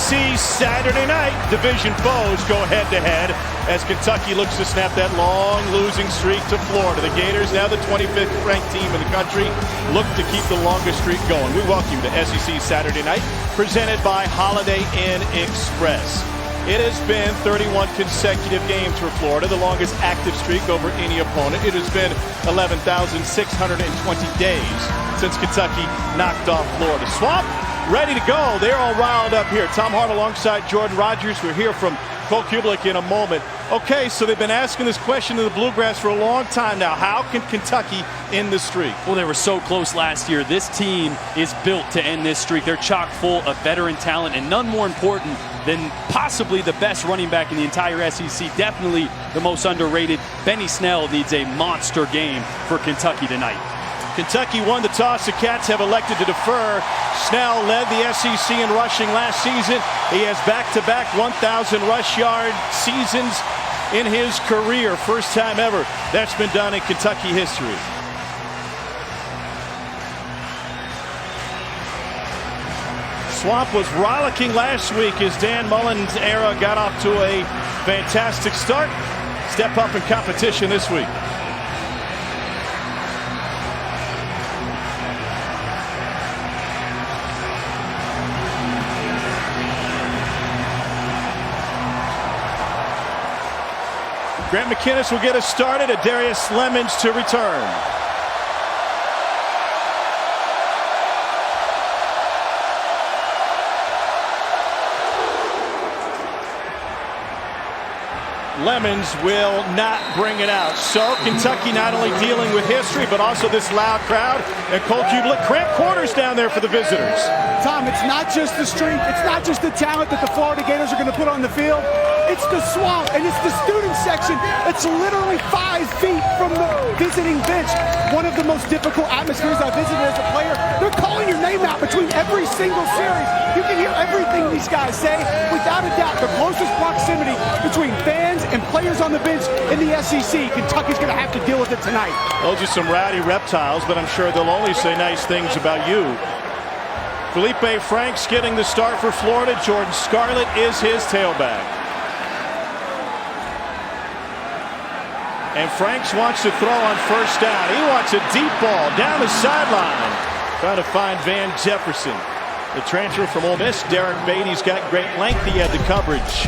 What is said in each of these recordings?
SEC Saturday night. Division foes go head-to-head as Kentucky looks to snap that long losing streak to Florida. The Gators, now the 25th ranked team in the country, look to keep the longest streak going. We welcome you to SEC Saturday night, presented by Holiday Inn Express. It has been 31 consecutive games for Florida, the longest active streak over any opponent. It has been 11,620 days since Kentucky knocked off Florida. Swamp, ready to go. They're all riled up here. Tom Hart alongside Jordan Rogers. We'll hear from Cole Kublik in a moment. Okay, so they've been asking this question in the Bluegrass for a long time now. How can Kentucky end the streak? Well, they were so close last year. This team is built to end this streak. They're chock full of veteran talent, and none more important than possibly the best running back in the entire SEC. Definitely the most underrated. Benny Snell needs a monster game for Kentucky tonight. Kentucky won the toss. The Cats have elected to defer. Snell led the SEC in rushing last season. He has back-to-back 1,000 rush yard seasons in his career. First time ever that's been done in Kentucky history. Swamp was rollicking last week as Dan Mullen's era got off to a fantastic start. Step up in competition this week. Grant McKinnis will get us started. Darius Lemons to return. Lemons will not bring it out. So Kentucky not only dealing with history, but also this loud crowd. And Cole Kublik, cramped quarters down there for the visitors. Tom, it's not just the strength, it's not just the talent that the Florida Gators are going to put on the field. It's the swamp, and it's the student section. It's literally 5 feet from the visiting bench. One of the most difficult atmospheres I've visited as a player. They're calling your name out between every single series. You can hear everything these guys say. Without a doubt, the closest proximity between fans and players on the bench in the SEC. Kentucky's going to have to deal with it tonight. Those are some rowdy reptiles, but I'm sure they'll only say nice things about you. Feleipe Franks getting the start for Florida. Jordan Scarlett is his tailback. And Franks wants to throw on first down. He wants a deep ball down the sideline. Trying to find Van Jefferson. The transfer from Ole Miss, Derek Beatty's got great length. He had the coverage.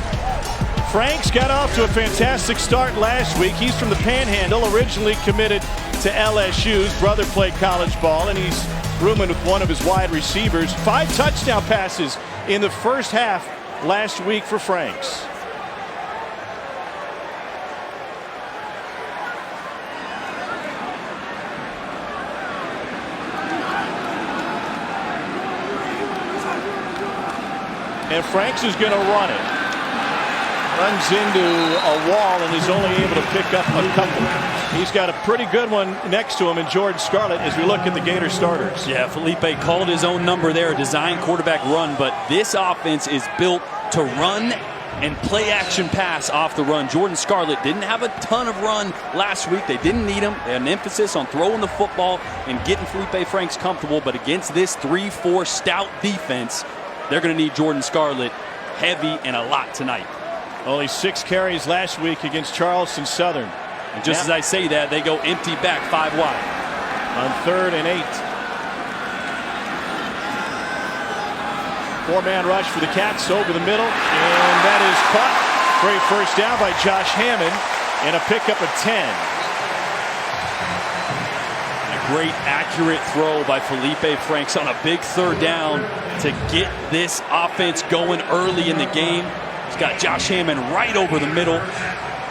Franks got off to a fantastic start last week. He's from the Panhandle, originally committed to LSU. His brother played college ball, and he's rooming with one of his wide receivers. 5 touchdown passes in the first half last week for Franks. And Franks is going to run it. Runs into a wall and is only able to pick up a couple. He's got a pretty good one next to him in Jordan Scarlett as we look at the Gator starters. Yeah, Feleipe called his own number there, a design quarterback run, but this offense is built to run and play action pass off the run. Jordan Scarlett didn't have a ton of run last week. They didn't need him. They had an emphasis on throwing the football and getting Feleipe Franks comfortable, but against this 3-4 stout defense, they're going to need Jordan Scarlett heavy and a lot tonight. Only 6 carries last week against Charleston Southern. And just as I say that, they go empty back 5 wide. On 3rd and 8. 4-man rush for the Cats over the middle. And that is caught for a first down by Josh Hammond and a pickup of 10. Great accurate throw by Feleipe Franks on a big 3rd down to get this offense going early in the game. He's got Josh Hammond right over the middle.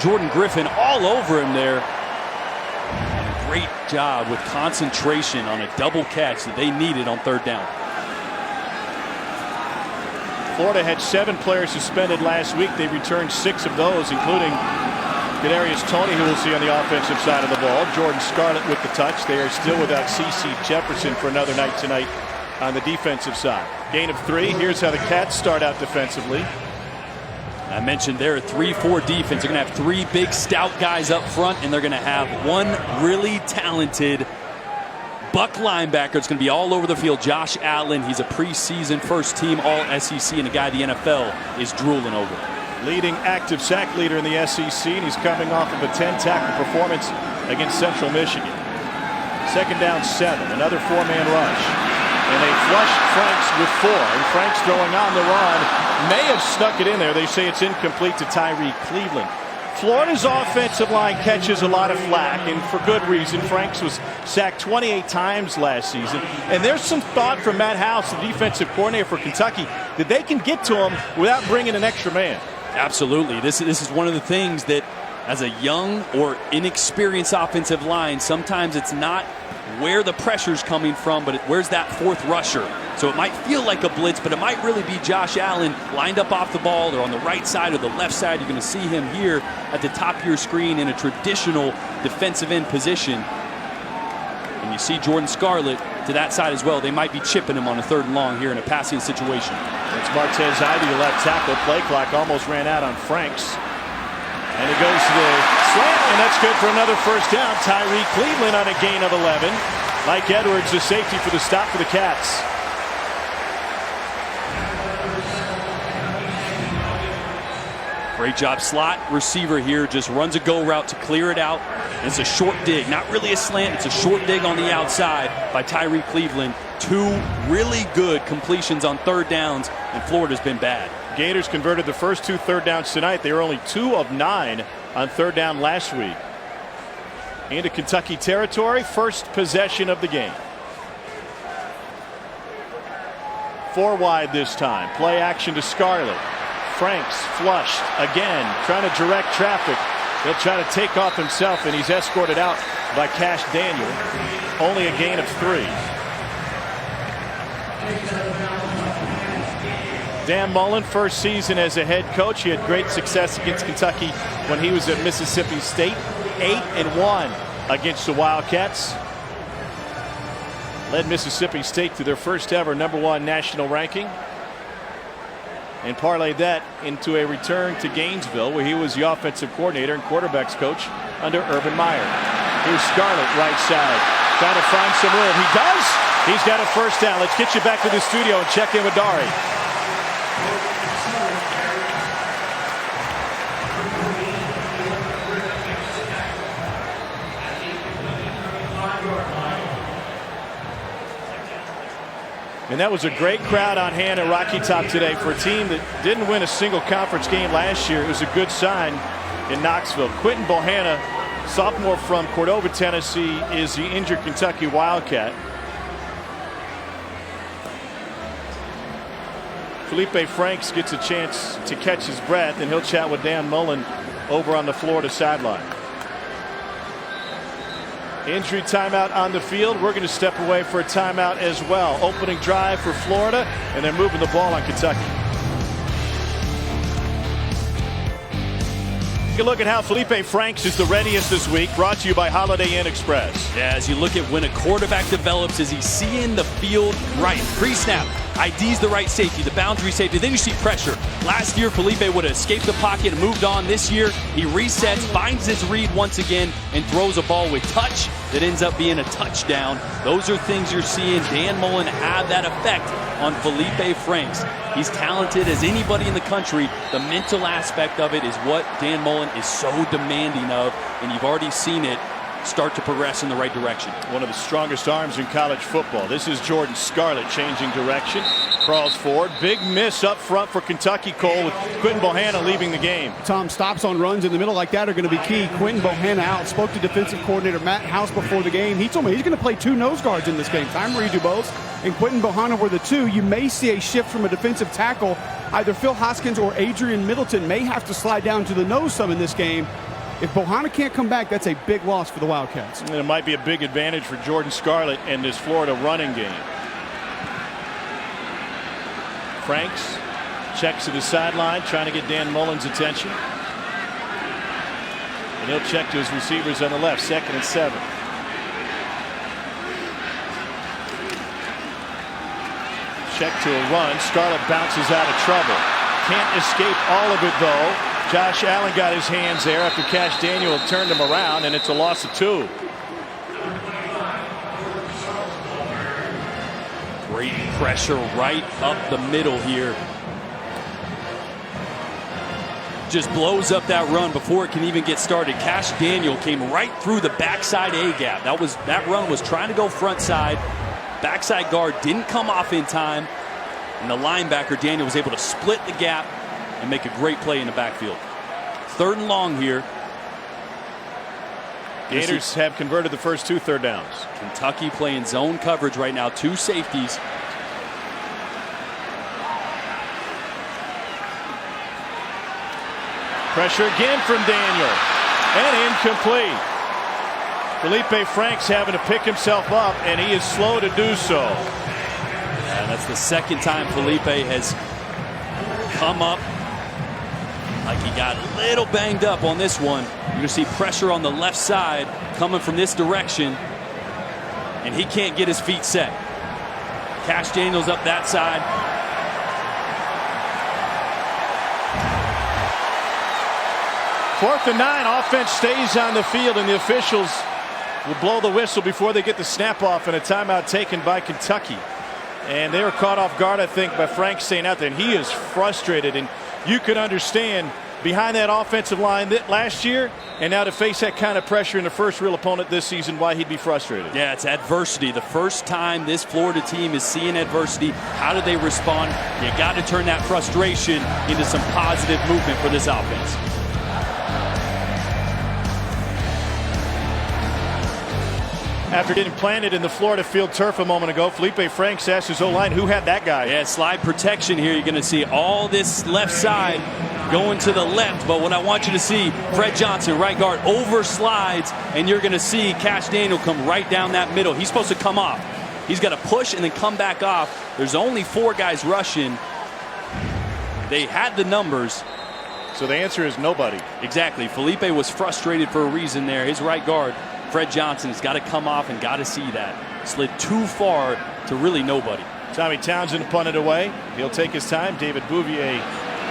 Jordan Griffin all over him there. And a great job with concentration on a double catch that they needed on 3rd down. Florida had 7 players suspended last week. They returned 6 of those, including Kadarius Toney, who we'll see on the offensive side of the ball. Jordan Scarlett with the touch. They are still without C.C. Jefferson for another night tonight on the defensive side. Gain of 3. Here's how the Cats start out defensively. I mentioned they're a 3-4 defense. They're going to have 3 big, stout guys up front, and they're going to have 1 really talented buck linebacker. It's going to be all over the field. Josh Allen, he's a preseason first-team All-SEC, and a guy the NFL is drooling over. Leading active sack leader in the SEC, and he's coming off of a 10-tackle performance against Central Michigan. Second down 7, another four-man rush. And they flush Franks with 4. And Franks throwing on the run. May have snuck it in there. They say it's incomplete to Tyree Cleveland. Florida's offensive line catches a lot of flack, and for good reason. Franks was sacked 28 times last season. And there's some thought from Matt House, the defensive coordinator for Kentucky, that they can get to him without bringing an extra man. Absolutely. This is one of the things that, as a young or inexperienced offensive line, sometimes it's not where the pressure's coming from, but where's that fourth rusher. So it might feel like a blitz, but it might really be Josh Allen lined up off the ball or on the right side or the left side. You're going to see him here at the top of your screen in a traditional defensive end position. And you see Jordan Scarlett to that side as well. They might be chipping him on a 3rd and long here in a passing situation. It's Martez Ivey, left tackle. Play clock almost ran out on Franks. And it goes to the slant, and that's good for another first down. Tyree Cleveland on a gain of 11. Mike Edwards, the safety for the stop for the Cats. Great job. Slot receiver here just runs a go route to clear it out. And it's a short dig, not really a slant. It's a short dig on the outside by Tyree Cleveland. 2 really good completions on 3rd downs, and Florida's been bad. Gators converted the first 2 3rd downs tonight. They were only 2 of 9 on 3rd down last week. Into Kentucky territory, first possession of the game. 4 wide this time. Play action to Scarlett. Franks flushed again, trying to direct traffic. He'll try to take off himself, and he's escorted out by Cash Daniel. Only a gain of 3. Dan Mullen, first season as a head coach. He had great success against Kentucky when he was at Mississippi State. 8-1 against the Wildcats. Led Mississippi State to their first ever #1 national ranking. And parlayed that into a return to Gainesville, where he was the offensive coordinator and quarterbacks coach under Urban Meyer. Here's Scarlett, right side, trying to find some room. He does. He's got a first down. Let's get you back to the studio and check in with Dari. And that was a great crowd on hand at Rocky Top today for a team that didn't win a single conference game last year. It was a good sign in Knoxville. Quentin Bohanna, sophomore from Cordova, Tennessee, is the injured Kentucky Wildcat. Feleipe Franks gets a chance to catch his breath, and he'll chat with Dan Mullen over on the Florida sideline. Injury timeout on the field. We're going to step away for a timeout as well. Opening drive for Florida, and they're moving the ball on Kentucky. Take a look at how Feleipe Franks is the readiest this week. Brought to you by Holiday Inn Express. Yeah, as you look at when a quarterback develops, is he seeing the field right? Pre-snap, ID's the right safety, the boundary safety. Then you see pressure. Last year, Feleipe would have escaped the pocket and moved on. This year, he resets, finds his read once again, and throws a ball with touch that ends up being a touchdown. Those are things you're seeing Dan Mullen have that effect on Feleipe Franks. He's talented as anybody in the country. The mental aspect of it is what Dan Mullen is so demanding of, and you've already seen it start to progress in the right direction. One of the strongest arms in college football. This is Jordan Scarlett changing direction. Crawls forward. Big miss up front for Kentucky, Cole, with Quentin Bohanna leaving the game. Tom, stops on runs in the middle like that are going to be key. Quentin Bohanna out. Spoke to defensive coordinator Matt House before the game. He told me he's going to play 2 nose guards in this game. Tyree Dubose and Quentin Bohanna were the 2. You may see a shift from a defensive tackle. Either Phil Hoskins or Adrian Middleton may have to slide down to the nose some in this game. If Bohanna can't come back, that's a big loss for the Wildcats. And it might be a big advantage for Jordan Scarlett and this Florida running game. Franks checks to the sideline, trying to get Dan Mullen's attention. And he'll check to his receivers on the left, 2nd and 7. Check to a run. Scarlett bounces out of trouble. Can't escape all of it, though. Josh Allen got his hands there after Cash Daniel turned him around, and it's a loss of 2. Great pressure right up the middle here. Just blows up that run before it can even get started. Cash Daniel came right through the backside A-gap. That run was trying to go front side. Backside guard didn't come off in time. And the linebacker, Daniel, was able to split the gap and make a great play in the backfield. 3rd and long here. Gators have converted the first 2 third downs. Kentucky playing zone coverage right now. 2 safeties. Pressure again from Daniel. And incomplete. Feleipe Franks having to pick himself up, and he is slow to do so. And that's the 2nd time Feleipe has come up. Like he got a little banged up on this one. You're going to see pressure on the left side coming from this direction. And he can't get his feet set. Cash Daniels up that side. Fourth and 9, offense stays on the field, and the officials will blow the whistle before they get the snap off, and a timeout taken by Kentucky. And they were caught off guard, I think, by Frank staying out there, and he is frustrated. And you could understand behind that offensive line last year, and now to face that kind of pressure in the first real opponent this season, why he'd be frustrated. Yeah, it's adversity. The first time this Florida team is seeing adversity, how do they respond? You got to turn that frustration into some positive movement for this offense. After getting planted in the Florida field turf a moment ago, Feleipe Franks asked his O-line, who had that guy? Yeah, slide protection here. You're going to see all this left side going to the left. But what I want you to see, Fred Johnson, right guard, over slides, and you're going to see Cash Daniel come right down that middle. He's supposed to come off. He's got to push and then come back off. There's only 4 guys rushing. They had the numbers. So the answer is nobody. Exactly. Feleipe was frustrated for a reason there. His right guard, Fred Johnson, has got to come off and got to see that. Slid too far to really nobody. Tommy Townsend punted away. He'll take his time. David Bouvier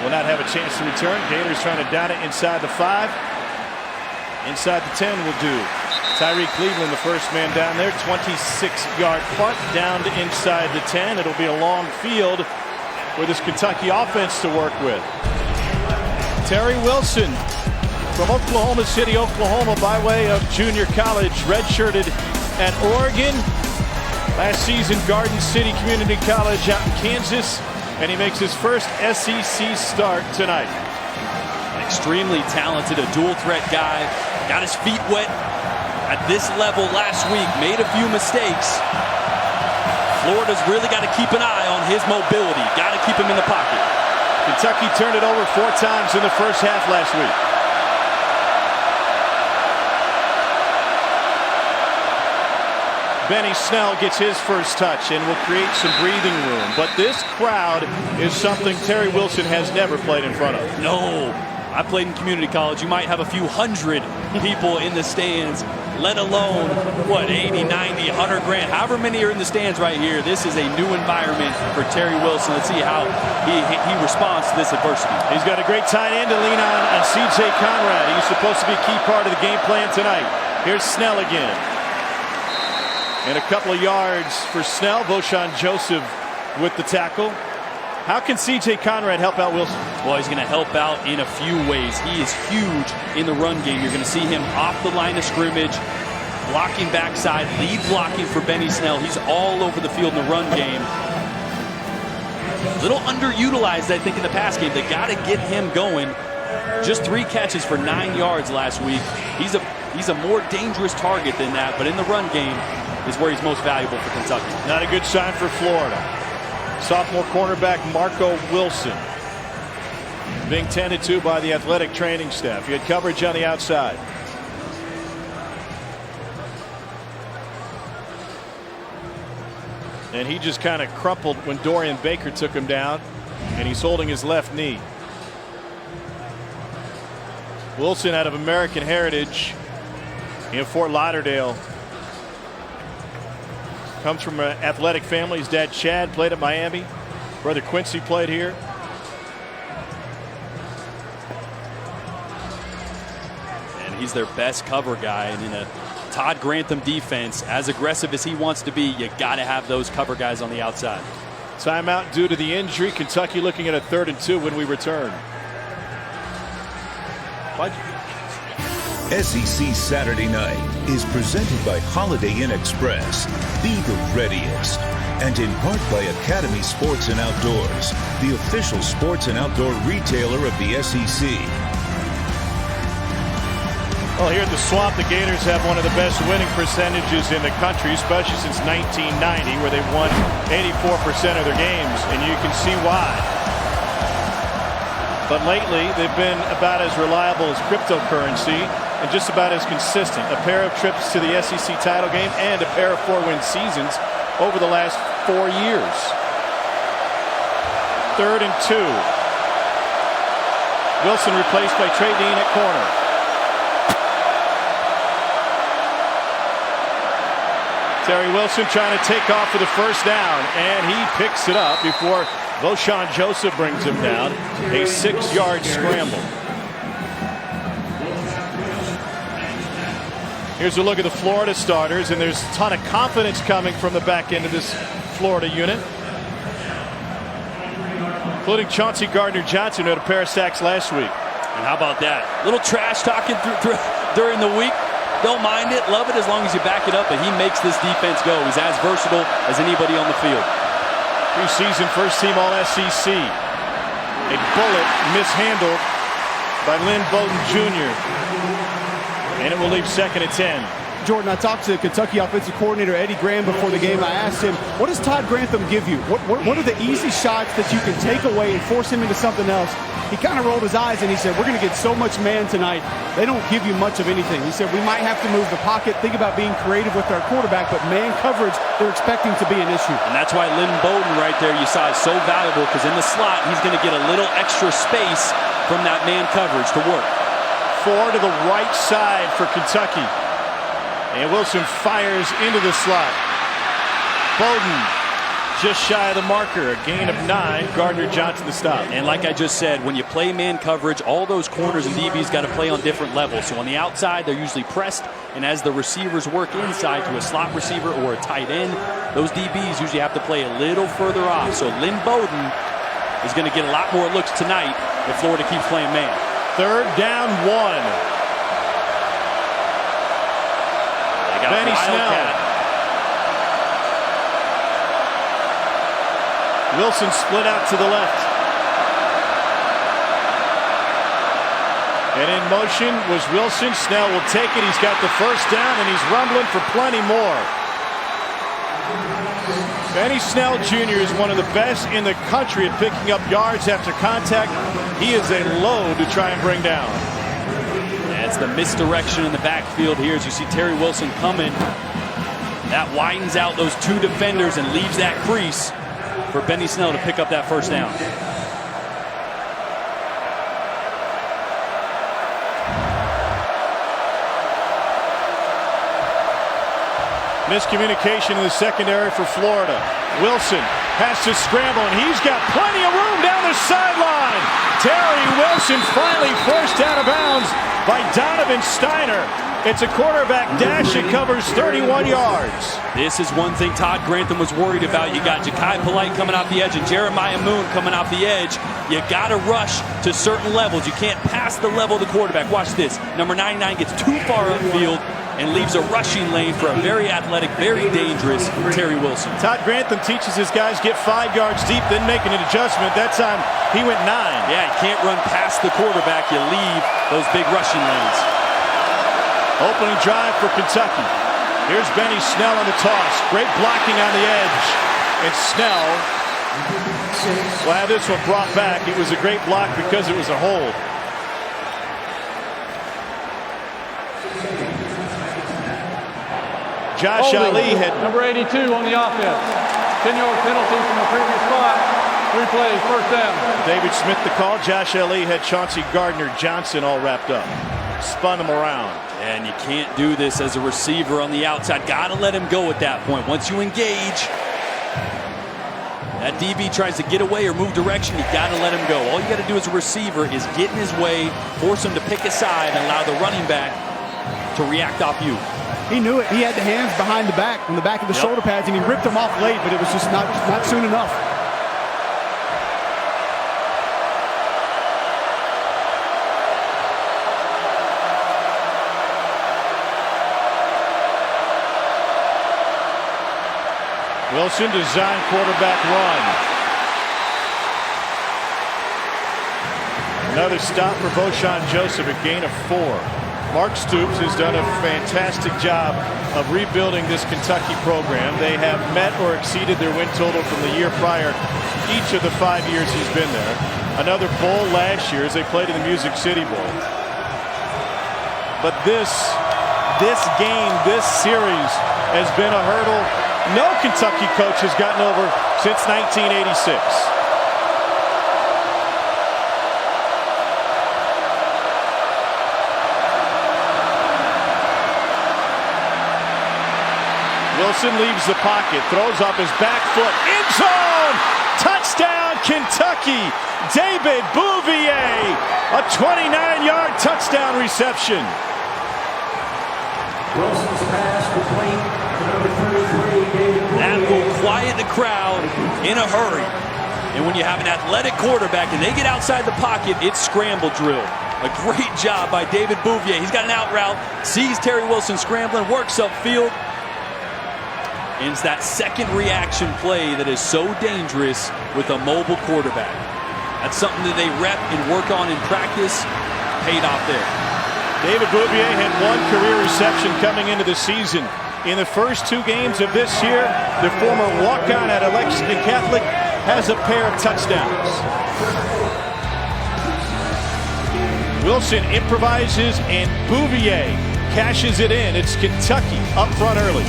will not have a chance to return. Gators trying to down it inside the 5. Inside the 10 will do. Tyree Cleveland, the first man down there. 26-yard punt down to inside the 10. It'll be a long field for this Kentucky offense to work with. Terry Wilson from Oklahoma City, Oklahoma, by way of junior college, redshirted at Oregon. Last season, Garden City Community College out in Kansas, and he makes his first SEC start tonight. Extremely talented, a dual threat guy. Got his feet wet at this level last week, made a few mistakes. Florida's really got to keep an eye on his mobility. Got to keep him in the pocket. Kentucky turned it over 4 times in the first half last week. Benny Snell gets his first touch and will create some breathing room. But this crowd is something Terry Wilson has never played in front of. No. I played in community college. You might have a few hundred people in the stands, let alone, 80, 90, 100 grand, however many are in the stands right here. This is a new environment for Terry Wilson. Let's see how he responds to this adversity. He's got a great tight end to lean on C.J. Conrad. He's supposed to be a key part of the game plan tonight. Here's Snell again. And a couple of yards for Snell. Voshan Joseph with the tackle. How can C.J. Conrad help out Wilson? Well, he's going to help out in a few ways. He is huge in the run game. You're going to see him off the line of scrimmage, blocking backside, lead blocking for Benny Snell. He's all over the field in the run game. A little underutilized, I think, in the pass game. They got to get him going. Just 3 catches for 9 yards last week. He's a more dangerous target than that, but in the run game is where he's most valuable for Kentucky. Not a good sign for Florida. Sophomore cornerback Marco Wilson being tended to by the athletic training staff. He had coverage on the outside. And he just kind of crumpled when Dorian Baker took him down, and he's holding his left knee. Wilson, out of American heritage in Fort Lauderdale, comes from an athletic family. His dad Chad played at Miami. Brother Quincy played here. And he's their best cover guy, and in a Todd Grantham defense, as aggressive as he wants to be, you got to have those cover guys on the outside. Timeout due to the injury. Kentucky looking at a 3rd and 2 when we return. SEC Saturday Night is presented by Holiday Inn Express. Be the readiest. And in part by Academy Sports and Outdoors, the official sports and outdoor retailer of the SEC. Well, here at the Swamp, the Gators have one of the best winning percentages in the country, especially since 1990, where they've won 84% of their games, and you can see why. But lately, they've been about as reliable as cryptocurrency and just about as consistent. A pair of trips to the SEC title game and a pair of 4-win seasons over the last 4 years. 3rd and 2. Wilson replaced by Trey Dean at corner. Terry Wilson trying to take off for the first down, and he picks it up before Voshawn Joseph brings him down. A 6-yard scramble. Here's a look at the Florida starters, and there's a ton of confidence coming from the back end of this Florida unit, including Chauncey Gardner-Johnson, who had a pair of sacks last week. And how about that? Little trash talking during the week. Don't mind it, love it as long as you back it up, but he makes this defense go. He's as versatile as anybody on the field. Preseason first-team All-SEC. A bullet mishandled by Lynn Bowden Jr. And it will leave 2nd and 10. Jordan, I talked to Kentucky offensive coordinator Eddie Graham before the game. I asked him, what does Todd Grantham give you? What are the easy shots that you can take away and force him into something else? He kind of rolled his eyes and he said, we're going to get so much man tonight. They don't give you much of anything. He said, we might have to move the pocket, think about being creative with our quarterback, but man coverage, they're expecting to be an issue. And that's why Lynn Bowden right there, you saw, is so valuable, because in the slot, he's going to get a little extra space from that man coverage to work. 4 to the right side for Kentucky. And Wilson fires into the slot. Bowden just shy of the marker. A gain of 9. Gardner-Johnson to stop. And like I just said, when you play man coverage, all those corners and DBs got to play on different levels. So on the outside, they're usually pressed. And as the receivers work inside to a slot receiver or a tight end, those DBs usually have to play a little further off. So Lynn Bowden is going to get a lot more looks tonight if Florida keeps playing man. 3rd down 1. Benny Snell. Wilson split out to the left. And in motion was Wilson. Snell will take it. He's got the first down, and he's rumbling for plenty more. Benny Snell Jr. is one of the best in the country at picking up yards after contact. He is a load to try and bring down. It's the misdirection in the backfield here as you see Terry Wilson coming. That widens out those 2 defenders and leaves that crease for Benny Snell to pick up that first down. Miscommunication in the secondary for Florida. Wilson has to scramble, and he's got plenty of room down the sideline. Terry Wilson finally forced out of bounds by Donovan Steiner. It's a quarterback dash. It covers 31 yards. This is one thing Todd Grantham was worried about. You got Ja'Kai Polite coming off the edge and Jeremiah Moon coming off the edge. You got to rush to certain levels. You can't pass the level of the quarterback. Watch this. Number 99 gets too far upfield and leaves a rushing lane for a very athletic, very dangerous Terry Wilson. Todd Grantham teaches his guys get 5 yards deep, then making an adjustment. That time he went 9. Yeah, you can't run past the quarterback. You leave those big rushing lanes. Opening drive for Kentucky. Here's Benny Snell on the toss. Great blocking on the edge. And Snell will have this one brought back. It was a great block because it was a hold. Josh Ali had number 82 on the offense. 10-yard penalty from the previous spot. 3 plays, first down. David Smith the call. Josh Ali had Chauncey Gardner-Johnson all wrapped up. Spun him around. And you can't do this as a receiver on the outside. Got to let him go at that point. Once you engage, that DB tries to get away or move direction, you got to let him go. All you got to do as a receiver is get in his way, force him to pick a side, and allow the running back to react off you. He knew it. He had the hands behind the back, on the back of the shoulder pads, and he ripped them off late, but it was just not soon enough. Wilson design quarterback run. Another stop for Boshan Joseph, a gain of 4. Mark Stoops has done a fantastic job of rebuilding this Kentucky program. They have met or exceeded their win total from the year prior each of the 5 years he's been there. Another bowl last year as they played in the Music City Bowl. But this game, this series has been a hurdle no Kentucky coach has gotten over since 1986. Wilson leaves the pocket, throws off his back foot, end zone, touchdown Kentucky. David Bouvier, a 29-yard touchdown reception. Wilson's pass complete to number 33, That will quiet the crowd in a hurry. And when you have an athletic quarterback and they get outside the pocket, it's scramble drill. A great job by David Bouvier. He's got an out route, sees Terry Wilson scrambling, works upfield. And it's that second reaction play that is so dangerous with a mobile quarterback. That's something that they rep and work on in practice. Paid off there. David Bouvier had 1 career reception coming into the season. In the first 2 games of this year, the former walk-on at Lexington Catholic has a pair of touchdowns. Wilson improvises and Bouvier cashes it in. It's Kentucky up front early.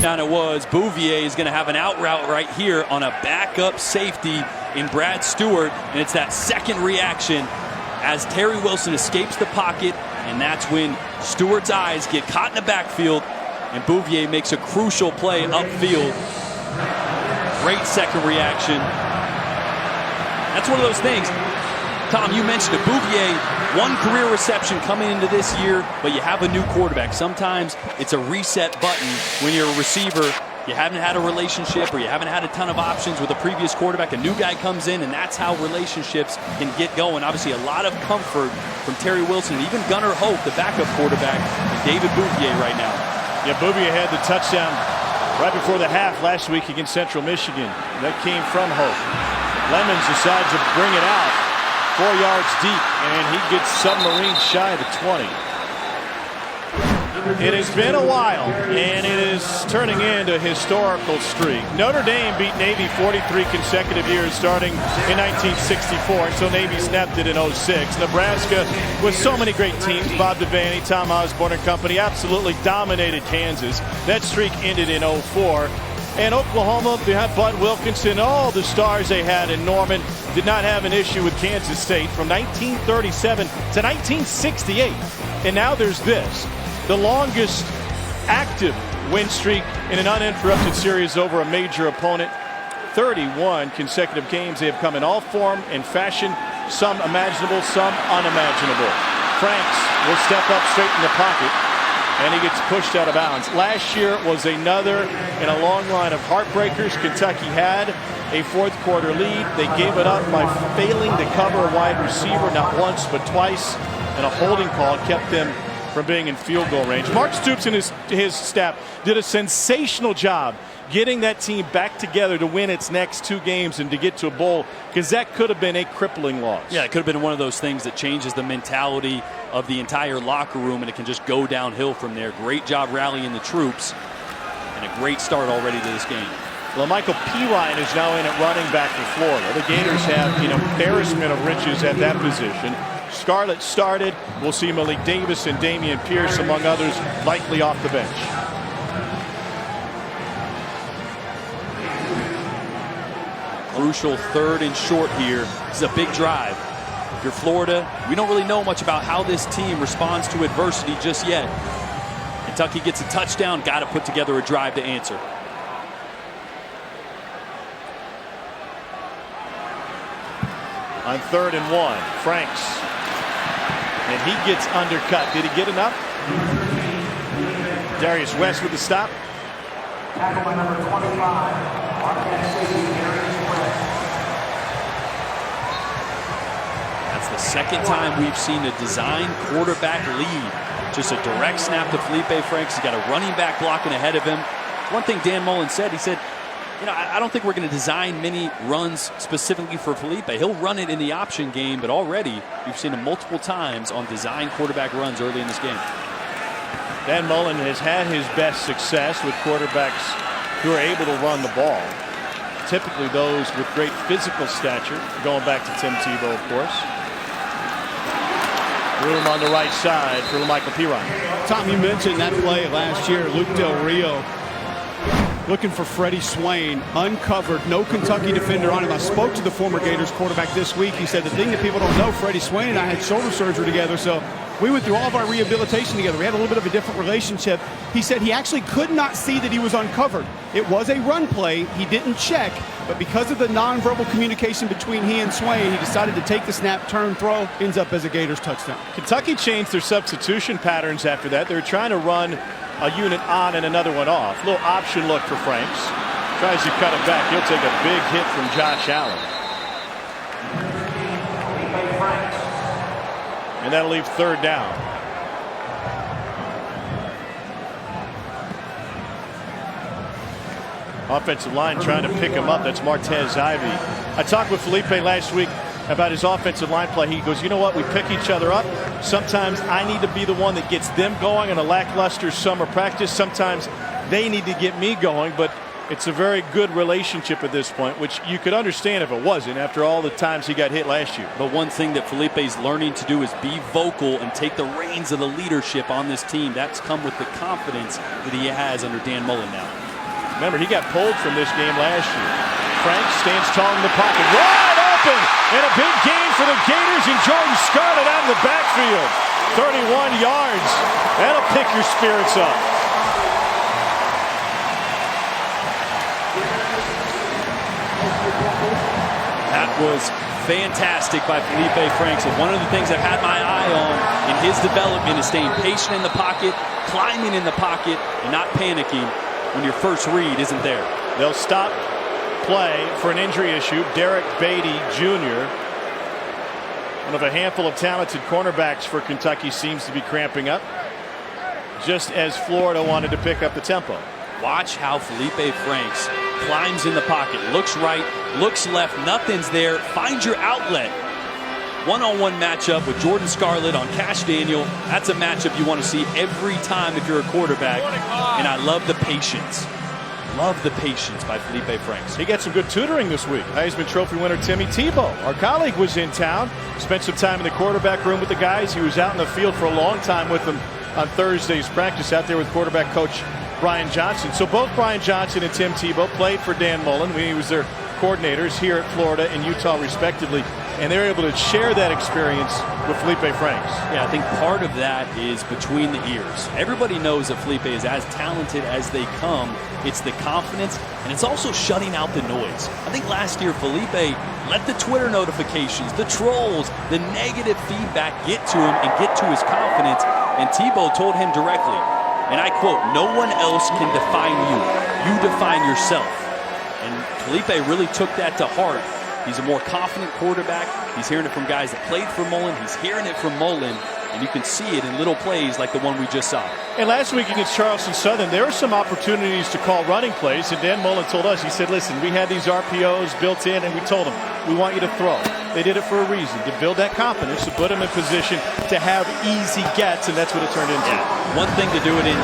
Down it was. Bouvier is going to have an out route right here on a backup safety in Brad Stewart. And it's that second reaction as Terry Wilson escapes the pocket. And that's when Stewart's eyes get caught in the backfield. And Bouvier makes a crucial play upfield. Great second reaction. That's one of those things. Tom, you mentioned it. Bouvier, 1 career reception coming into this year, but you have a new quarterback. Sometimes it's a reset button when you're a receiver. You haven't had a relationship or you haven't had a ton of options with a previous quarterback. A new guy comes in, and that's how relationships can get going. Obviously, a lot of comfort from Terry Wilson and even Gunnar Hope, the backup quarterback, and David Bouvier right now. Yeah, Bouvier had the touchdown right before the half last week against Central Michigan. That came from Hope. Lemons decides to bring it out. 4 yards deep, and he gets submarine shy of the 20. It has been a while, and it is turning into a historical streak. Notre Dame beat Navy 43 consecutive years starting in 1964 until Navy snapped it in 06. Nebraska, with so many great teams, Bob Devaney, Tom Osborne and company, absolutely dominated Kansas. That streak ended in 04. And Oklahoma, they had Bud Wilkinson, all the stars they had in Norman, did not have an issue with Kansas State from 1937 to 1968. And now there's this, the longest active win streak in an uninterrupted series over a major opponent. 31 consecutive games. They have come in all form and fashion, some imaginable, some unimaginable. Franks will step up straight in the pocket, and he gets pushed out of bounds. Last year was another in a long line of heartbreakers. Kentucky had a 4th quarter lead. They gave it up by failing to cover a wide receiver, not once but twice, and a holding call kept them from being in field goal range. Mark Stoops and his staff did a sensational job getting that team back together to win its next 2 games and to get to a bowl, because that could have been a crippling loss. Yeah, it could have been one of those things that changes the mentality of the entire locker room, and it can just go downhill from there. Great job rallying the troops, and a great start already to this game. Well, Michael Pirine is now in at running back for Florida. The Gators have an embarrassment of riches at that position. Scarlett started. We'll see Malik Davis and Damian Pierce, among others, likely off the bench. Crucial 3rd and short here. This is a big drive. If you're Florida, we don't really know much about how this team responds to adversity just yet. Kentucky gets a touchdown, got to put together a drive to answer. On 3rd and 1, Franks. And and he gets undercut. Did he get enough? Darius West with the stop. Tackle by number 25. Marquette safety, Kadarius Toney. That's the second time we've seen a design quarterback lead. Just a direct snap to Feleipe Franks. He's got a running back blocking ahead of him. One thing Dan Mullen said, he said, you know, I don't think we're going to design many runs specifically for Feleipe. He'll run it in the option game, but already you've seen him multiple times on design quarterback runs early in this game. Dan Mullen has had his best success with quarterbacks who are able to run the ball. Typically those with great physical stature, going back to Tim Tebow, of course. Room on the right side for Michael Piron. Tom, you mentioned that play last year, Luke Del Rio looking for Freddie Swain, uncovered, no Kentucky defender on him. I spoke to the former Gators quarterback this week. He said the thing that people don't know, Freddie Swain and I had shoulder surgery together, so we went through all of our rehabilitation together. We had a little bit of a different relationship. He said he actually could not see that he was uncovered. It was a run play. He didn't check, but because of the nonverbal communication between he and Swain, he decided to take the snap, turn, throw, ends up as a Gators touchdown. Kentucky changed their substitution patterns after that. They were trying to run a unit on and another one off. Little option look for Franks. Tries to cut it back. He'll take a big hit from Josh Allen. And that'll leave third down. Offensive line trying to pick him up. That's Martez Ivey. I talked with Feleipe last week about his offensive line play. He goes, you know what? We pick each other up. Sometimes I need to be the one that gets them going in a lackluster summer practice. Sometimes they need to get me going, but it's a very good relationship at this point, which you could understand if it wasn't after all the times he got hit last year. But one thing that Feleipe's learning to do is be vocal and take the reins of the leadership on this team. That's come with the confidence that he has under Dan Mullen now. Remember, he got pulled from this game last year. Franks stands tall in the pocket. Wide open! And a big gain for the Gators, and Jordan Scarlett out of the backfield. 31 yards. That'll pick your spirits up. That was fantastic by Feleipe Franks. And one of the things I've had my eye on in his development is staying patient in the pocket, climbing in the pocket, and not panicking when your first read isn't there. They'll stop play for an injury issue. Derek Beatty Jr., one of a handful of talented cornerbacks for Kentucky, seems to be cramping up, just as Florida wanted to pick up the tempo. Watch how Feleipe Franks climbs in the pocket, looks right, looks left, nothing's there, finds your outlet. One-on-one matchup with Jordan Scarlett on Cash Daniel. That's a matchup you want to see every time if you're a quarterback. And I love the patience. Love the patience by Feleipe Franks. He got some good tutoring this week. Heisman Trophy winner Timmy Tebow, our colleague, was in town. Spent some time in the quarterback room with the guys. He was out in the field for a long time with them on Thursday's practice, out there with quarterback coach Brian Johnson. So both Brian Johnson and Tim Tebow played for Dan Mullen when he was their coordinators here at Florida and Utah respectively, and they're able to share that experience with Feleipe Franks. Yeah, I think part of that is between the ears. Everybody knows that Feleipe is as talented as they come. It's the confidence, and it's also shutting out the noise. I think last year Feleipe let the Twitter notifications, the trolls, the negative feedback get to him and get to his confidence, and Tebow told him directly, and I quote, "No one else can define you. You define yourself." And Feleipe really took that to heart. He's a more confident quarterback. He's hearing it from guys that played for Mullen. He's hearing it from Mullen, and you can see it in little plays like the one we just saw. And last week against Charleston Southern, there were some opportunities to call running plays, and Dan Mullen told us, he said, listen, we had these RPOs built in, and we told them, we want you to throw. They did it for a reason, to build that confidence, to put them in position to have easy gets, and that's what it turned into. Yeah. One thing to do it in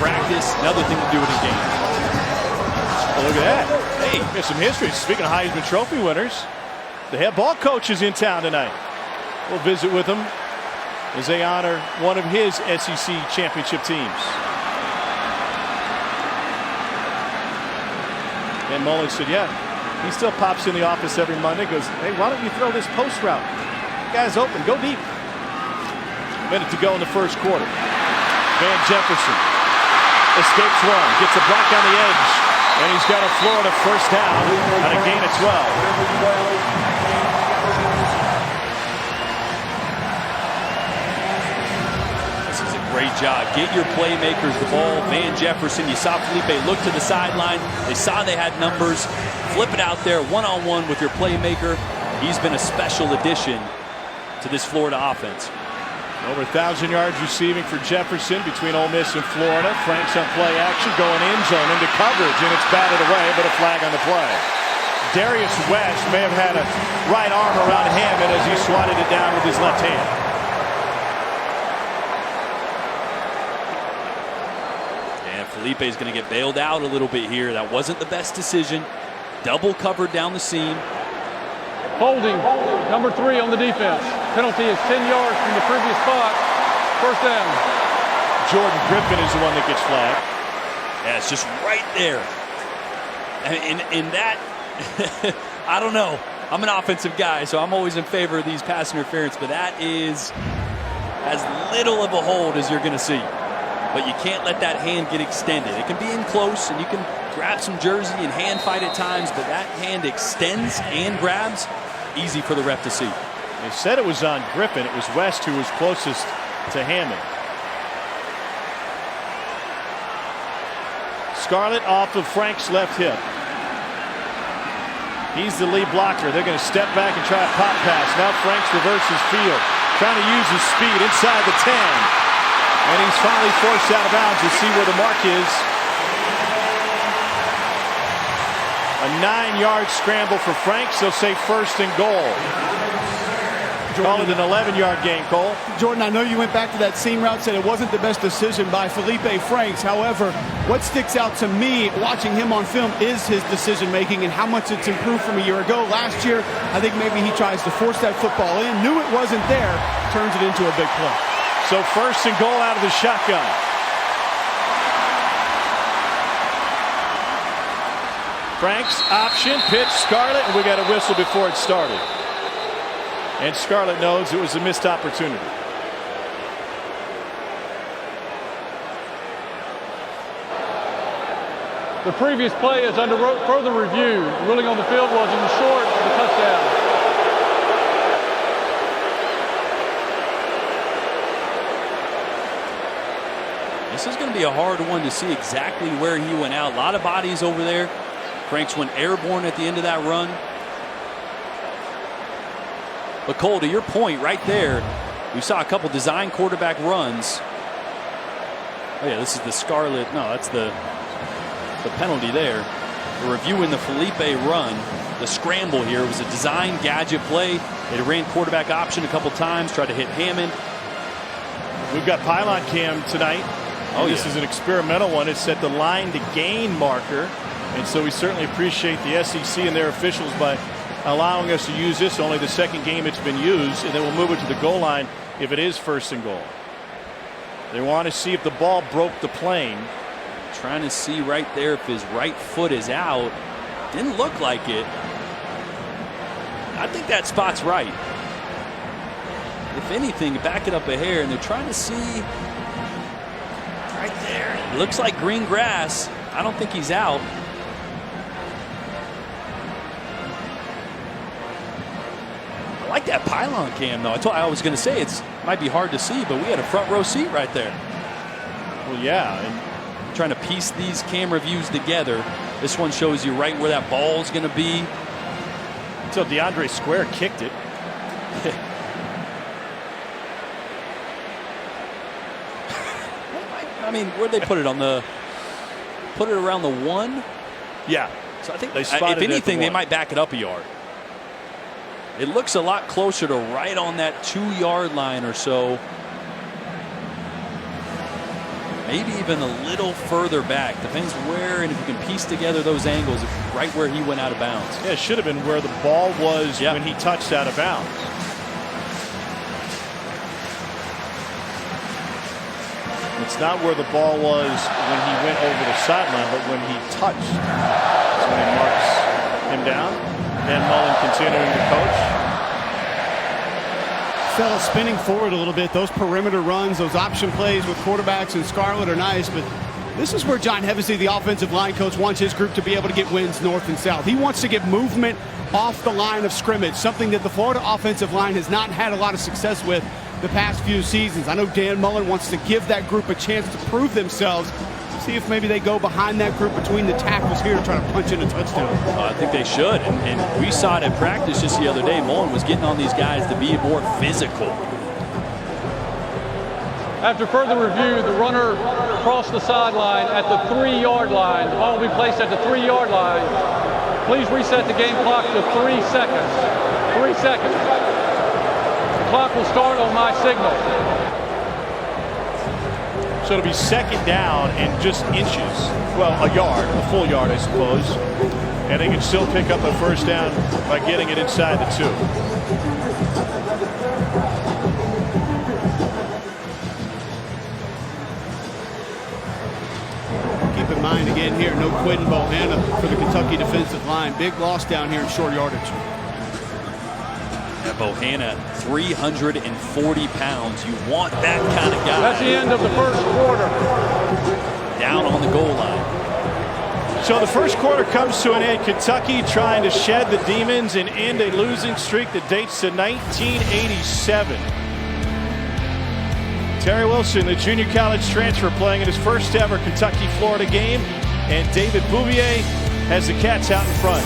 practice, another thing to do it in game. Well, look at that. Hey, there's some history. Speaking of Heisman Trophy winners, the head ball coach is in town tonight. We'll visit with him as they honor one of his SEC championship teams. And Mullen said, yeah, he still pops in the office every Monday, goes, hey, why don't you throw this post route? Guy's open, go deep. Minute to go in the first quarter. Van Jefferson escapes one, gets a block on the edge. And he's got a Florida first down on a gain of 12. job. Get your playmakers the ball. Van Jefferson, you saw Feleipe look to the sideline. They saw they had numbers. Flip it out there one-on-one with your playmaker. He's been a special addition to this Florida offense. Over 1,000 yards receiving for Jefferson between Ole Miss and Florida. Franks on play action, going end zone into coverage, and it's batted away, but a flag on the play. Darius West may have had a right arm around Hammond as he swatted it down with his left hand. And Feleipe is going to get bailed out a little bit here. That wasn't the best decision. Double covered down the seam. Holding, number 3 on the defense. Penalty is 10 yards from the previous spot. First down. Jordan Griffin is the one that gets flagged. Yeah, it's just right there. And that, I don't know. I'm an offensive guy, so I'm always in favor of these pass interference, but that is as little of a hold as you're going to see. But you can't let that hand get extended. It can be in close, and you can grab some jersey and hand fight at times, but that hand extends and grabs. Easy for the ref to see. They said it was on Griffin. It was West who was closest to Hammond. Scarlett off of Frank's left hip. He's the lead blocker. They're going to step back and try a pop pass. Now Franks reverses field, trying to use his speed inside the 10. And he's finally forced out of bounds. You see where the mark is. A 9-yard scramble for Franks. They'll say first and goal. Call it an 11-yard gain, Cole. Jordan, I know you went back to that seam route, said it wasn't the best decision by Feleipe Franks. However, what sticks out to me watching him on film is his decision-making and how much it's improved from a year ago. Last year, I think maybe he tries to force that football in, knew it wasn't there, turns it into a big play. So first and goal out of the shotgun. Franks option, pitch, Scarlett, and we got a whistle before it started. And Scarlett knows it was a missed opportunity. The previous play is under further review. The ruling on the field was in the short of the touchdown. This is going to be a hard one to see exactly where he went out. A lot of bodies over there. Franks went airborne at the end of that run. But Cole, to your point right there, we saw a couple design quarterback runs. Oh yeah, this is the Scarlett. No, that's the penalty there. We're reviewing the Feleipe run. The scramble here was a design gadget play. They ran quarterback option a couple times, tried to hit Hammond. We've got pylon cam tonight. Oh, this is an experimental one. It's set the line to gain marker. And so we certainly appreciate the SEC and their officials by allowing us to use this. Only the second game it's been used, and then we'll move it to the goal line if it is first and goal. They want to see if the ball broke the plane. Trying to see right there if his right foot is out. Didn't look like it. I think that spot's right. If anything, back it up a hair, and they're trying to see right there. It looks like green grass. I don't think he's out. I like that pylon cam, though. I was going to say it might be hard to see, but we had a front row seat right there. Well, yeah. And trying to piece these camera views together. This one shows you right where that ball's going to be. Until DeAndre Square kicked it. I mean, where'd they put it? Put it around the 1? Yeah. So I think they spotted if anything, they might back it up a yard. It looks a lot closer to right on that 2-yard line or so. Maybe even a little further back. Depends where, and if you can piece together those angles, right where he went out of bounds. Yeah, it should have been where the ball was when he touched out of bounds. It's not where the ball was when he went over the sideline, but when he touched. That's when he marks him down. Dan Mullen continuing to coach. Fella spinning forward a little bit. Those perimeter runs, those option plays with quarterbacks and Scarlett are nice, but this is where John Hevesy, the offensive line coach, wants his group to be able to get wins north and south. He wants to get movement off the line of scrimmage, something that the Florida offensive line has not had a lot of success with the past few seasons. I know Dan Mullen wants to give that group a chance to prove themselves. See if maybe they go behind that group between the tackles here to try to punch in a touchdown. I think they should. And we saw it in practice just the other day. Mullen was getting on these guys to be more physical. After further review, the runner crossed the sideline at the 3-yard line. The ball will be placed at the 3-yard line. Please reset the game clock to 3 seconds. 3 seconds. The clock will start on my signal. So it'll be second down and just inches. Well, a yard, a full yard, I suppose. And they can still pick up a first down by getting it inside the 2. Keep in mind again here, no Quentin Bohanna for the Kentucky defensive line. Big loss down here in short yardage. Bohanna, 340 pounds. You want that kind of guy. That's the end of the first quarter. Down on the goal line. So the first quarter comes to an end. Kentucky trying to shed the demons and end a losing streak that dates to 1987. Terry Wilson, the junior college transfer, playing in his first ever Kentucky-Florida game. And David Bouvier has the Cats out in front.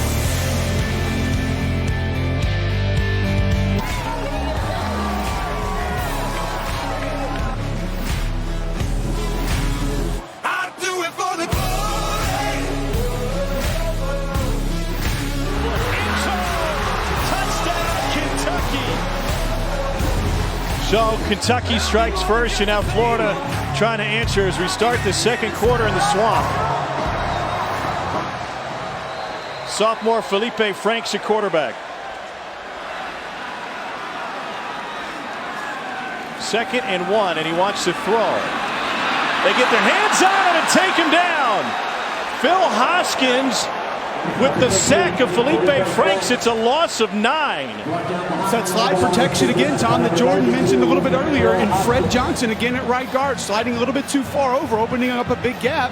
So Kentucky strikes first, and now Florida trying to answer as we start the second quarter in the swamp. Sophomore Feleipe Franks at quarterback. Second and 1, and he wants to throw. They get their hands on it and take him down. Phil Hoskins with the sack of Feleipe Franks. It's a loss of 9. It's that slide protection again, Tom, that Jordan mentioned a little bit earlier, and Fred Johnson again at right guard, sliding a little bit too far over, opening up a big gap,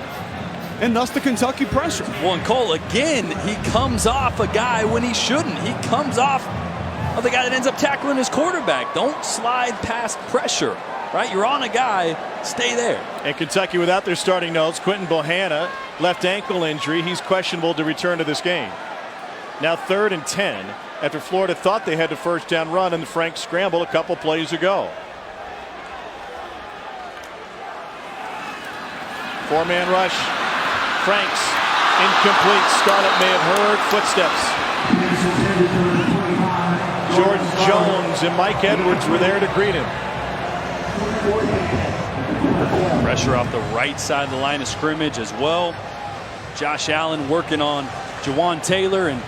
and thus the Kentucky pressure. Well, and Cole, again, he comes off a guy when he shouldn't. He comes off of the guy that ends up tackling his quarterback. Don't slide past pressure, right? You're on a guy, stay there. And Kentucky without their starting nose, Quentin Bohanna, left ankle injury. He's questionable to return to this game. Now 3rd and 10 after Florida thought they had the first down run in the Franks scramble a couple plays ago. 4-man rush. Franks incomplete. Scarlett may have heard footsteps. Jordan Jones and Mike Edwards were there to greet him. Pressure off the right side of the line of scrimmage as well. Josh Allen working on Jawan Taylor, and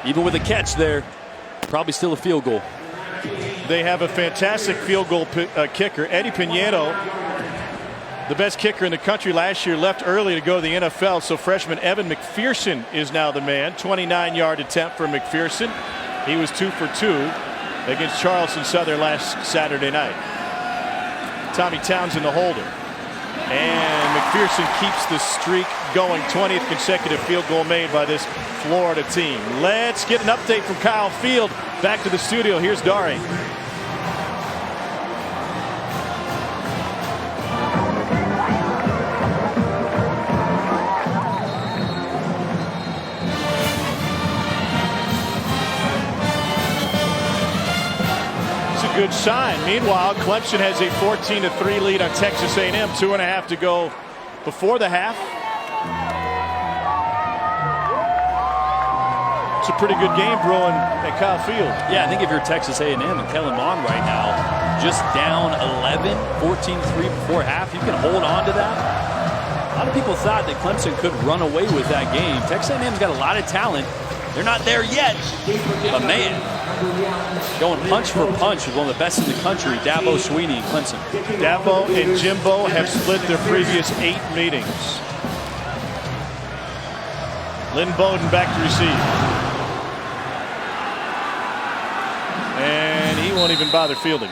even with a catch there, probably still a field goal. They have a fantastic field goal kicker. Eddie Pinedo, the best kicker in the country last year, left early to go to the NFL. So freshman Evan McPherson is now the man. 29-yard attempt for McPherson. He was 2 for 2 against Charleston Southern last Saturday night. Tommy Townsend the holder. And McPherson keeps the streak going. 20th consecutive field goal made by this Florida team. Let's get an update from Kyle Field. Back to the studio. Here's Dari. Good sign. Meanwhile, Clemson has a 14-3 lead on Texas A&M. 2.5 to go before the half. It's a pretty good game brewing at Kyle Field. Yeah, I think if you're Texas A&M and Kellen Mond right now, just down 11, 14-3 before half, you can hold on to that. A lot of people thought that Clemson could run away with that game. Texas A&M's got a lot of talent. They're not there yet, but man, going punch for punch with one of the best in the country, Dabo Swinney and Clemson. Dabo and Jimbo have split their previous 8 meetings. Lynn Bowden back to receive. And he won't even bother fielding.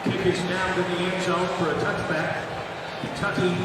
The kick is down to the end zone for a touchback. Kentucky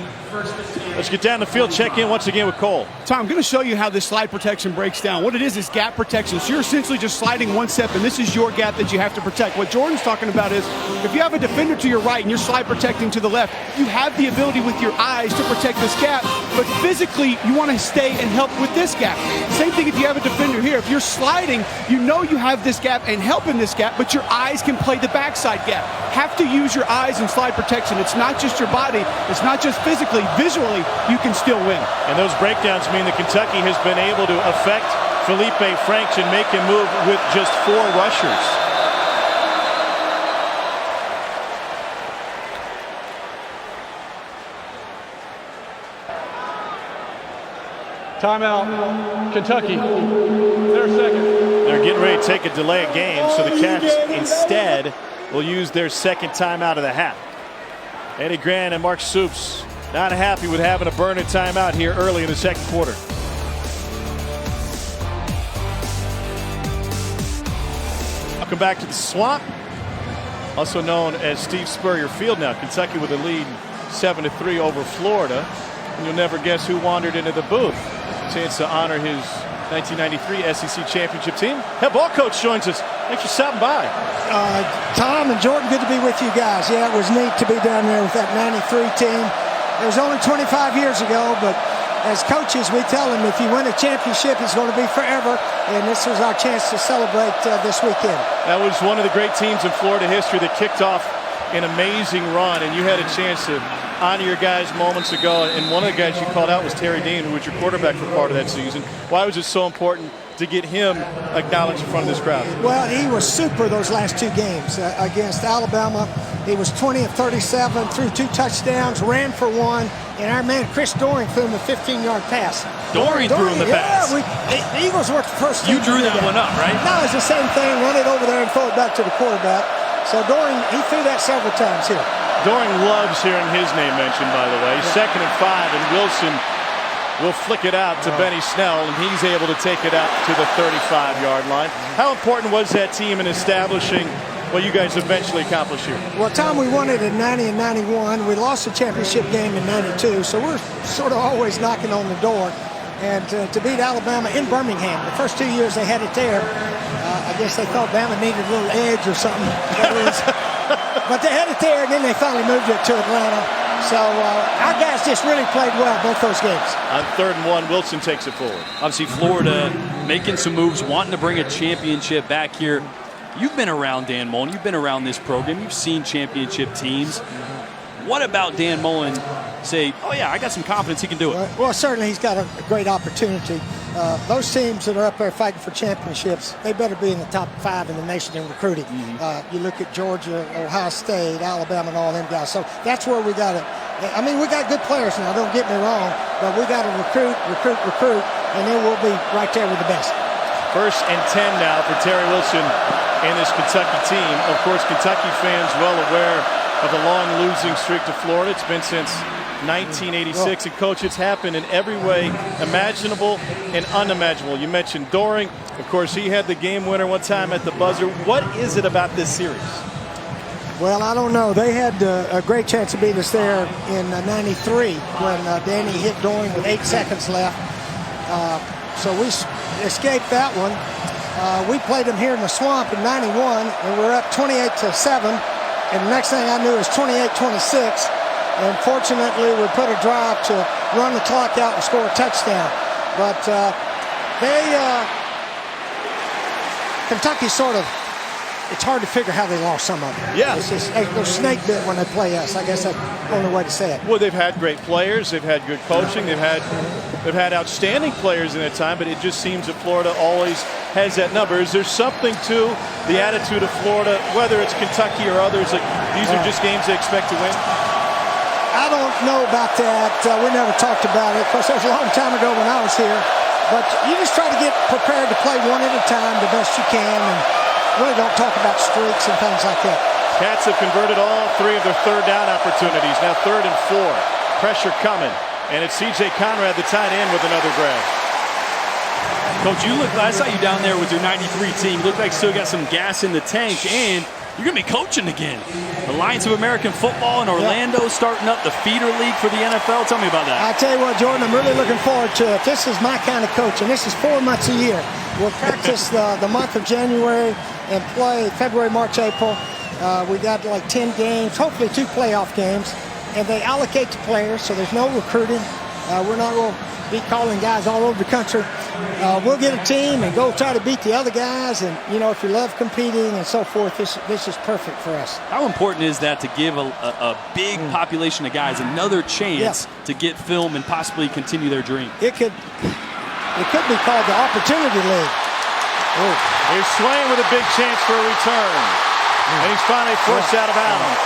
Let's get down the field, check in once again with Cole. Tom, I'm going to show you how this slide protection breaks down. What it is gap protection. So you're essentially just sliding one step, and this is your gap that you have to protect. What Jordan's talking about is if you have a defender to your right and you're slide protecting to the left, you have the ability with your eyes to protect this gap, but physically you want to stay and help with this gap. Same thing if you have a defender here. If you're sliding, you know you have this gap and help in this gap, but your eyes can play the backside gap. Have to use your eyes in slide protection. It's not just your body. It's not just physically. Visually, you can still win. And those breakdowns mean that Kentucky has been able to affect Feleipe Franks and make him move with just 4 rushers. Timeout, Kentucky. Their second. They're getting ready to take a delay of game, so the Cats instead will use their second timeout of the half. Eddie Grant and Mark Soups not happy with having to burn a timeout here early in the second quarter. Welcome back to the Swamp, also known as Steve Spurrier Field now. Kentucky with a lead 7-3 over Florida. And you'll never guess who wandered into the booth. Chance to honor his 1993 SEC championship team. Head ball coach joins us. Thanks for stopping by. Tom and Jordan, good to be with you guys. Yeah, it was neat to be down there with that 93 team. It was only 25 years ago, but as coaches, we tell them if you win a championship, it's going to be forever, and this was our chance to celebrate this weekend. That was one of the great teams in Florida history that kicked off an amazing run, and you had a chance to honor your guys moments ago, and one of the guys you called out was Terry Dean, who was your quarterback for part of that season. Why was it so important to get him acknowledged in front of this crowd? Well, he was super those last 2 games against Alabama. He was 20 of 37, threw 2 touchdowns, ran for 1, and our man Chris Doring threw him a 15-yard pass. Doring threw him the pass. The Eagles were the first team. You drew that one up, right? No, it's the same thing. Run it over there and throw it back to the quarterback. So Doring, he threw that several times here. Doring loves hearing his name mentioned, by the way. 2nd and 5, and Wilson will flick it out to Benny Snell, and he's able to take it out to the 35-yard line. How important was that team in establishing what you guys eventually accomplished here? Well, Tom, we won it in 90 and 91. We lost the championship game in 92, so we're sort of always knocking on the door. And to beat Alabama in Birmingham, the first 2 years they had it there, I guess they thought Bama needed a little edge or something. But they had it there, and then they finally moved it to Atlanta. So our guys just really played well both those games. On 3rd and 1, Wilson takes it forward. Obviously, Florida making some moves, wanting to bring a championship back here. You've been around Dan Mullen. You've been around this program. You've seen championship teams. What about Dan Mullen say, oh, yeah, I got some confidence he can do it? Well, certainly he's got a great opportunity. Those teams that are up there fighting for championships, they better be in the top 5 in the nation in recruiting. You look at Georgia, Ohio State, Alabama, and all them guys. So that's where we got to – I mean, we got good players now, don't get me wrong, but we got to recruit, and then we'll be right there with the best. 1st and 10 now for Terry Wilson and this Kentucky team. Of course, Kentucky fans well aware of the long losing streak to Florida. It's been since 1986. And, Coach, it's happened in every way imaginable and unimaginable. You mentioned Doring. Of course, he had the game winner one time at the buzzer. What is it about this series? Well, I don't know. They had a great chance to beat us there in 93 when Danny hit Doring with 8 seconds left. So we escaped that one. We played them here in the Swamp in 91, and we're up 28-7. And the next thing I knew was 28-26. And fortunately, we put a drive to run the clock out and score a touchdown. But Kentucky sort of, it's hard to figure how they lost some of them. Yeah. It's just, they're snake bit when they play us. I guess that's the only way to say it. Well, they've had great players. They've had good coaching. They've had outstanding players in that time, but it just seems that Florida always has that number. Is there something to the attitude of Florida, whether it's Kentucky or others, like these are just games they expect to win? I don't know about that. We never talked about it. Of course, that was a long time ago when I was here. But you just try to get prepared to play one at a time the best you can, and really don't talk about streaks and things like that. Cats have converted all 3 of their 3rd down opportunities. Now 3rd and 4. Pressure coming. And it's C.J. Conrad, the tight end, with another grab. Coach, I saw you down there with your 93 team. You look like you still got some gas in the tank, and You're going to be coaching again. Alliance of American Football in Orlando starting up the feeder league for the NFL. Tell me about that. I tell you what, Jordan, I'm really looking forward to it. This is my kind of coaching. This is 4 months a year. We'll practice the month of January and play February, March, April. We got like 10 games, hopefully 2 playoff games. And they allocate the players, so there's no recruiting. We're not going to be calling guys all over the country. We'll get a team and go try to beat the other guys. And, you know, if you love competing and so forth, this is perfect for us. How important is that to give a big population of guys another chance to get film and possibly continue their dream? It could be called the Opportunity League. He's swaying with a big chance for a return. And he's finally forced out of bounds.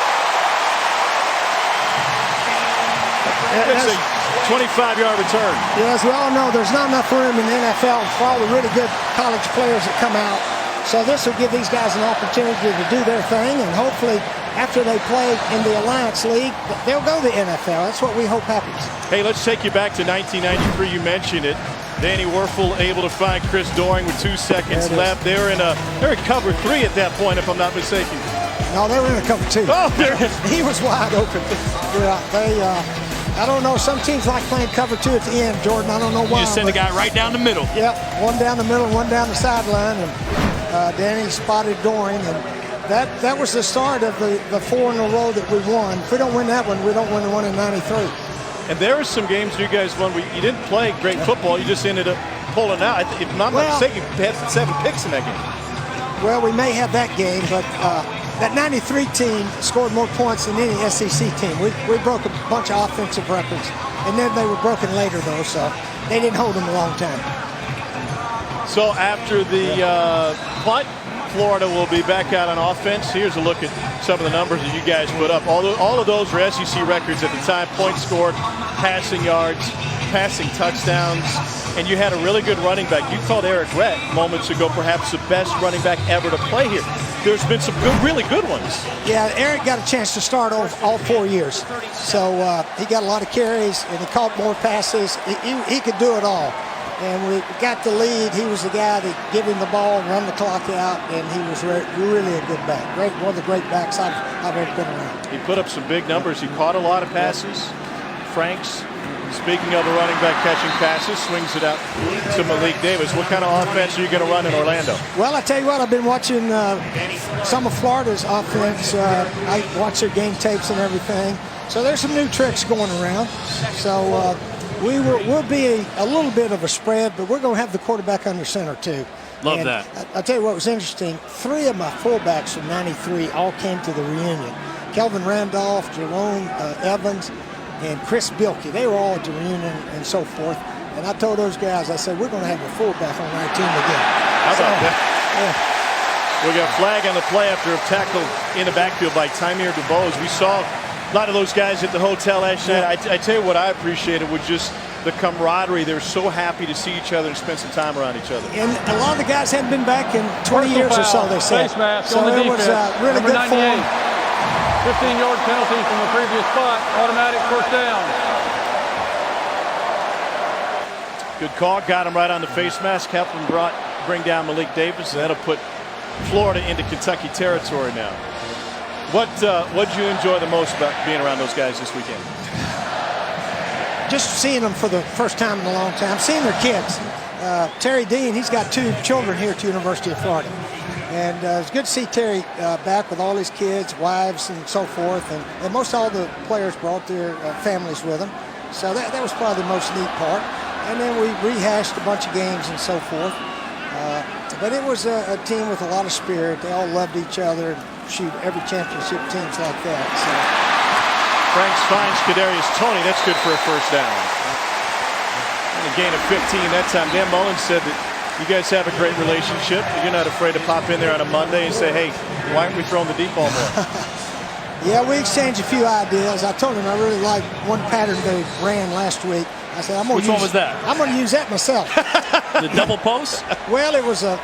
It's a 25-yard return. Yeah, as we all know, there's not enough room in the NFL for all the really good college players that come out. So this will give these guys an opportunity to do their thing, and hopefully after they play in the Alliance League, they'll go to the NFL. That's what we hope happens. Hey, let's take you back to 1993. You mentioned it. Danny Werfel able to find Chris Doering with 2 seconds left. They're in cover 3 at that point, if I'm not mistaken. No, they were in a cover 2. Oh, he was wide open. Yeah, I don't know. Some teams like playing cover 2 at the end, Jordan. I don't know why. You just send a guy right down the middle. Yep, one down the middle, one down the sideline, and Danny spotted Doering, and that was the start of the 4 in a row that we won. If we don't win that one, we don't win the one in '93. And there were some games you guys won where you didn't play great football. You just ended up pulling out. If I'm not mistaken, you had 7 picks in that game. Well, we may have that game, but that 93 team scored more points than any SEC team. We broke a bunch of offensive records, and then they were broken later, though, so they didn't hold them a long time. So after the punt, Florida will be back out on offense. Here's a look at some of the numbers that you guys put up. All of those were SEC records at the time. Points scored, passing yards, passing touchdowns, and you had a really good running back. You called Eric Rett moments ago perhaps the best running back ever to play here. There's been some really good ones. Yeah, Eric got a chance to start all 4 years. So he got a lot of carries, and he caught more passes. He could do it all. And we got the lead. He was the guy that give him the ball and run the clock out, and he was really a good back. One of the great backs I've ever been around. He put up some big numbers. He caught a lot of passes. Franks, speaking of the running back catching passes, swings it out to Malik Davis. What kind of offense are you going to run in Orlando? Well, I tell you what, I've been watching some of Florida's offense. I watch their game tapes and everything. So there's some new tricks going around. So we'll be a little bit of a spread, but we're going to have the quarterback under center too. Love that. I'll tell you what was interesting. 3 of my fullbacks from '93 all came to the reunion. Kelvin Randolph, Jerome Evans, and Chris Bilkey. They were all at the reunion and so forth. And I told those guys, I said, we're going to have a fullback on our team again. How about that? Yeah. We got a flag on the play after a tackle in the backfield by Tymir DuBose. We saw a lot of those guys at the hotel last night. I tell you what I appreciated was just the camaraderie. They're so happy to see each other and spend some time around each other. And a lot of the guys hadn't been back in 20 years or so, they said. Face mask so on the it defense. was really Number good 98. form. 15-yard penalty from the previous spot. Automatic first down. Good call. Got him right on the face mask. Helped him bring down Malik Davis. That'll put Florida into Kentucky territory now. What'd you enjoy the most about being around those guys this weekend? Just seeing them for the first time in a long time. Seeing their kids. Terry Dean, he's got 2 children here at the University of Florida. And it's good to see Terry back with all his kids, wives, and so forth. And most all the players brought their families with them. So that was probably the most neat part. And then we rehashed a bunch of games and so forth. But it was a team with a lot of spirit. They all loved each other. Shoot, every championship team's like that. So. Franks finds Kadarius Toney. That's good for a first down. And a gain of 15 that time. Dan Mullen said that you guys have a great relationship. You're not afraid to pop in there on a Monday and say, hey, why aren't we throwing the deep ball more? Yeah, we exchanged a few ideas. I told him I really liked one pattern they ran last week. I said, Which one was that? I'm going to use that myself. The double post? Well, it was a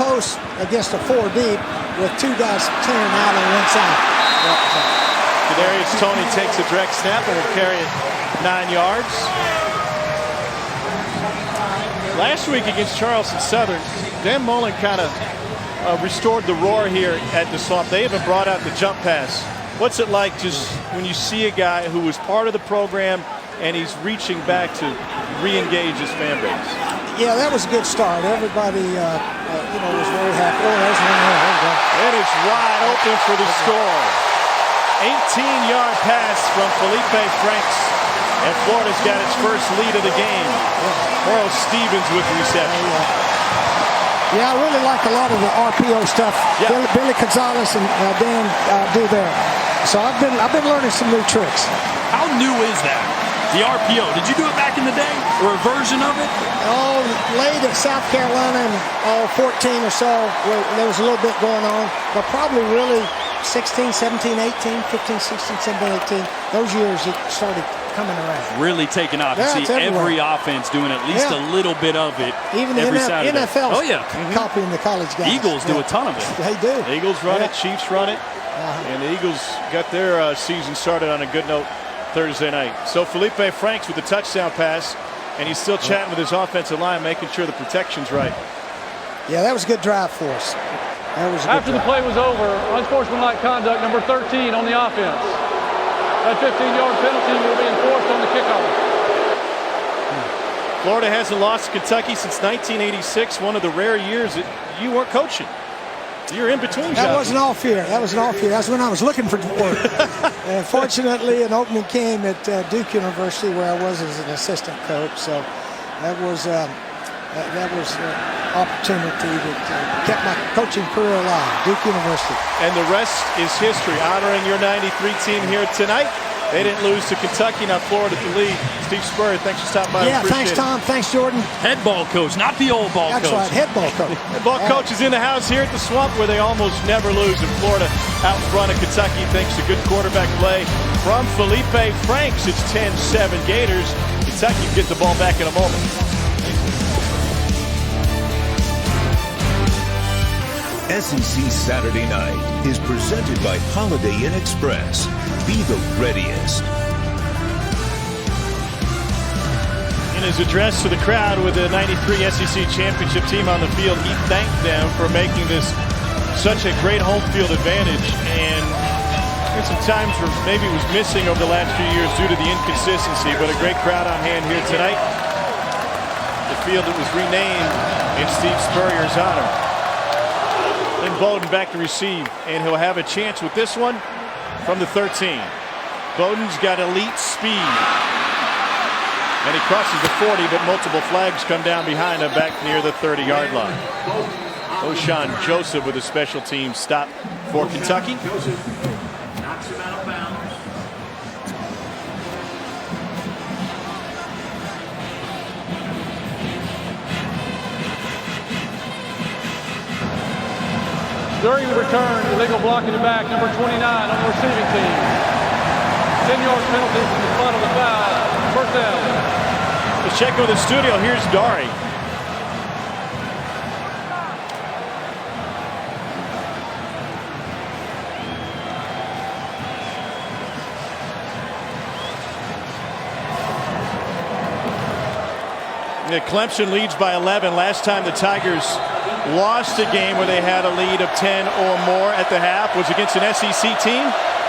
post against a 4 deep with 2 guys clearing out on one side. Kadarius Toney takes a direct snap and will carry it 9 yards. Last week against Charleston Southern, Dan Mullen kind of restored the roar here at the Swamp. They even brought out the jump pass. What's it like just when you see a guy who was part of the program and he's reaching back to re-engage his fan base? Yeah, that was a good start. Everybody, was very happy. Oh, there's one there. There we go. It is wide open for the score. 18-yard pass from Feleipe Franks. And Florida's got its first lead of the game. Earl Stevens with the reception. Yeah, I really like a lot of the RPO stuff. Yep. Billy Gonzalez and Dan do there. So I've been learning some new tricks. How new is that? The RPO. Did you do it back in the day, or a version of it? Oh, late at South Carolina in 14 or so, there was a little bit going on, but probably really 16, 17, 18, 15, 16, 17, 18. Those years it started coming around. Really taking off. Yeah, you see every offense doing at least a little bit of it. Even every the Saturday. NFL's Mm-hmm. copying the college guys. Eagles do a ton of it. They do. The Eagles run it, Chiefs run it, and the Eagles got their season started on a good note Thursday night. So Feleipe Franks with the touchdown pass, and he's still chatting with his offensive line, making sure the protection's right. Yeah, that was a good drive for us. That was a After good the play was over, unsportsmanlike conduct, number 13 on the offense. That 15-yard penalty will be enforced on the kickoff. Florida hasn't lost to Kentucky since 1986, one of the rare years that you weren't coaching. You're in between jobs. That wasn't all fear. That was when I was looking for work. And fortunately, an opening came at Duke University, where I was as an assistant coach. So that was an opportunity that kept my coaching career alive. Duke University. And the rest is history. Honoring your 93 team here tonight. They didn't lose to Kentucky, now Florida to lead. Steve Spurrier, thanks for stopping by. Yeah, thanks, Tom. Thanks, Jordan. Head ball coach, not the old ball That's coach. right, head ball coach. Head ball coach is in the house here at the Swamp, where they almost never lose. In Florida, out in front of Kentucky, thanks to good quarterback play from Feleipe Franks. It's 10-7 Gators. Kentucky get the ball back in a moment. SEC Saturday Night is presented by Holiday Inn Express. Be the readiest. In his address to the crowd with the 93 SEC championship team on the field, he thanked them for making this such a great home field advantage. And there's some times where maybe it was missing over the last few years due to the inconsistency, but a great crowd on hand here tonight. The field that was renamed in Steve Spurrier's honor. Lynn Bowden back to receive, and he'll have a chance with this one from the 13. Bowden's got elite speed. And he crosses the 40, but multiple flags come down behind him back near the 30-yard line. O'Shawn Joseph with a special team stop for Kentucky. Knocks him out of bounds. During the return, illegal blocking the back, number 29 on the receiving team. 10-yard penalty from the spot of the foul. First down. Let's check with the studio. Here's Dari. Clemson leads by 11. Last time the Tigers lost a game where they had a lead of 10 or more at the half was against an SEC team.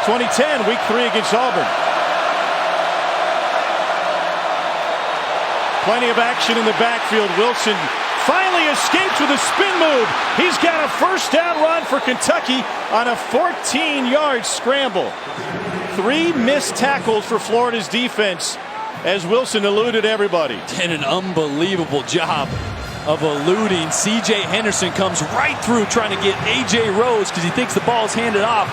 2010, week 3 against Auburn. Plenty of action in the backfield. Wilson finally escapes with a spin move. He's got a first down run for Kentucky on a 14-yard scramble. 3 missed tackles for Florida's defense as Wilson eluded everybody. Did an unbelievable job of eluding. C.J. Henderson comes right through trying to get A.J. Rose because he thinks the ball's handed off.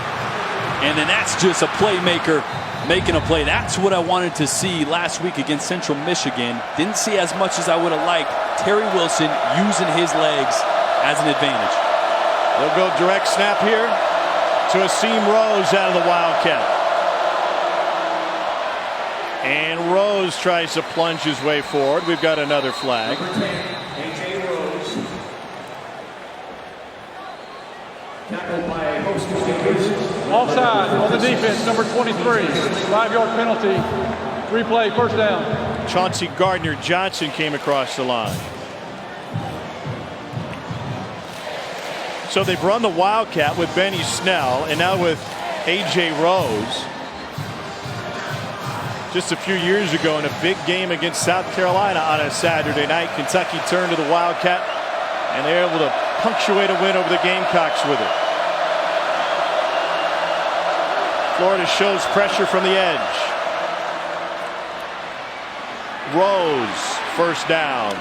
And then that's just a playmaker making a play. That's what I wanted to see last week against Central Michigan. Didn't see as much as I would have liked. Terry Wilson using his legs as an advantage. They'll go direct snap here to Asim Rose out of the Wildcat. And Rose tries to plunge his way forward. We've got another flag. A.J. Rose. Tackled by a host of Gators. Offside on the defense, number 23. 5-yard penalty. Replay, first down. Chauncey Gardner-Johnson came across the line. So they've run the Wildcat with Benny Snell and now with A.J. Rose. Just a few years ago in a big game against South Carolina on a Saturday night, Kentucky turned to the Wildcat and they're able to punctuate a win over the Gamecocks with it. Florida shows pressure from the edge. Rose, first down.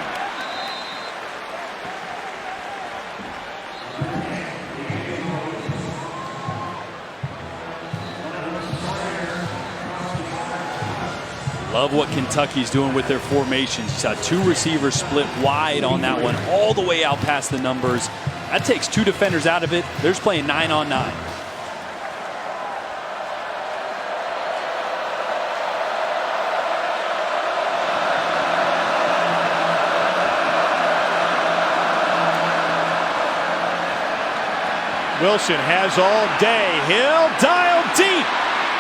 Love what Kentucky's doing with their formations. You saw two receivers split wide on that one, all the way out past the numbers. That takes two defenders out of it. They're just playing 9-on-9. Wilson has all day. He'll dial deep.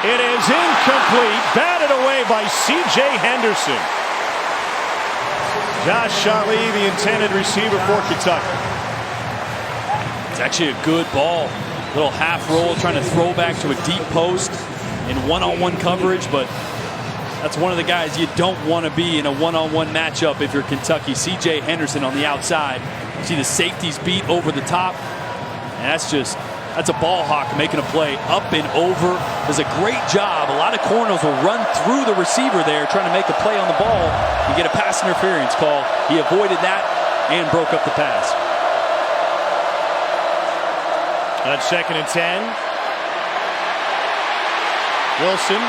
It is incomplete. Batted away by C.J. Henderson. Josh Shali, the intended receiver for Kentucky. It's actually a good ball. Little half roll, trying to throw back to a deep post in one-on-one coverage, but that's one of the guys you don't want to be in a one-on-one matchup if you're Kentucky. C.J. Henderson on the outside. You see the safeties beat over the top. And that's a ball hawk making a play up and over. Does a great job. A lot of corners will run through the receiver there trying to make a play on the ball. You get a pass interference call. He avoided that and broke up the pass. On 2nd and 10. Wilson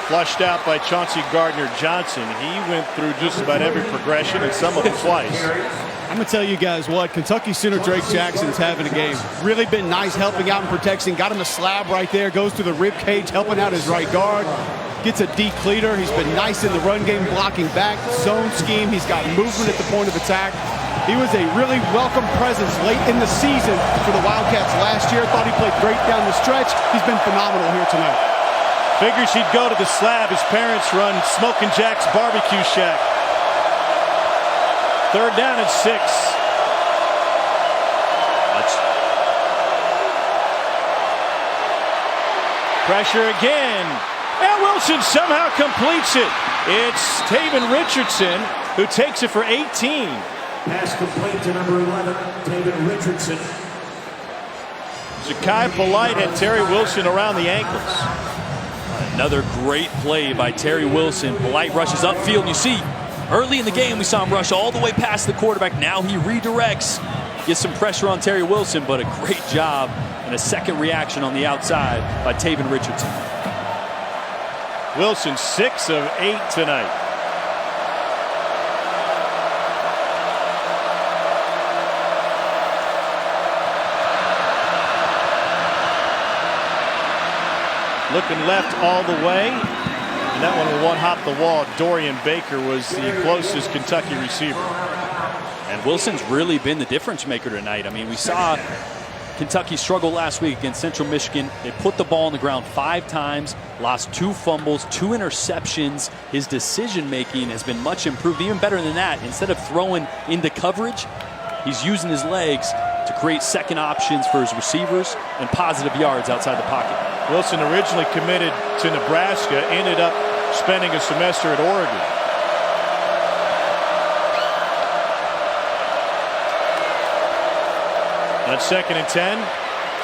flushed out by Chauncey Gardner-Johnson. He went through just about every progression and some of them twice. I'm going to tell you guys what, Kentucky center Drake Jackson's having a game. Really been nice helping out and protecting. Got him a slab right there. Goes to the rib cage, helping out his right guard. Gets a decleater. He's been nice in the run game, blocking back. Zone scheme. He's got movement at the point of attack. He was a really welcome presence late in the season for the Wildcats last year. Thought he played great down the stretch. He's been phenomenal here tonight. Figures he'd go to the slab. His parents run Smokin' Jack's Barbecue Shack. 3rd down and 6. Pressure again. And Wilson somehow completes it. It's Taven Richardson who takes it for 18. Pass complete to number 11, Taven Richardson. Zakai Polite had Terry Wilson around the ankles. Another great play by Terry Wilson. Polite rushes upfield, and you see early in the game we saw him rush all the way past the quarterback. Now he redirects, gets some pressure on Terry Wilson, but a great job and a second reaction on the outside by Taven Richardson. Wilson 6 of 8 tonight. Looking left all the way. And that one will one-hop the wall. Dorian Baker was the closest Kentucky receiver. And Wilson's really been the difference maker tonight. I mean, we saw Kentucky struggle last week against Central Michigan. They put the ball on the ground 5 times, lost 2 fumbles, 2 interceptions. His decision-making has been much improved. Even better than that, instead of throwing into coverage, he's using his legs to create second options for his receivers and positive yards outside the pocket. Wilson originally committed to Nebraska, ended up spending a semester at Oregon. On 2nd and 10,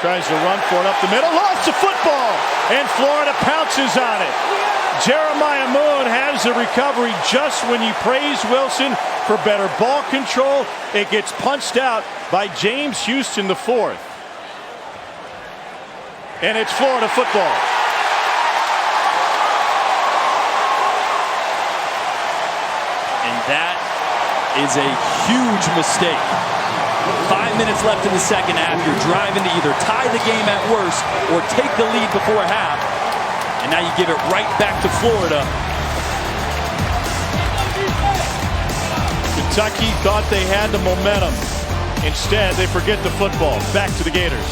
tries to run for it up the middle, lost the football, and Florida pounces on it. Jeremiah Moon has the recovery just when you praise Wilson for better ball control. It gets punched out by James Houston IV. And it's Florida football. And that is a huge mistake. 5 minutes left in the second half. You're driving to either tie the game at worst or take the lead before half. And now you give it right back to Florida. Kentucky thought they had the momentum. Instead, they forget the football. Back to the Gators.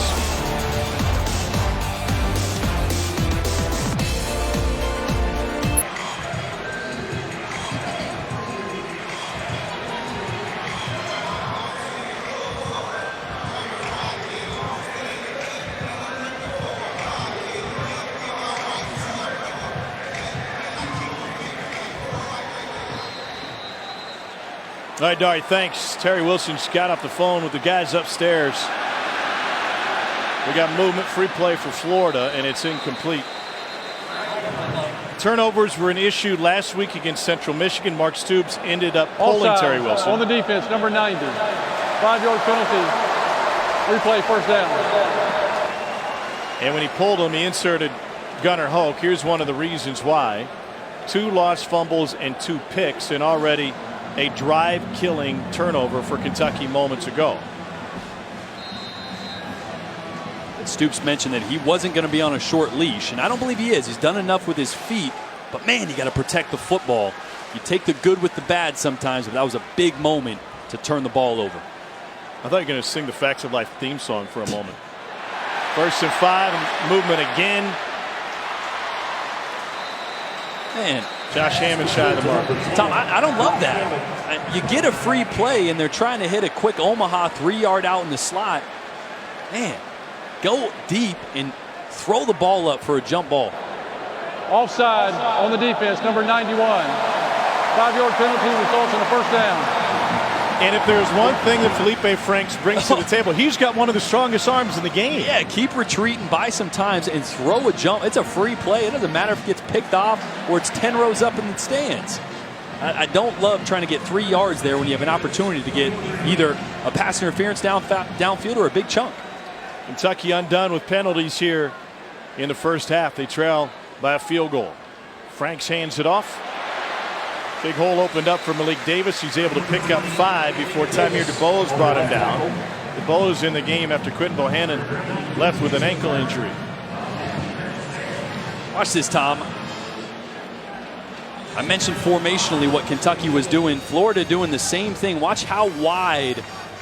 All right, Dari, thanks. Terry Wilson just got off the phone with the guys upstairs. We got movement, free play for Florida, and it's incomplete. Turnovers were an issue last week against Central Michigan. Mark Stoops ended up pulling Offside Terry Wilson. on the defense, number 90. 5-yard penalty. Replay, first down. And when he pulled him, he inserted Gunnar Hoke. Here's one of the reasons why. 2 lost fumbles and 2 picks, and already a drive-killing turnover for Kentucky moments ago. Stoops mentioned that he wasn't going to be on a short leash, and I don't believe he is. He's done enough with his feet, but man, you got to protect the football. You take the good with the bad sometimes, but that was a big moment to turn the ball over. I thought you were going to sing the Facts of Life theme song for a moment. 1st and 5, movement again. Man, Josh Hammond shy of the mark. Tom, I don't love that. You get a free play, and they're trying to hit a quick Omaha 3-yard out in the slot. Man, go deep and throw the ball up for a jump ball. Offside on the defense, number 91. 5-yard penalty results in a first down. And if there's one thing that Feleipe Franks brings to the table, he's got one of the strongest arms in the game. Yeah, keep retreating, buy some times, and throw a jump. It's a free play. It doesn't matter if it gets picked off or it's 10 rows up in the stands. I don't love trying to get 3 yards there when you have an opportunity to get either a pass interference downfield or a big chunk. Kentucky undone with penalties here in the first half. They trail by a field goal. Franks hands it off. Big hole opened up for Malik Davis. He's able to pick up 5 before Tamir DeBose brought him down. DeBose in the game after Quentin Bohannon left with an ankle injury. Watch this, Tom. I mentioned formationally what Kentucky was doing. Florida doing the same thing. Watch how wide.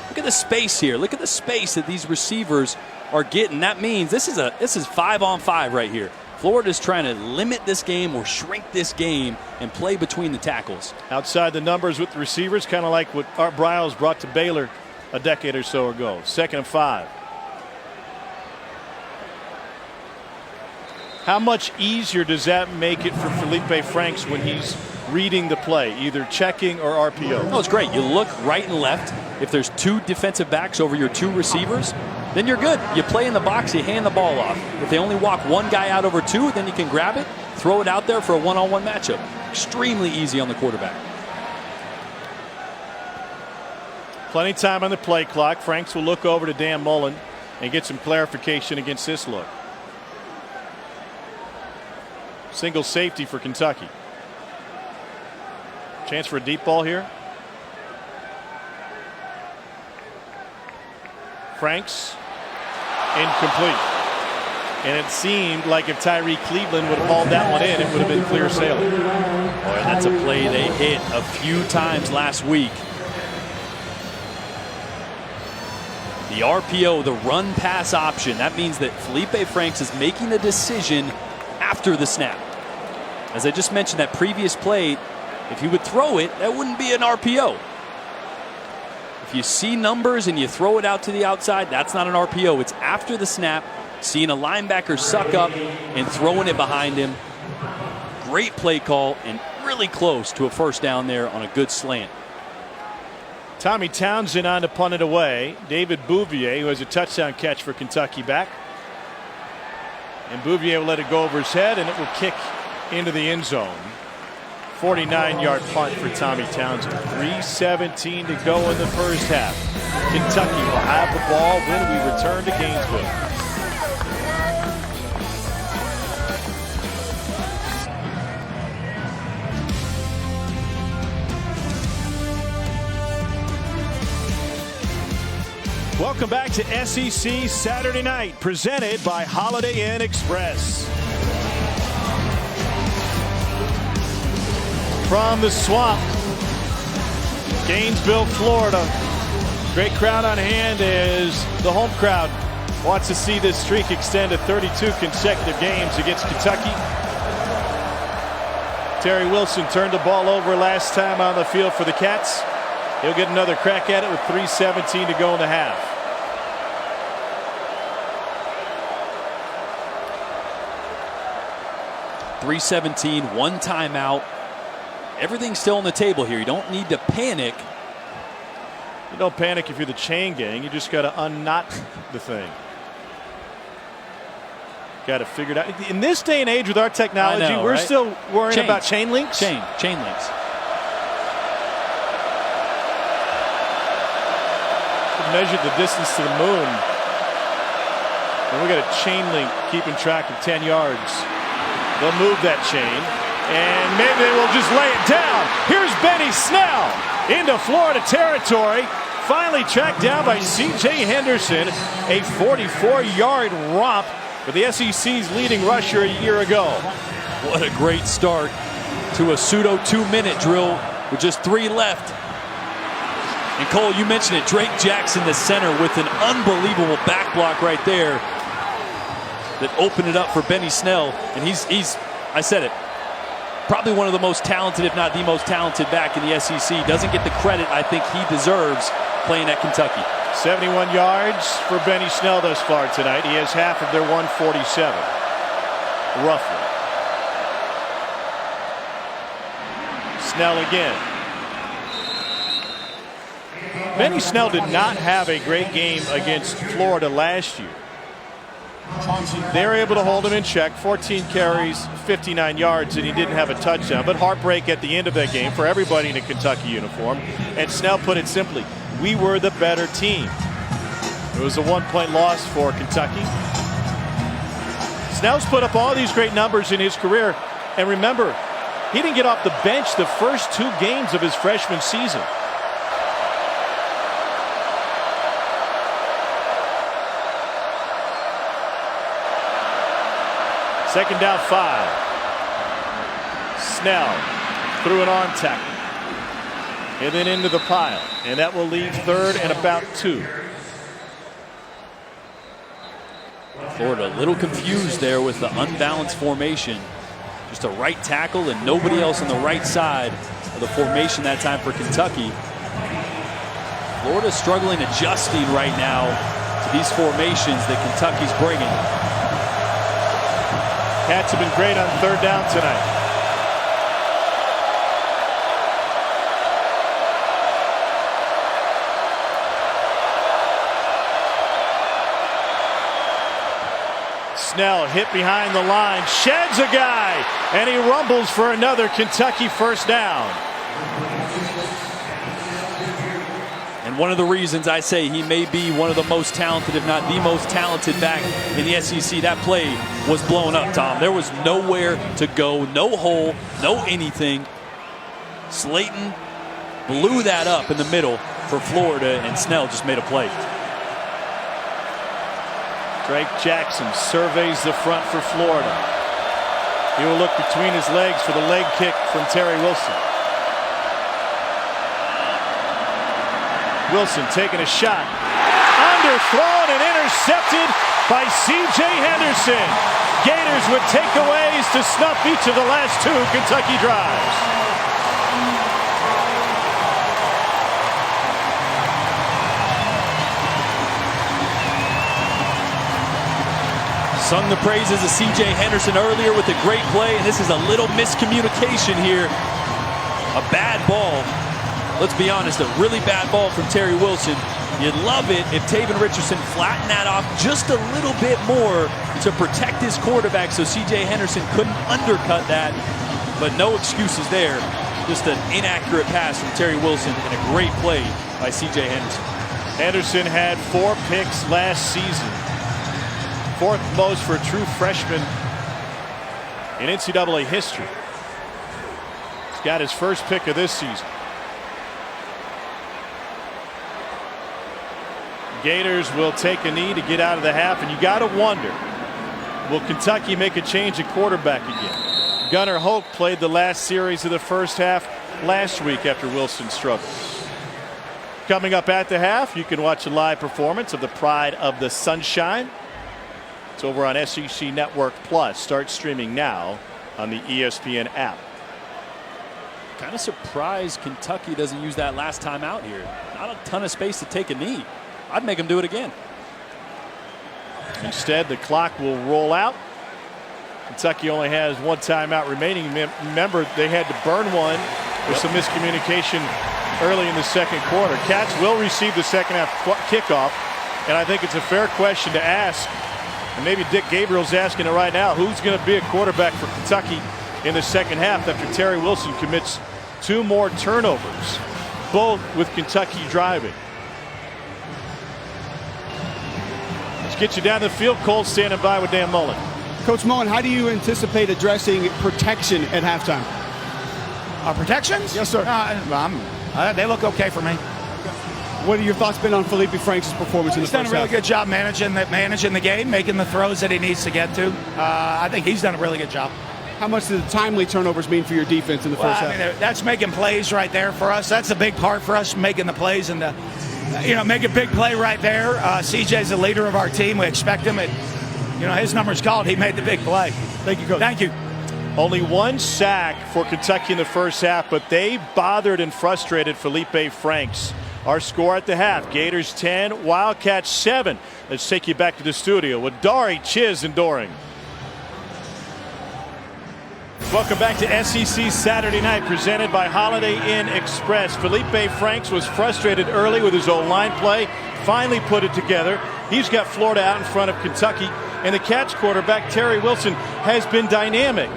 Look at the space here. Look at the space that these receivers are getting. That means this is 5-on-5 right here. Florida's trying to limit this game or shrink this game and play between the tackles. Outside the numbers with the receivers, kind of like what Art Briles brought to Baylor a decade or so ago. 2nd and 5. How much easier does that make it for Feleipe Franks when he's reading the play, either checking or RPO? Oh, it's great. You look right and left. If there's 2 defensive backs over your 2 receivers, then you're good. You play in the box, you hand the ball off. If they only walk 1 guy out over 2, then you can grab it, throw it out there for a one-on-one matchup. Extremely easy on the quarterback. Plenty of time on the play clock. Franks will look over to Dan Mullen and get some clarification against this look. Single safety for Kentucky. Chance for a deep ball here. Franks, incomplete. And it seemed like if Tyree Cleveland would have hauled that one in, it would have been clear sailing. Boy, that's a play they hit a few times last week. The RPO, the run pass option, that means that Feleipe Franks is making the decision after the snap. As I just mentioned, that previous play, if he would throw it, that wouldn't be an RPO. If you see numbers and you throw it out to the outside, that's not an RPO. It's after the snap, seeing a linebacker suck up and throwing it behind him. Great play call and really close to a first down there on a good slant. Tommy Townsend on to punt it away. David Bouvier, who has a touchdown catch for Kentucky, back. And Bouvier will let it go over his head, and it will kick into the end zone. 49-yard punt for Tommy Townsend. 3:17 to go in the first half. Kentucky will have the ball when we return to Gainesville. Welcome back to SEC Saturday Night, presented by Holiday Inn Express. From the swamp, Gainesville, Florida. Great crowd on hand as the home crowd wants to see this streak extend to 32 consecutive games against Kentucky. Terry Wilson turned the ball over last time on the field for the Cats. He'll get another crack at it with 3:17 to go in the half. .317, 1 timeout. Everything's still on the table here. You don't need to panic. You don't panic if you're the chain gang. You just got to unknot the thing. Got to figure it out. In this day and age with our technology, we're still worrying about chain links. Chain links. Measured the distance to the moon. And we got a chain link keeping track of 10 yards. They'll move that chain. And maybe they will just lay it down. Here's Benny Snell into Florida territory. Finally tracked down by C.J. Henderson. A 44-yard romp for the SEC's leading rusher a year ago. What a great start to a pseudo 2-minute drill with just 3 left. And Cole, you mentioned it, Drake Jackson, the center, with an unbelievable back block right there that opened it up for Benny Snell. And he's I said it, probably one of the most talented, if not the most talented back in the SEC. Doesn't get the credit I think he deserves playing at Kentucky. 71 yards for Benny Snell thus far tonight. He has half of their 147, roughly. Snell again. Benny Snell did not have a great game against Florida last year. They were able to hold him in check. 14 carries, 59 yards, and he didn't have a touchdown. But heartbreak at the end of that game for everybody in a Kentucky uniform. And Snell put it simply, we were the better team. It was a 1-point loss for Kentucky. Snell's put up all these great numbers in his career. And remember, he didn't get off the bench the first 2 games of his freshman season. Second down 5. Snell through an arm tackle. And then into the pile. And that will leave 3rd and about 2. Florida a little confused there with the unbalanced formation. Just a right tackle and nobody else on the right side of the formation that time for Kentucky. Florida struggling adjusting right now to these formations that Kentucky's bringing. Cats have been great on 3rd down tonight. Snell hit behind the line, sheds a guy, and he rumbles for another Kentucky first down. And one of the reasons I say he may be one of the most talented, if not the most talented back in the SEC, that play was blown up, Tom. There was nowhere to go, no hole, no anything. Slayton blew that up in the middle for Florida, and Snell just made a play. Drake Jackson surveys the front for Florida. He will look between his legs for the leg kick from Terry Wilson. Wilson taking a shot. Underthrown and intercepted by C.J. Henderson. Gators with takeaways to snuff each of the last 2 Kentucky drives. Sung the praises of C.J. Henderson earlier with a great play, and this is a little miscommunication here. A bad ball. Let's be honest, a really bad ball from Terry Wilson. You'd love it if Taven Richardson flattened that off just a little bit more to protect his quarterback so C.J. Henderson couldn't undercut that. But no excuses there. Just an inaccurate pass from Terry Wilson and a great play by C.J. Henderson. Henderson had 4 picks last season. 4th most for a true freshman in NCAA history. He's got his first pick of this season. Gators will take a knee to get out of the half, and you got to wonder, will Kentucky make a change at quarterback again? Gunnar Hoke played the last series of the first half last week after Wilson struggled. Coming up at the half, you can watch a live performance of the Pride of the Sunshine. It's over on SEC Network Plus. Start streaming now on the ESPN app. Kind of surprised Kentucky doesn't use that last time out here. Not a ton of space to take a knee. I'd make him do it again. Instead, the clock will roll out. Kentucky only has 1 timeout remaining. Remember, they had to burn one with some miscommunication early in the second quarter. Cats will receive the second half kickoff, and I think it's a fair question to ask, and maybe Dick Gabriel's asking it right now, who's going to be a quarterback for Kentucky in the second half after Terry Wilson commits 2 more turnovers, both with Kentucky driving. Let's get you down the field. Cole standing by with Dan Mullen. Coach Mullen, how do you anticipate addressing protection at halftime? Protections? Yes, sir. They look okay for me. What are your thoughts been on Feleipe Franks' performance in the He's done first a really half? good job managing the game, making the throws that he needs to get to. I think he's done a really good job. How much do the timely turnovers mean for your defense in the first half? I mean, that's making plays right there for us. That's a big part for us, making the plays and make a big play right there. CJ's the leader of our team. We expect him. His number's called. He made the big play. Thank you, Coach. Thank you. Only 1 sack for Kentucky in the first half, but they bothered and frustrated Feleipe Franks. Our score at the half: Gators 10, Wildcats 7. Let's take you back to the studio with Dari, Chiz, and Doring. Welcome back to SEC Saturday Night, presented by Holiday Inn Express. Feleipe Franks was frustrated early with his O-line play, finally put it together. He's got Florida out in front of Kentucky, and the Cats quarterback, Terry Wilson, has been dynamic.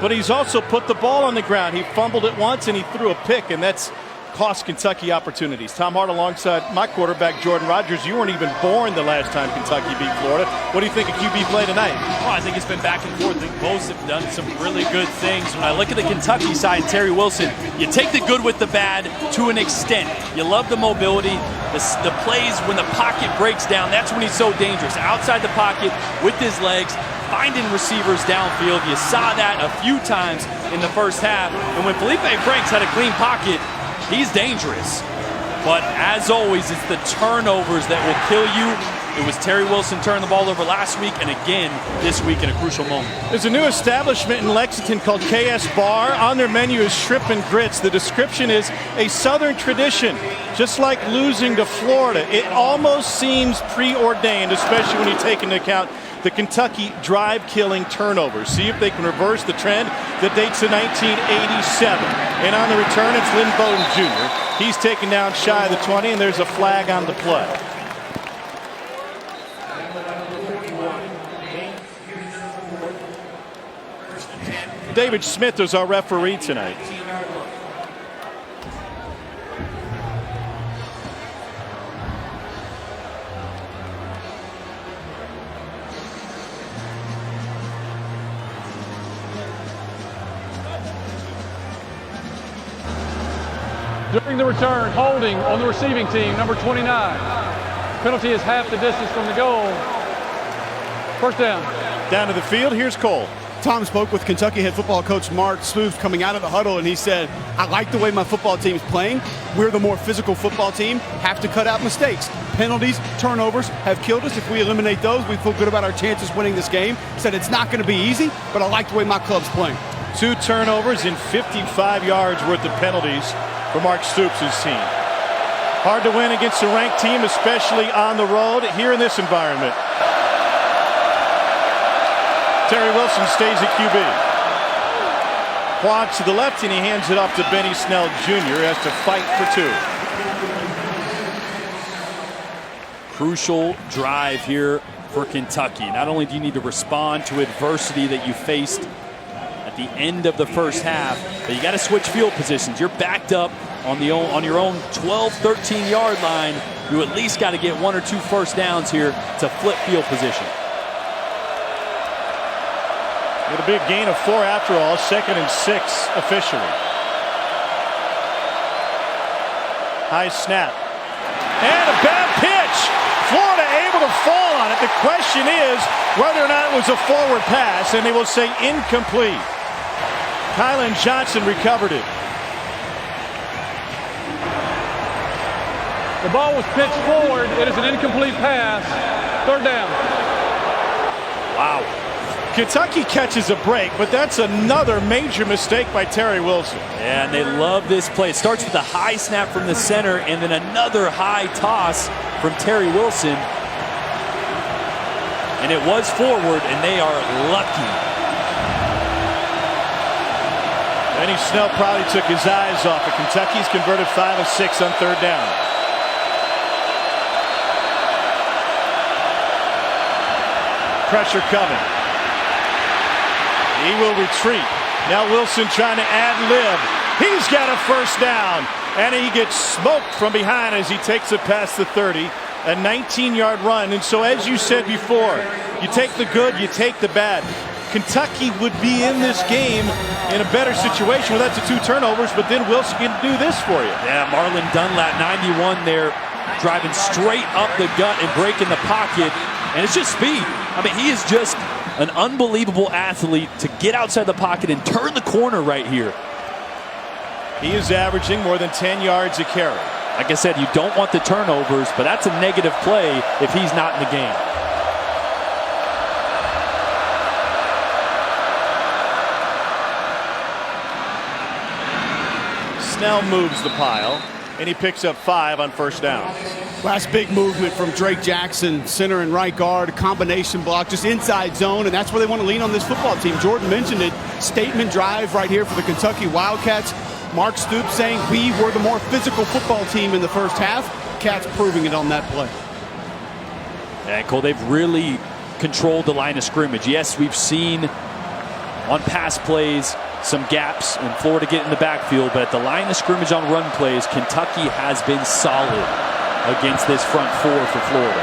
But he's also put the ball on the ground. He fumbled it once and he threw a pick, and that's cost Kentucky opportunities. Tom Hart alongside my quarterback, Jordan Rodgers. You weren't even born the last time Kentucky beat Florida. What do you think of QB play tonight? Well, I think it's been back and forth. I think both have done some really good things. When I look at the Kentucky side, Terry Wilson, you take the good with the bad to an extent. You love the mobility, the plays when the pocket breaks down. That's when he's so dangerous. Outside the pocket with his legs, finding receivers downfield. You saw that a few times in the first half. And when Feleipe Franks had a clean pocket, he's dangerous. But as always, it's the turnovers that will kill you. It was Terry Wilson turning the ball over last week and again this week in a crucial moment. There's a new establishment in Lexington called KS Bar. On their menu is shrimp and grits. The description is a Southern tradition, just like losing to Florida. It almost seems preordained, especially when you take into account the Kentucky drive-killing turnovers. See if they can reverse the trend that dates to 1987. And on the return, it's Lynn Bowden Jr. He's taken down shy of the 20, and there's a flag on the play. David Smith is our referee tonight. During the return, holding on the receiving team, number 29. Penalty is half the distance from the goal. First down. Down to the field, here's Cole. Tom spoke with Kentucky head football coach Mark Smooth coming out of the huddle, and he said, I like the way my football team's playing. We're the more physical football team, have to cut out mistakes. Penalties, turnovers have killed us. If we eliminate those, we feel good about our chances winning this game. Said it's not going to be easy, but I like the way my club's playing. 2 turnovers and 55 yards worth of penalties for Mark Stoops' team. Hard to win against a ranked team, especially on the road here in this environment. Terry Wilson stays at QB. Quad to the left, and he hands it off to Benny Snell Jr. Has to fight for 2. Crucial drive here for Kentucky. Not only do you need to respond to adversity that you faced at the end of the first half, but you got to switch field positions. You're backed up on your own 12, 13-yard line. You at least got to get 1 or 2 first downs here to flip field position. It'll be a gain of 4 after all. 2nd and 6 officially. High snap. And a bad pitch. Florida able to fall on it. The question is whether or not it was a forward pass, and they will say incomplete. Kylan Johnson recovered it. The ball was pitched forward. It is an incomplete pass. 3rd down. Wow. Kentucky catches a break, but that's another major mistake by Terry Wilson. Yeah, and they love this play. It starts with a high snap from the center and then another high toss from Terry Wilson. And it was forward, and they are lucky. Benny Snell probably took his eyes off it. Kentucky's converted 5 of 6 on third down. Pressure coming. He will retreat. Now Wilson trying to ad-lib. He's got a first down. And he gets smoked from behind as he takes it past the 30. A 19-yard run. And so as you said before, you take the good, you take the bad. Kentucky would be in this game in a better situation without the 2 turnovers, but then Wilson can do this for you. Yeah, Marlon Dunlap, 91 there, driving straight up the gut and breaking the pocket. And it's just speed. I mean, he is just an unbelievable athlete to get outside the pocket and turn the corner right here. He is averaging more than 10 yards a carry. Like I said, you don't want the turnovers, but that's a negative play if he's not in the game. Snell moves the pile, and he picks up 5 on first down. Last big movement from Drake Jackson, center and right guard, combination block, just inside zone, and that's where they want to lean on this football team. Jordan mentioned it, statement drive right here for the Kentucky Wildcats. Mark Stoops saying we were the more physical football team in the first half. Cats proving it on that play. And Cole, they've really controlled the line of scrimmage. Yes, we've seen on pass plays some gaps and Florida get in the backfield, but at the line of scrimmage on run plays, Kentucky has been solid against this front 4 for Florida.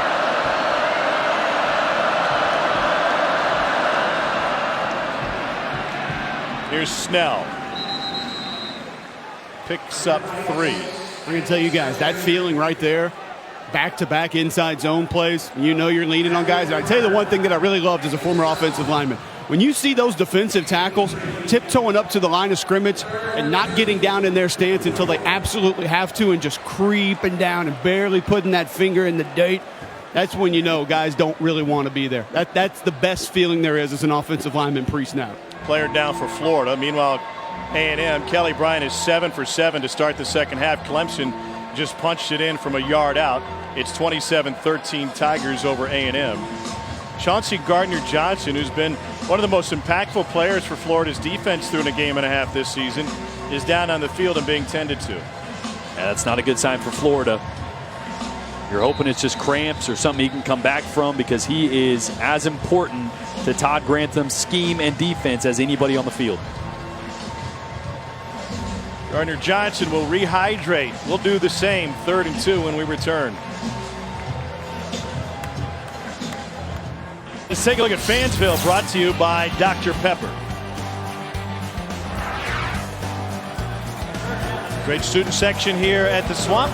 Here's Snell. Picks up 3. I'm going to tell you guys, that feeling right there, back-to-back inside zone plays, you know you're leaning on guys. And I tell you the one thing that I really loved as a former offensive lineman, when you see those defensive tackles tiptoeing up to the line of scrimmage and not getting down in their stance until they absolutely have to and just creeping down and barely putting that finger in the dirt, that's when you know guys don't really want to be there. That's the best feeling there is as an offensive lineman pre-snap. Player down for Florida. Meanwhile, A&M, Kelly Bryant is 7 for 7 to start the second half. Clemson just punched it in from a yard out. It's 27-13 Tigers over A&M. Chauncey Gardner-Johnson, who's been one of the most impactful players for Florida's defense through a game and a half this season, is down on the field and being tended to. Yeah, that's not a good sign for Florida. You're hoping it's just cramps or something he can come back from, because he is as important to Todd Grantham's scheme and defense as anybody on the field. Gardner-Johnson will rehydrate. We'll do the same. 3rd and 2 when we return. Let's take a look at Fansville, brought to you by Dr. Pepper. Great student section here at the Swamp.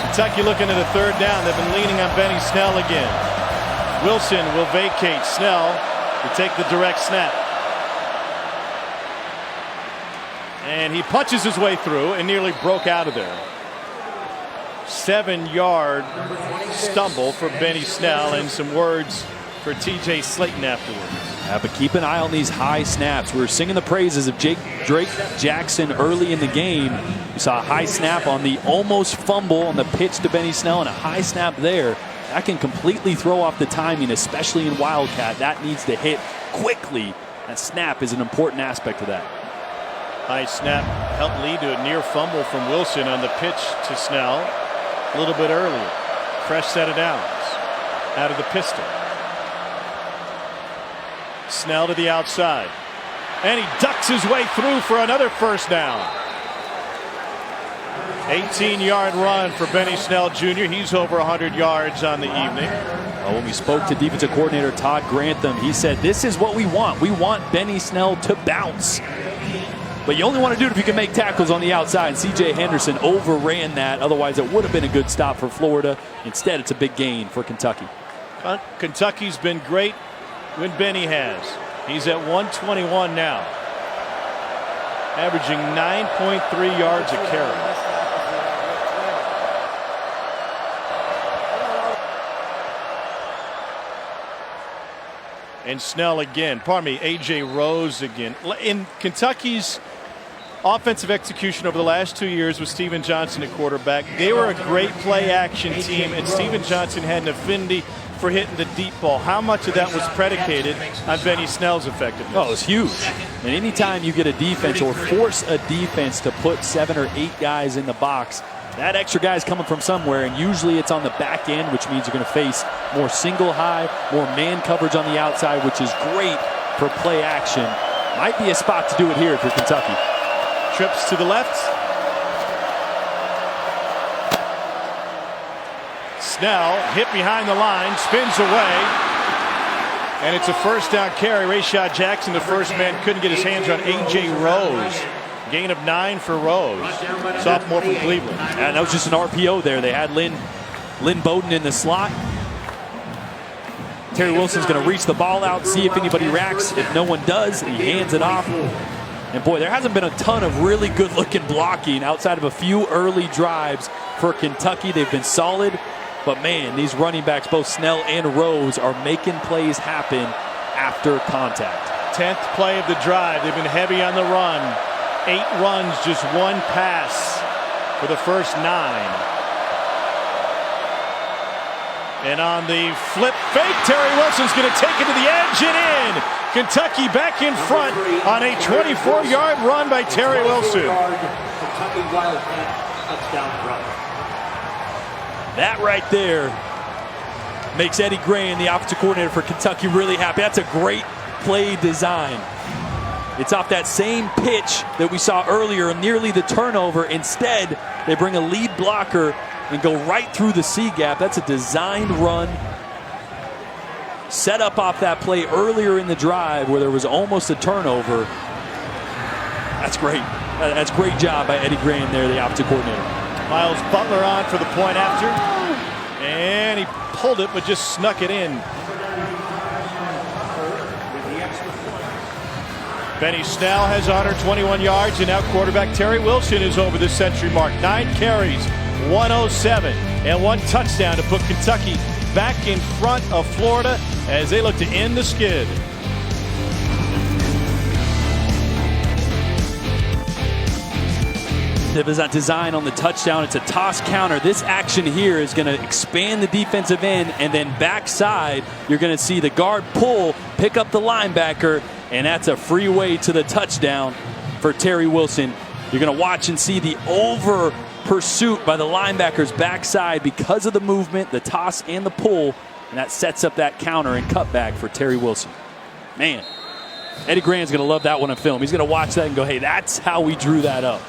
Kentucky looking at a 3rd down. They've been leaning on Benny Snell again. Wilson will vacate. Snell will take the direct snap. And he punches his way through and nearly broke out of there. 7-yard stumble for Benny Snell, and some words for TJ Slayton afterwards. Yeah, but keep an eye on these high snaps. We were singing the praises of Drake Jackson early in the game. We saw a high snap on the almost fumble on the pitch to Benny Snell, and a high snap there. That can completely throw off the timing, especially in Wildcat. That needs to hit quickly. That snap is an important aspect of that. High snap helped lead to a near fumble from Wilson on the pitch to Snell a little bit earlier. Fresh set of downs out of the pistol. Snell to the outside, and he ducks his way through for another first down. 18-yard run for Benny Snell Jr. He's over 100 yards on the evening. Well, when we spoke to defensive coordinator Todd Grantham, he said this is what we want. We want Benny Snell to bounce. But you only want to do it if you can make tackles on the outside. And C.J. Henderson overran that. Otherwise, it would have been a good stop for Florida. Instead, it's a big gain for Kentucky. Kentucky's been great when Benny has. He's at 121 now, averaging 9.3 yards a carry. And Snell again. Pardon me, A.J. Rose again. In Kentucky's offensive execution over the last 2 years with Steven Johnson at quarterback. They were a great play-action team, and Steven Johnson had an affinity for hitting the deep ball. How much of that was predicated on Benny Snell's effectiveness? Oh, it's huge. And anytime you get a defense or force a defense to put 7 or 8 guys in the box, that extra guy is coming from somewhere, and usually it's on the back end, which means you're going to face more single high, more man coverage on the outside, which is great for play action. Might be a spot to do it here if you're Kentucky. Trips to the left. Snell hit behind the line, spins away, and it's a first down carry. Rashad Jackson, the first man, couldn't get his hands on A.J. Rose. Gain of 9 for Rose, sophomore from Cleveland. And that was just an RPO there. They had Lynn Bowden in the slot. Terry Wilson's going to reach the ball out, see if anybody reacts. If no one does, he hands it off. And boy, there hasn't been a ton of really good-looking blocking outside of a few early drives for Kentucky. They've been solid. But man, these running backs, both Snell and Rose, are making plays happen after contact. 10th play of the drive. They've been heavy on the run. 8 runs, just 1 pass for the first 9. And on the flip fake, Terry Wilson's going to take it to the edge and in. Kentucky back in front on a 24-yard run by Terry Wilson. Kentucky Wildcat touchdown run. That right there makes Eddie Gran, the offensive coordinator for Kentucky, really happy. That's a great play design. It's off that same pitch that we saw earlier, nearly the turnover. Instead, they bring a lead blocker and go right through the C gap. That's a designed run. Set up off that play earlier in the drive where there was almost a turnover. That's great. That's a great job by Eddie Gran there, the offensive coordinator. Miles Butler on for the point after. And he pulled it, but just snuck it in. Benny Snell has 121 yards, and now quarterback Terry Wilson is over the century mark. 9 carries, 107, and 1 touchdown to put Kentucky back in front of Florida as they look to end the skid. It was that design on the touchdown. It's a toss counter. This action here is going to expand the defensive end, and then backside, you're going to see the guard pull, pick up the linebacker, and that's a free way to the touchdown for Terry Wilson. You're going to watch and see the over pursuit by the linebackers backside because of the movement, the toss, and the pull, and that sets up that counter and cutback for Terry Wilson. Man, Eddie Gran's going to love that one on film. He's going to watch that and go, hey, that's how we drew that up.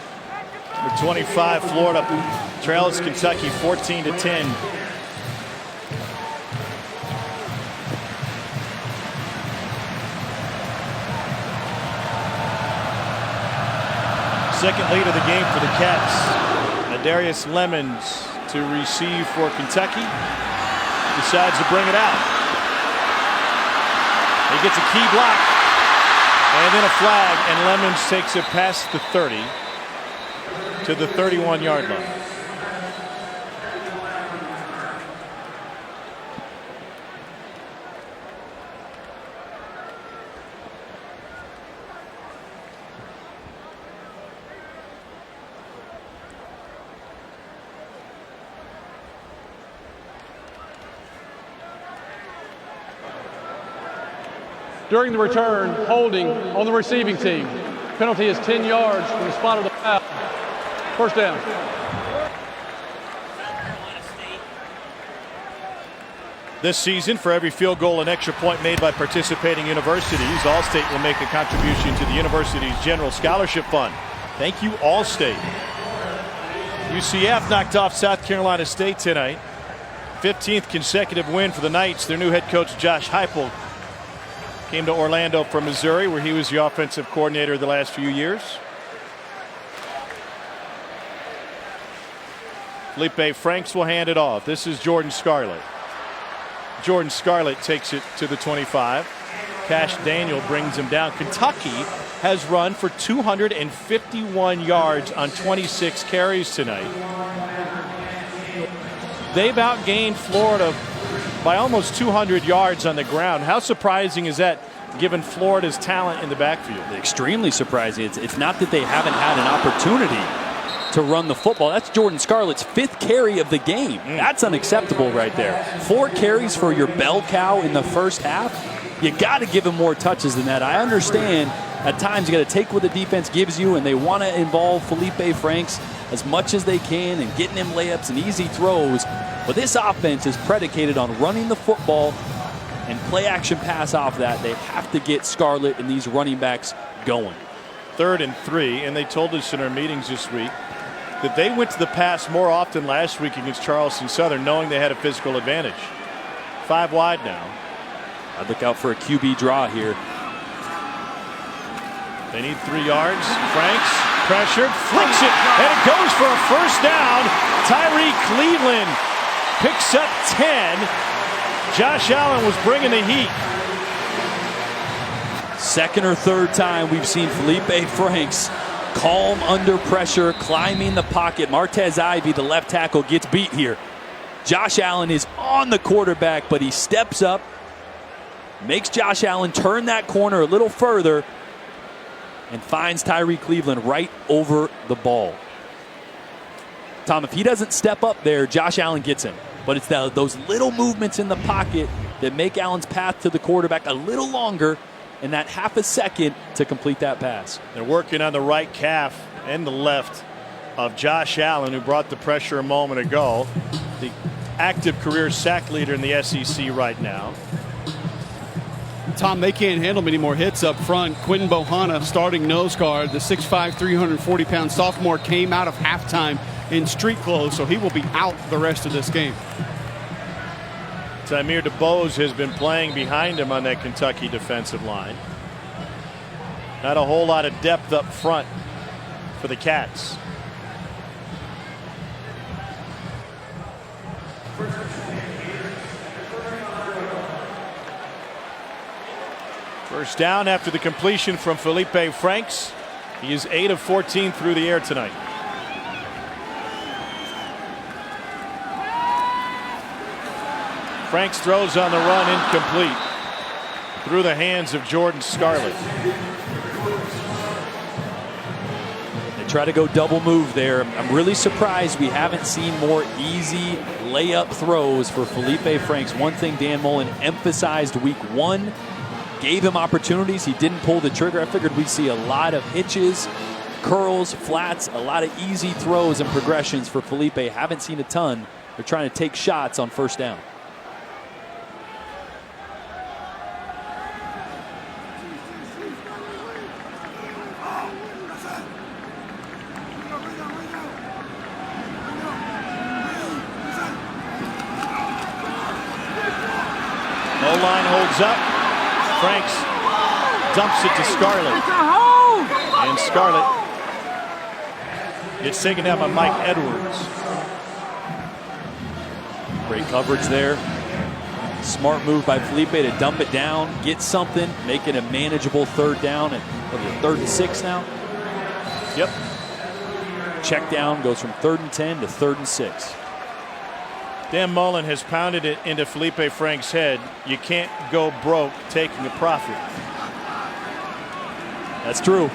Number 25, Florida trails Kentucky 14-10. Second lead of the game for the Cats. Kadarius Lemons to receive for Kentucky. Decides to bring it out. He gets a key block. And then a flag, and Lemons takes it past the 30 to the 31-yard line. During the return, holding on the receiving team. Penalty is 10 yards from the spot of the foul. First down. This season, for every field goal and extra point made by participating universities, Allstate will make a contribution to the university's general scholarship fund. Thank you, Allstate. UCF knocked off South Carolina State tonight. 15th consecutive win for the Knights. Their new head coach, Josh Heupel, came to Orlando from Missouri, where he was the offensive coordinator the last few years. Feleipe Franks will hand it off. This is Jordan Scarlett. Jordan Scarlett takes it to the 25. Cash Daniel brings him down. Kentucky has run for 251 yards on 26 carries tonight. They've outgained Florida by almost 200 yards on the ground. How surprising is that? given Florida's talent in the backfield. Extremely surprising. It's not that they haven't had an opportunity to run the football. That's Jordan Scarlett's 5th carry of the game. That's unacceptable right there. 4 carries for your bell cow in the first half. You got to give him more touches than that. I understand at times you got to take what the defense gives you, and they want to involve Feleipe Franks as much as they can and getting him layups and easy throws. But this offense is predicated on running the football and play action pass off that. They have to get Scarlett and these running backs going. 3rd and 3, and they told us in our meetings this week that they went to the pass more often last week against Charleston Southern, knowing they had a physical advantage. 5 wide now. I'd look out for a QB draw here. They need 3 yards. Franks pressured, flicks it, and it goes for a first down. Tyree Cleveland picks up 10. Josh Allen was bringing the heat. 2nd or 3rd time we've seen Feleipe Franks calm under pressure, climbing the pocket. Martez Ivey, the left tackle, gets beat here. Josh Allen is on the quarterback, but he steps up, makes Josh Allen turn that corner a little further, and finds Tyree Cleveland right over the ball. Tom, if he doesn't step up there, Josh Allen gets him. But it's those little movements in the pocket that make Allen's path to the quarterback a little longer, and that half a second to complete that pass. They're working on the right calf and the left of Josh Allen, who brought the pressure a moment ago. The active career sack leader in the SEC right now. Tom, they can't handle many more hits up front. Quentin Bohanna, starting nose guard, the 6'5", 340-pound sophomore, came out of halftime in street clothes, so he will be out the rest of this game. Tamir DeBose has been playing behind him on that Kentucky defensive line. Not a whole lot of depth up front for the Cats. First down after the completion from Feleipe Franks. He is 8 of 14 through the air tonight. Franks throws on the run, incomplete. Through the hands of Jordan Scarlett. They try to go double move there. I'm really surprised we haven't seen more easy layup throws for Feleipe Franks. One thing Dan Mullen emphasized week 1, gave him opportunities. He didn't pull the trigger. I figured we'd see a lot of hitches, curls, flats, a lot of easy throws and progressions for Feleipe. Haven't seen a ton. They're trying to take shots on first down. O-line holds up. Franks dumps it to Scarlett. And Scarlett gets taken down by Mike Edwards. Great coverage there. Smart move by Feleipe to dump it down, get something, make it a manageable 3rd down. And 3rd and 6 now? Yep. Check down goes from 3rd and 10 to 3rd and 6. Dan Mullen has pounded it into Feleipe Franks' head. You can't go broke taking a profit. That's true.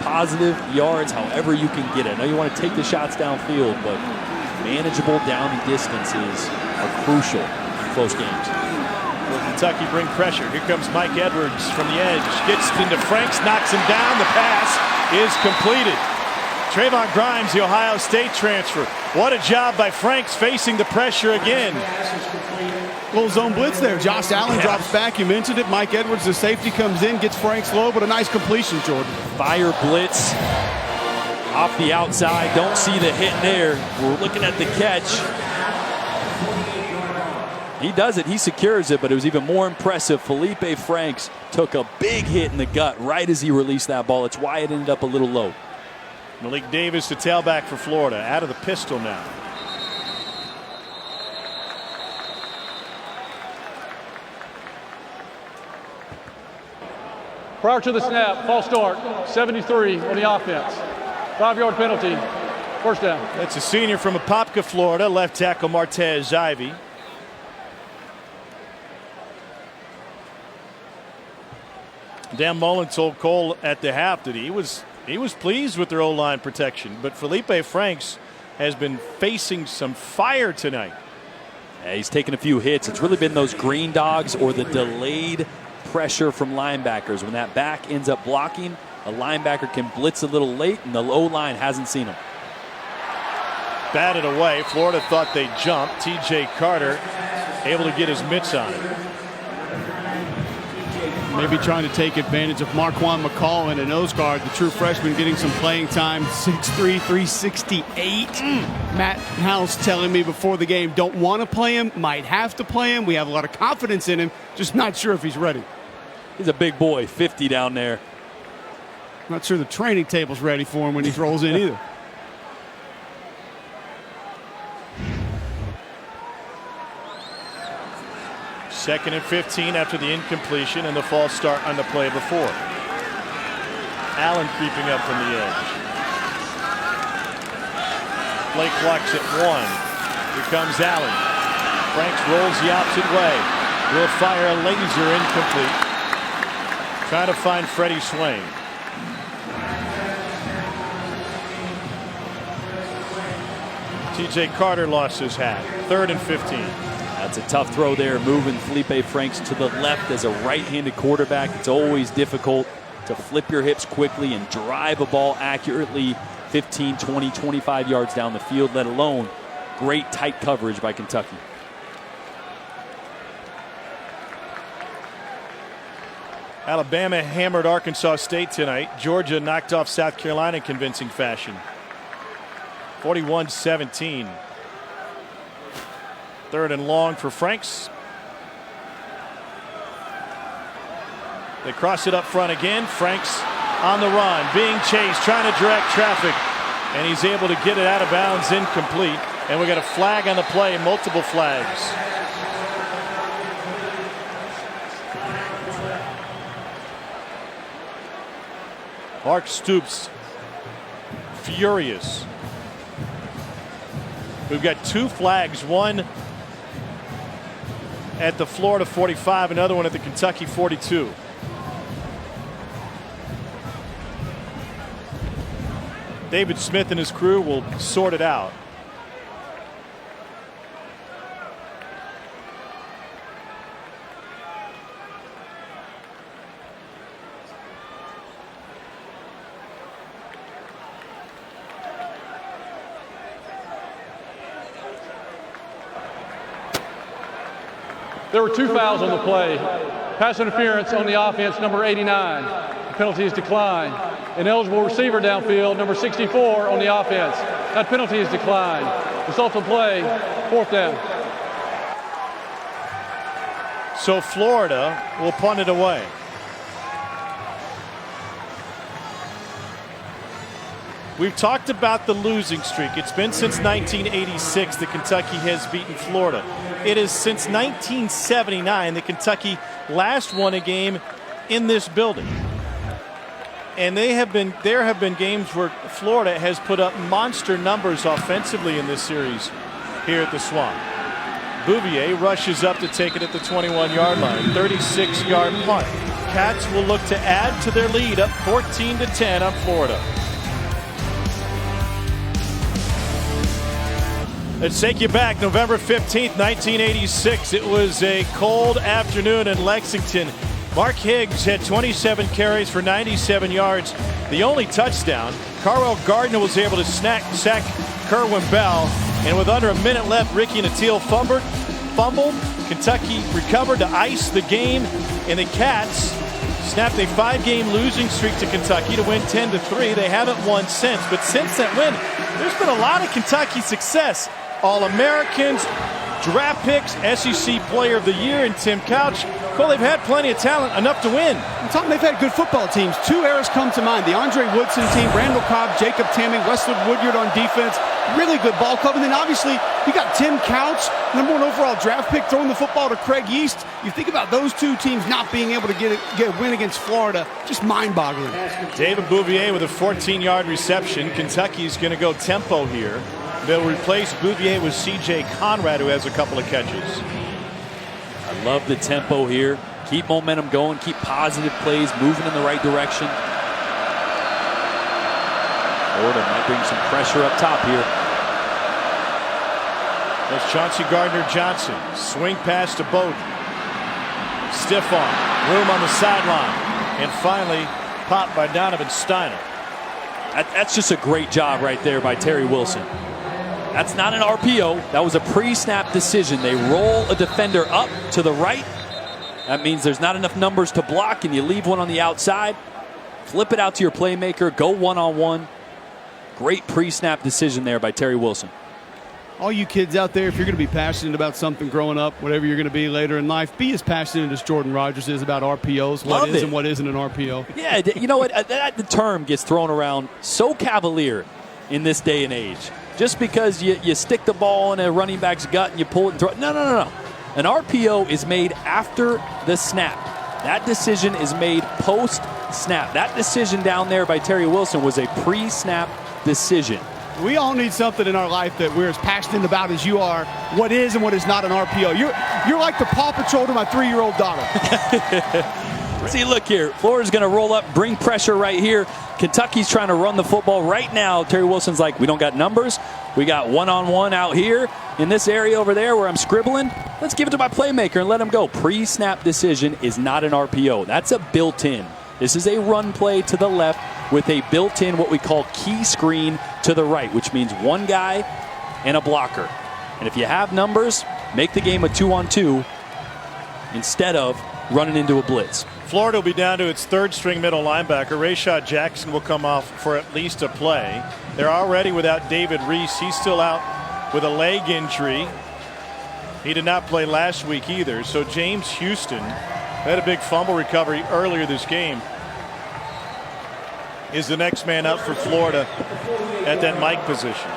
Positive yards, however you can get it. I know you want to take the shots downfield, but manageable down and distances are crucial in close games. Will Kentucky bring pressure? Here comes Mike Edwards from the edge. Gets into Franks, knocks him down. The pass is completed. Trayvon Grimes, the Ohio State transfer. What a job by Franks facing the pressure again. Little zone blitz there. Josh Allen drops back. You mentioned it. Mike Edwards, the safety, comes in, gets Franks low, but a nice completion, Jordan. Fire blitz off the outside. Don't see the hit there. We're looking at the catch. He does it. He secures it, but it was even more impressive. Feleipe Franks took a big hit in the gut right as he released that ball. It's why it ended up a little low. Malik Davis, the tailback for Florida, out of the pistol now. Prior to the snap, false start, 73 on the offense. 5-yard penalty, first down. That's a senior from Apopka, Florida, left tackle Martez Ivey. Dan Mullen told Cole at the half that he was pleased with their O-line protection, but Feleipe Franks has been facing some fire tonight. Yeah, he's taken a few hits. It's really been those green dogs or the delayed pressure from linebackers. When that back ends up blocking, a linebacker can blitz a little late, and the O-line hasn't seen him. Batted away. Florida thought they jumped. T.J. Carter able to get his mitts on it. Maybe trying to take advantage of Marquand McCall in a nose guard, the true freshman, getting some playing time. 6'3", 368. Matt House telling me before the game, don't want to play him, might have to play him. We have a lot of confidence in him, just not sure if he's ready. He's a big boy, 50 down there. Not sure the training table's ready for him when he rolls in either. Second and 15 after the incompletion and the false start on the play before. Allen creeping up from the edge. Play clock's at 1. Here comes Allen. Franks rolls the opposite way. Will fire a laser, incomplete. Trying to find Freddie Swain. T.J. Carter lost his hat. 3rd and 15. That's a tough throw there, moving Feleipe Franks to the left as a right-handed quarterback. It's always difficult to flip your hips quickly and drive a ball accurately 15, 20, 25 yards down the field, let alone great tight coverage by Kentucky. Alabama hammered Arkansas State tonight. Georgia knocked off South Carolina in convincing fashion. 41-17. 3rd and long for Franks. They cross it up front again. Franks on the run, being chased, trying to direct traffic, and he's able to get it out of bounds, incomplete. And we got a flag on the play, multiple flags. Mark Stoops furious. We've got 2 flags, one at the Florida 45, another one at the Kentucky 42. David Smith and his crew will sort it out. There were 2 fouls on the play. Pass interference on the offense, number 89. The penalty is declined. Ineligible receiver downfield, number 64 on the offense. That penalty is declined. Result of play, 4th down. So Florida will punt it away. We've talked about the losing streak. It's been since 1986 that Kentucky has beaten Florida. It is since 1979 that Kentucky last won a game in this building. And there have been games where Florida has put up monster numbers offensively in this series here at the Swamp. Bouvier rushes up to take it at the 21-yard line. 36-yard punt. Cats will look to add to their lead, up 14-10 on Florida. Let's take you back November 15th, 1986. It was a cold afternoon in Lexington. Mark Higgs had 27 carries for 97 yards. The only touchdown, Carwell Gardner was able to sack Kerwin Bell. And with under a minute left, Ricky Nattil fumbled. Kentucky recovered to ice the game. And the Cats snapped a 5-game losing streak to Kentucky to win 10-3. They haven't won since. But since that win, there's been a lot of Kentucky success. All-Americans, draft picks, SEC Player of the Year in Tim Couch. Well, they've had plenty of talent, enough to win. I'm talking, they've had good football teams. 2 eras come to mind. The Andre Woodson team, Randall Cobb, Jacob Tamming, Westwood Woodyard on defense. Really good ball club. And then obviously you got Tim Couch, number 1 overall draft pick, throwing the football to Craig Yeast. You think about those 2 teams not being able to get a win against Florida, just mind-boggling. David Bouvier with a 14-yard reception. Kentucky's going to go tempo here. They'll replace Bouvier with C.J. Conrad, who has a couple of catches. I love the tempo here. Keep momentum going, keep positive plays, moving in the right direction. Florida might bring some pressure up top here. There's Chauncey Gardner-Johnson. Swing pass to Bowden. Stiff arm. Room on the sideline. And finally popped by Donovan Steiner. That's just a great job right there by Terry Wilson. That's not an RPO. That was a pre-snap decision. They roll a defender up to the right. That means there's not enough numbers to block, and you leave one on the outside. Flip it out to your playmaker. Go one-on-one. Great pre-snap decision there by Terry Wilson. All you kids out there, if you're going to be passionate about something growing up, whatever you're going to be later in life, be as passionate as Jordan Rodgers is about RPOs, what is and what isn't an RPO. Yeah, you know what? The term gets thrown around so cavalier in this day and age. Just because you stick the ball in a running back's gut and you pull it and throw it. No. An RPO is made after the snap. That decision is made post-snap. That decision down there by Terry Wilson was a pre-snap decision. We all need something in our life that we're as passionate about as you are. What is and what is not an RPO. You're like the Paw Patrol to my 3-year-old daughter. See, look here. Florida's going to roll up, bring pressure right here. Kentucky's trying to run the football right now. Terry Wilson's like, we don't got numbers. We got one-on-one out here in this area over there where I'm scribbling. Let's give it to my playmaker and let him go. Pre-snap decision is not an RPO. That's a built-in. This is a run play to the left with a built-in what we call key screen to the right, which means one guy and a blocker. And if you have numbers, make the game a 2-on-2 instead of running into a blitz. Florida will be down to its third-string middle linebacker. Rashad Jackson will come off for at least a play. They're already without David Reese. He's still out with a leg injury. He did not play last week either. So James Houston had a big fumble recovery earlier this game. Is the next man up for Florida at that Mike position.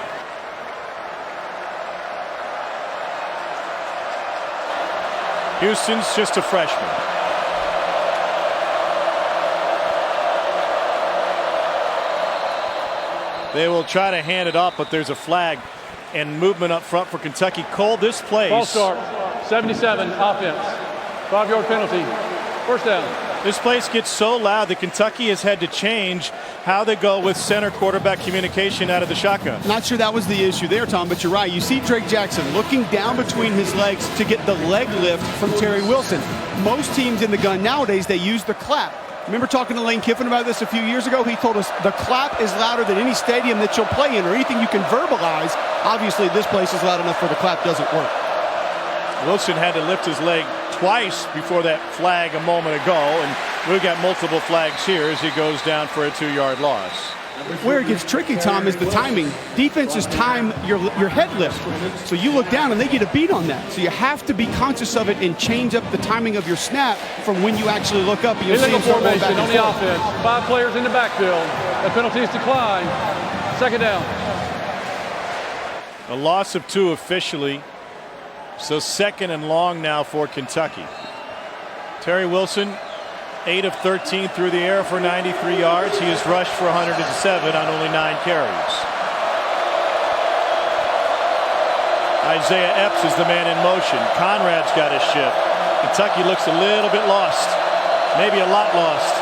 Houston's just a freshman. They will try to hand it off, but there's a flag and movement up front for Kentucky. Cole, this plays. Ball start. 77 offense. 5-yard penalty. First down. This place gets so loud that Kentucky has had to change how they go with center quarterback communication out of the shotgun. Not sure that was the issue there, Tom, but you're right. You see Drake Jackson looking down between his legs to get the leg lift from Terry Wilson. Most teams in the gun nowadays, they use the clap. Remember talking to Lane Kiffin about this a few years ago? He told us the clap is louder than any stadium that you'll play in or anything you can verbalize. Obviously, this place is loud enough where the clap doesn't work. Wilson had to lift his leg twice before that flag a moment ago, and we've got multiple flags here as he goes down for a 2-yard loss. Where it gets tricky, Tom, is the timing. Defenses time your head lift. So you look down and they get a beat on that. So you have to be conscious of it and change up the timing of your snap from when you actually look up. And you'll see Illegal formation on the offense. 5 players in the backfield. The penalties decline. Second down. A loss of 2 officially. So second and long now for Kentucky. Terry Wilson, 8 of 13 through the air for 93 yards. He has rushed for 107 on only 9 carries. Isaiah Epps is the man in motion. Conrad's got a shift. Kentucky looks a little bit lost. Maybe a lot lost.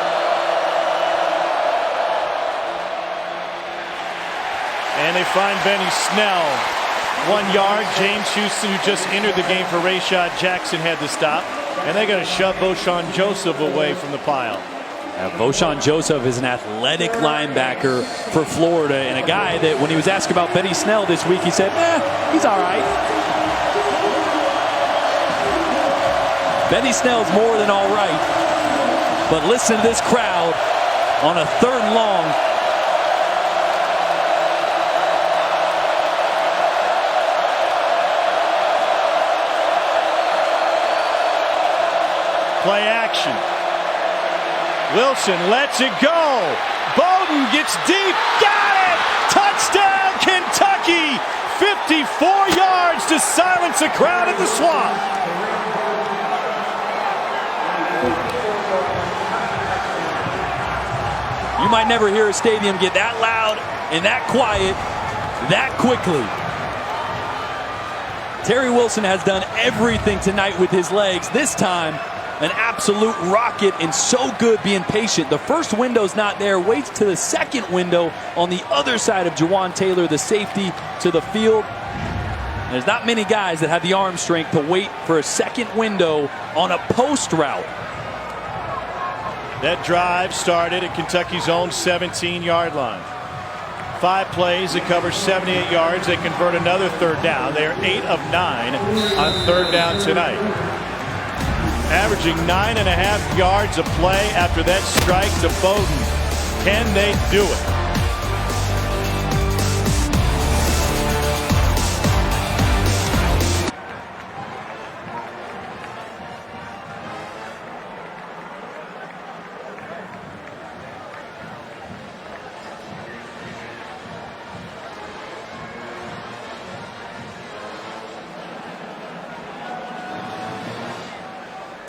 And they find Benny Snell. 1 yard. James Houston, who just entered the game for Rashad Jackson, had to stop. And they're going to shove Voshon Joseph away from the pile. Voshon Joseph is an athletic linebacker for Florida, and a guy that when he was asked about Benny Snell this week, he said, he's all right. Benny Snell's more than all right. But listen to this crowd on a 3rd and long. Play action. Wilson lets it go. Bowden gets deep. Got it! Touchdown, Kentucky! 54 yards to silence the crowd at the Swamp. You might never hear a stadium get that loud and that quiet that quickly. Terry Wilson has done everything tonight with his legs. This time, an absolute rocket and so good being patient. The first window's not there, waits to the second window on the other side of Jawan Taylor, the safety, to the field. There's not many guys that have the arm strength to wait for a second window on a post route. That drive started at Kentucky's own 17-yard line. 5 plays, it covers 78 yards. They convert another third down. They are 8 of 9 on third down tonight. Averaging 9.5 yards a play after that strike to Bowden. Can they do it?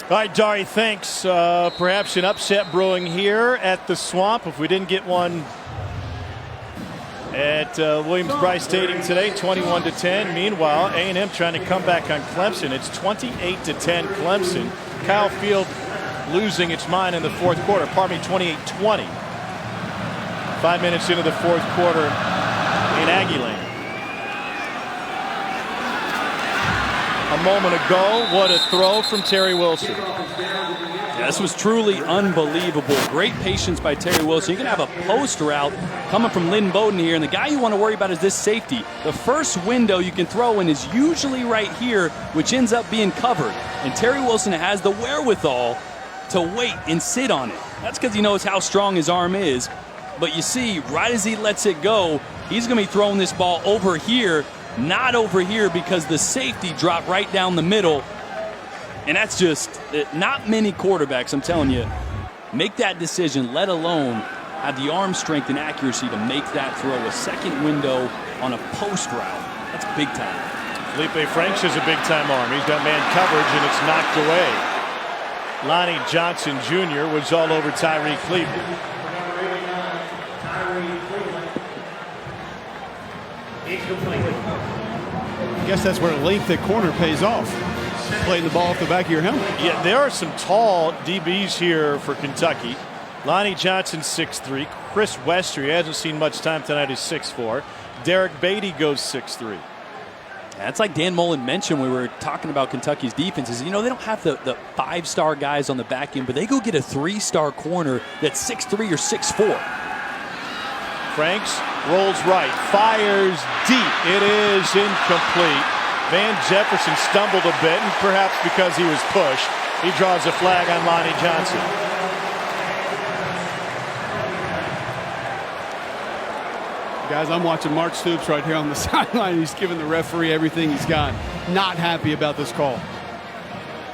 All right, Dari, thanks. Perhaps an upset brewing here at the Swamp if we didn't get one at Williams-Brice Stadium today, 21-10. Meanwhile, A&M trying to come back on Clemson. It's 28-10 Clemson. Kyle Field losing its mind in the fourth quarter. 28-20. 5 minutes into the fourth quarter in Aggie Land. A moment ago, what a throw from Terry Wilson. Yeah, this was truly unbelievable. Great patience by Terry Wilson. You can have a post route coming from Lynn Bowden here, and the guy you want to worry about is this safety. The first window you can throw in is usually right here, which ends up being covered. And Terry Wilson has the wherewithal to wait and sit on it. That's because he knows how strong his arm is. But you see, right as he lets it go, he's going to be throwing this ball over here, not over here, because the safety dropped right down the middle. And that's just not many quarterbacks, I'm telling you, make that decision, let alone have the arm strength and accuracy to make that throw. A second window on a post route. That's big time. Feleipe Franks has a big time arm. He's got man coverage and it's knocked away. Lonnie Johnson Jr. was all over Tyree Cleveland. I guess that's where length at corner pays off. Playing the ball off the back of your helmet. Yeah, there are some tall DBs here for Kentucky. Lonnie Johnson, 6'3". Chris Wester, he hasn't seen much time tonight, is 6'4". Derek Beatty goes 6'3". That's like Dan Mullen mentioned when we were talking about Kentucky's defenses. You know, they don't have the 5-star guys on the back end, but they go get a 3-star corner that's 6'3" or 6'4". Franks rolls right, fires deep. It is incomplete. Van Jefferson stumbled a bit, and perhaps because he was pushed, he draws a flag on Lonnie Johnson. Guys, I'm watching Mark Stoops right here on the sideline. He's giving the referee everything he's got. Not happy about this call.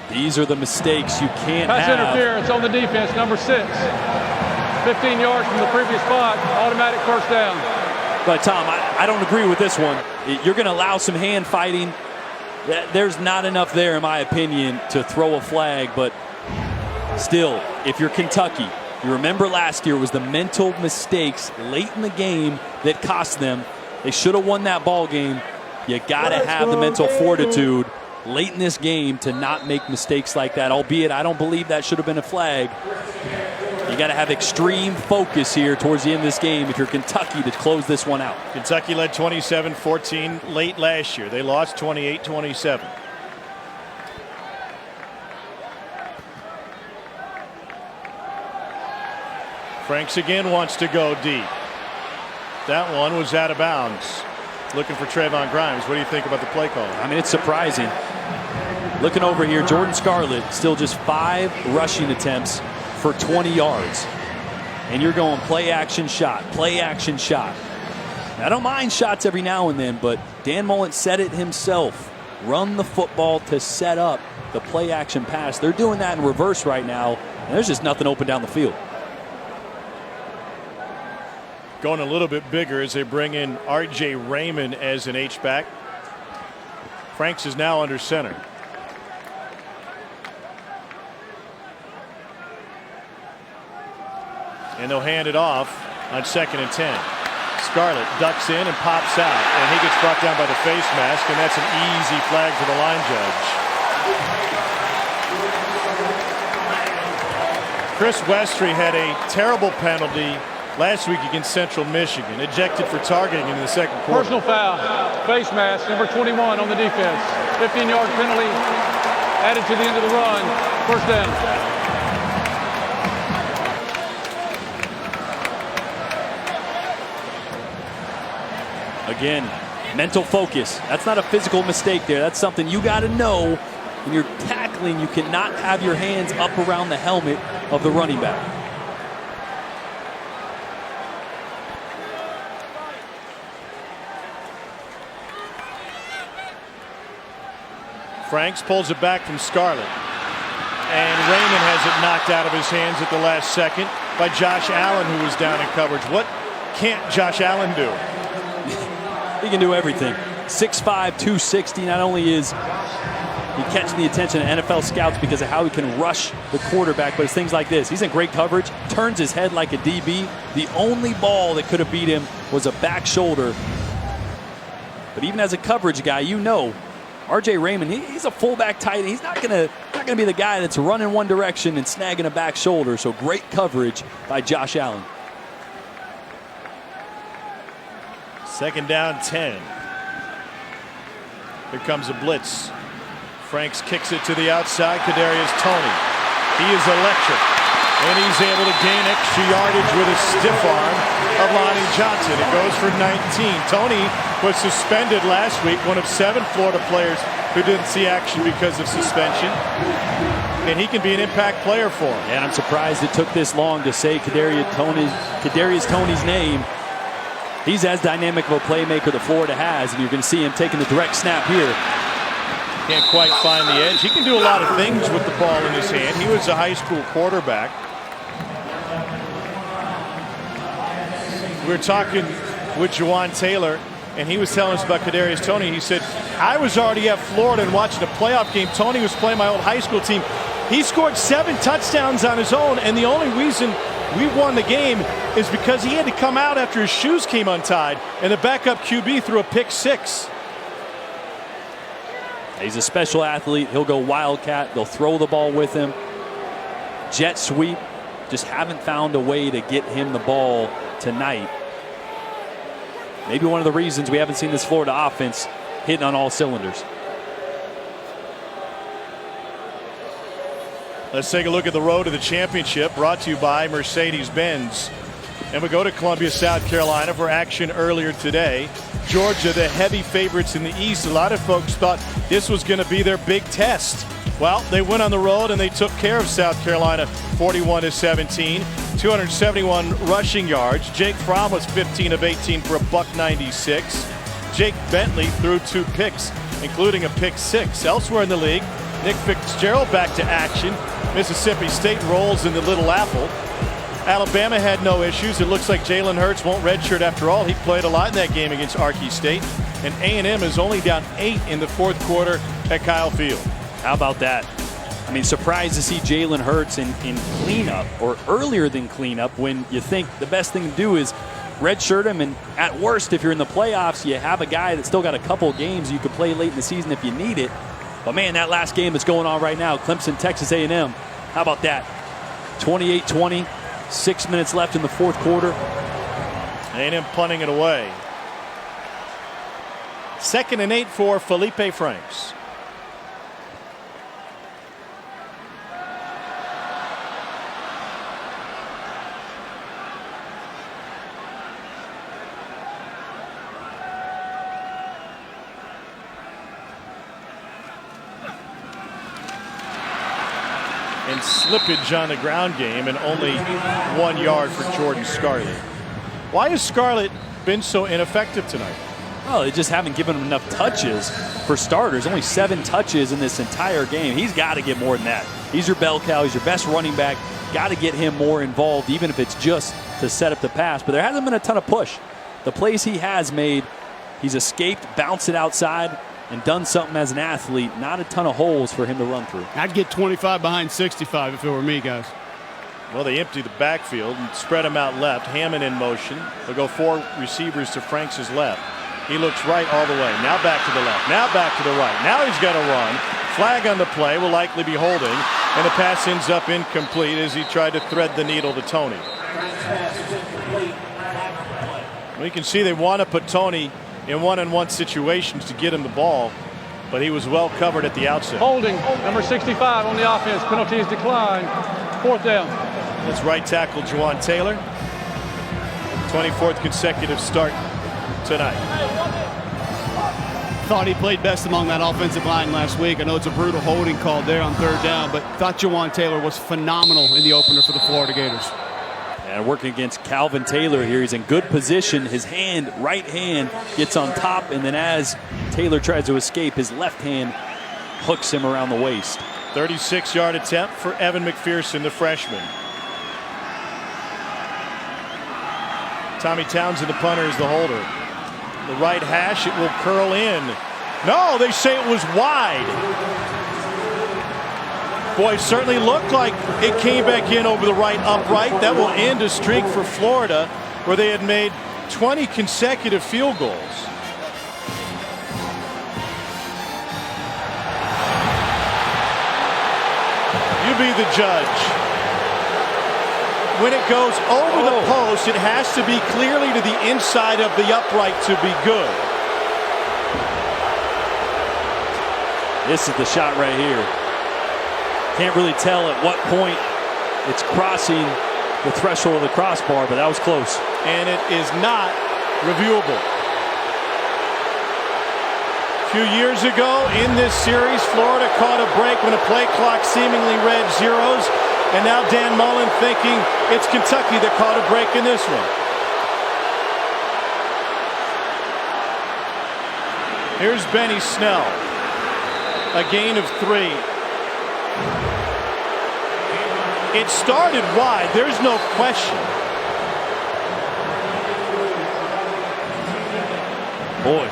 These are the mistakes you can't Pass have. interference on the defense, number 6. 15 yards from the previous spot, automatic first down. But, Tom, I don't agree with this one. You're going to allow some hand fighting. There's not enough there, in my opinion, to throw a flag. But still, if you're Kentucky, you remember last year was the mental mistakes late in the game that cost them. They should have won that ball game. You got to have the mental fortitude late in this game to not make mistakes like that, albeit I don't believe that should have been a flag. You got to have extreme focus here towards the end of this game if you're Kentucky to close this one out. Kentucky led 27-14 late last year. They lost 28-27. Franks again wants to go deep. That one was out of bounds. Looking for Trayvon Grimes. What do you think about the play call? I mean, it's surprising. Looking over here, Jordan Scarlett still just 5 rushing attempts for 20 yards. And you're going play action shot, play action shot. I don't mind shots every now and then, but Dan Mullen said it himself. Run the football to set up the play action pass. They're doing that in reverse right now, and there's just nothing open down the field. Going a little bit bigger as they bring in R.J. Raymond as an H-back. Franks is now under center. And they'll hand it off on 2nd and 10. Scarlett ducks in and pops out, and he gets brought down by the face mask, and that's an easy flag for the line judge. Chris Westry had a terrible penalty last week against Central Michigan, ejected for targeting in the second quarter. Personal foul, face mask, number 21 on the defense. 15-yard penalty added to the end of the run. First down. Again, mental focus. That's not a physical mistake there. That's something you got to know when you're tackling. You cannot have your hands up around the helmet of the running back. Franks pulls it back from Scarlett. And Raymond has it knocked out of his hands at the last second by Josh Allen, who was down in coverage. What can't Josh Allen do? He can do everything. 6'5", 260. Not only is he catching the attention of NFL scouts because of how he can rush the quarterback, but it's things like this. He's in great coverage, turns his head like a DB. The only ball that could have beat him was a back shoulder. But even as a coverage guy, you know, R.J. Raymond, he's a fullback tight end. He's not gonna be the guy that's running one direction and snagging a back shoulder. So great coverage by Josh Allen. Second down, 10. Here comes a blitz. Franks kicks it to the outside. Kadarius Toney. He is electric. And he's able to gain extra yardage with a stiff arm of Lonnie Johnson. It goes for 19. Toney was suspended last week, one of 7 Florida players who didn't see action because of suspension. And he can be an impact player for him. And I'm surprised it took this long to say Kadarius Toney's name. He's as dynamic of a playmaker that Florida has, and you're going to see him taking the direct snap here. Can't quite find the edge. He can do a lot of things with the ball in his hand. He was a high school quarterback. We were talking with Juwan Taylor, and he was telling us about Kadarius Toney. He said, I was already at Florida and watching a playoff game. Toney was playing my old high school team. He scored 7 touchdowns on his own, and the only reason we won the game is because he had to come out after his shoes came untied, and the backup QB threw a pick 6. He's a special athlete. He'll go wildcat. They'll throw the ball with him. Jet sweep. Just haven't found a way to get him the ball tonight. Maybe one of the reasons we haven't seen this Florida offense hitting on all cylinders. Let's take a look at the road to the championship, brought to you by Mercedes-Benz. And we go to Columbia, South Carolina for action earlier today. Georgia, the heavy favorites in the East. A lot of folks thought this was going to be their big test. Well, they went on the road and they took care of South Carolina 41-17. 271 rushing yards. Jake Fromm was 15 of 18 for a $196. Jake Bentley threw 2 picks, including a pick 6. Elsewhere in the league, Nick Fitzgerald back to action. Mississippi State rolls in the Little Apple. Alabama had no issues. It looks like Jalen Hurts won't redshirt after all. He played a lot in that game against Arkansas State. And A&M is only down 8 in the 4th quarter at Kyle Field. How about that? I mean, surprised to see Jalen Hurts in cleanup or earlier than cleanup when you think the best thing to do is redshirt him. And at worst, if you're in the playoffs, you have a guy that's still got a couple games you could play late in the season if you need it. But, man, that last game that's going on right now, Clemson, Texas A&M, how about that? 28-20, 6 minutes left in the 4th quarter. A&M punting it away. 2nd and 8 for Feleipe Franks. And slippage on the ground game, and only 1 yard for Jordan Scarlett. Why has Scarlett been so ineffective tonight? Well, they just haven't given him enough touches for starters. Only 7 touches in this entire game. He's got to get more than that. He's your bell cow. He's your best running back. Got to get him more involved, even if it's just to set up the pass. But there hasn't been a ton of push. The plays he has made, he's escaped, bounced it outside, and done something as an athlete. Not a ton of holes for him to run through. I'd get 25 behind 65 if it were me, guys. Well, they empty the backfield and spread him out left. Hammond in motion. They'll go 4 receivers to Franks' left. He looks right all the way. Now back to the left. Now back to the right. Now he's got to run. Flag on the play. Will likely be holding. And the pass ends up incomplete as he tried to thread the needle to Toney. We can see they want to put Toney in one-on-one situations to get him the ball, but he was well covered at the outset. Holding, number 65 on the offense. Penalty is declined. 4th down. That's right tackle Juwan Taylor. 24th consecutive start tonight. Thought he played best among that offensive line last week. I know it's a brutal holding call there on 3rd down, but thought Juwan Taylor was phenomenal in the opener for the Florida Gators. And working against Calvin Taylor here. He's in good position. His right hand, gets on top, and then as Taylor tries to escape, his left hand hooks him around the waist. 36-yard attempt for Evan McPherson, the freshman. Tommy Townsend, the punter, is the holder. The right hash, it will curl in. No, they say it was wide. Boy, it certainly looked like it came back in over the right upright. That will end a streak for Florida, where they had made 20 consecutive field goals. You be the judge. When it goes over the post, it has to be clearly to the inside of the upright to be good. This is the shot right here. Can't really tell at what point it's crossing the threshold of the crossbar, but that was close. And it is not reviewable. A few years ago in this series, Florida caught a break when a play clock seemingly read zeros. And now Dan Mullen thinking it's Kentucky that caught a break in this one. Here's Benny Snell. A gain of 3. It started wide. There's no question. Boy,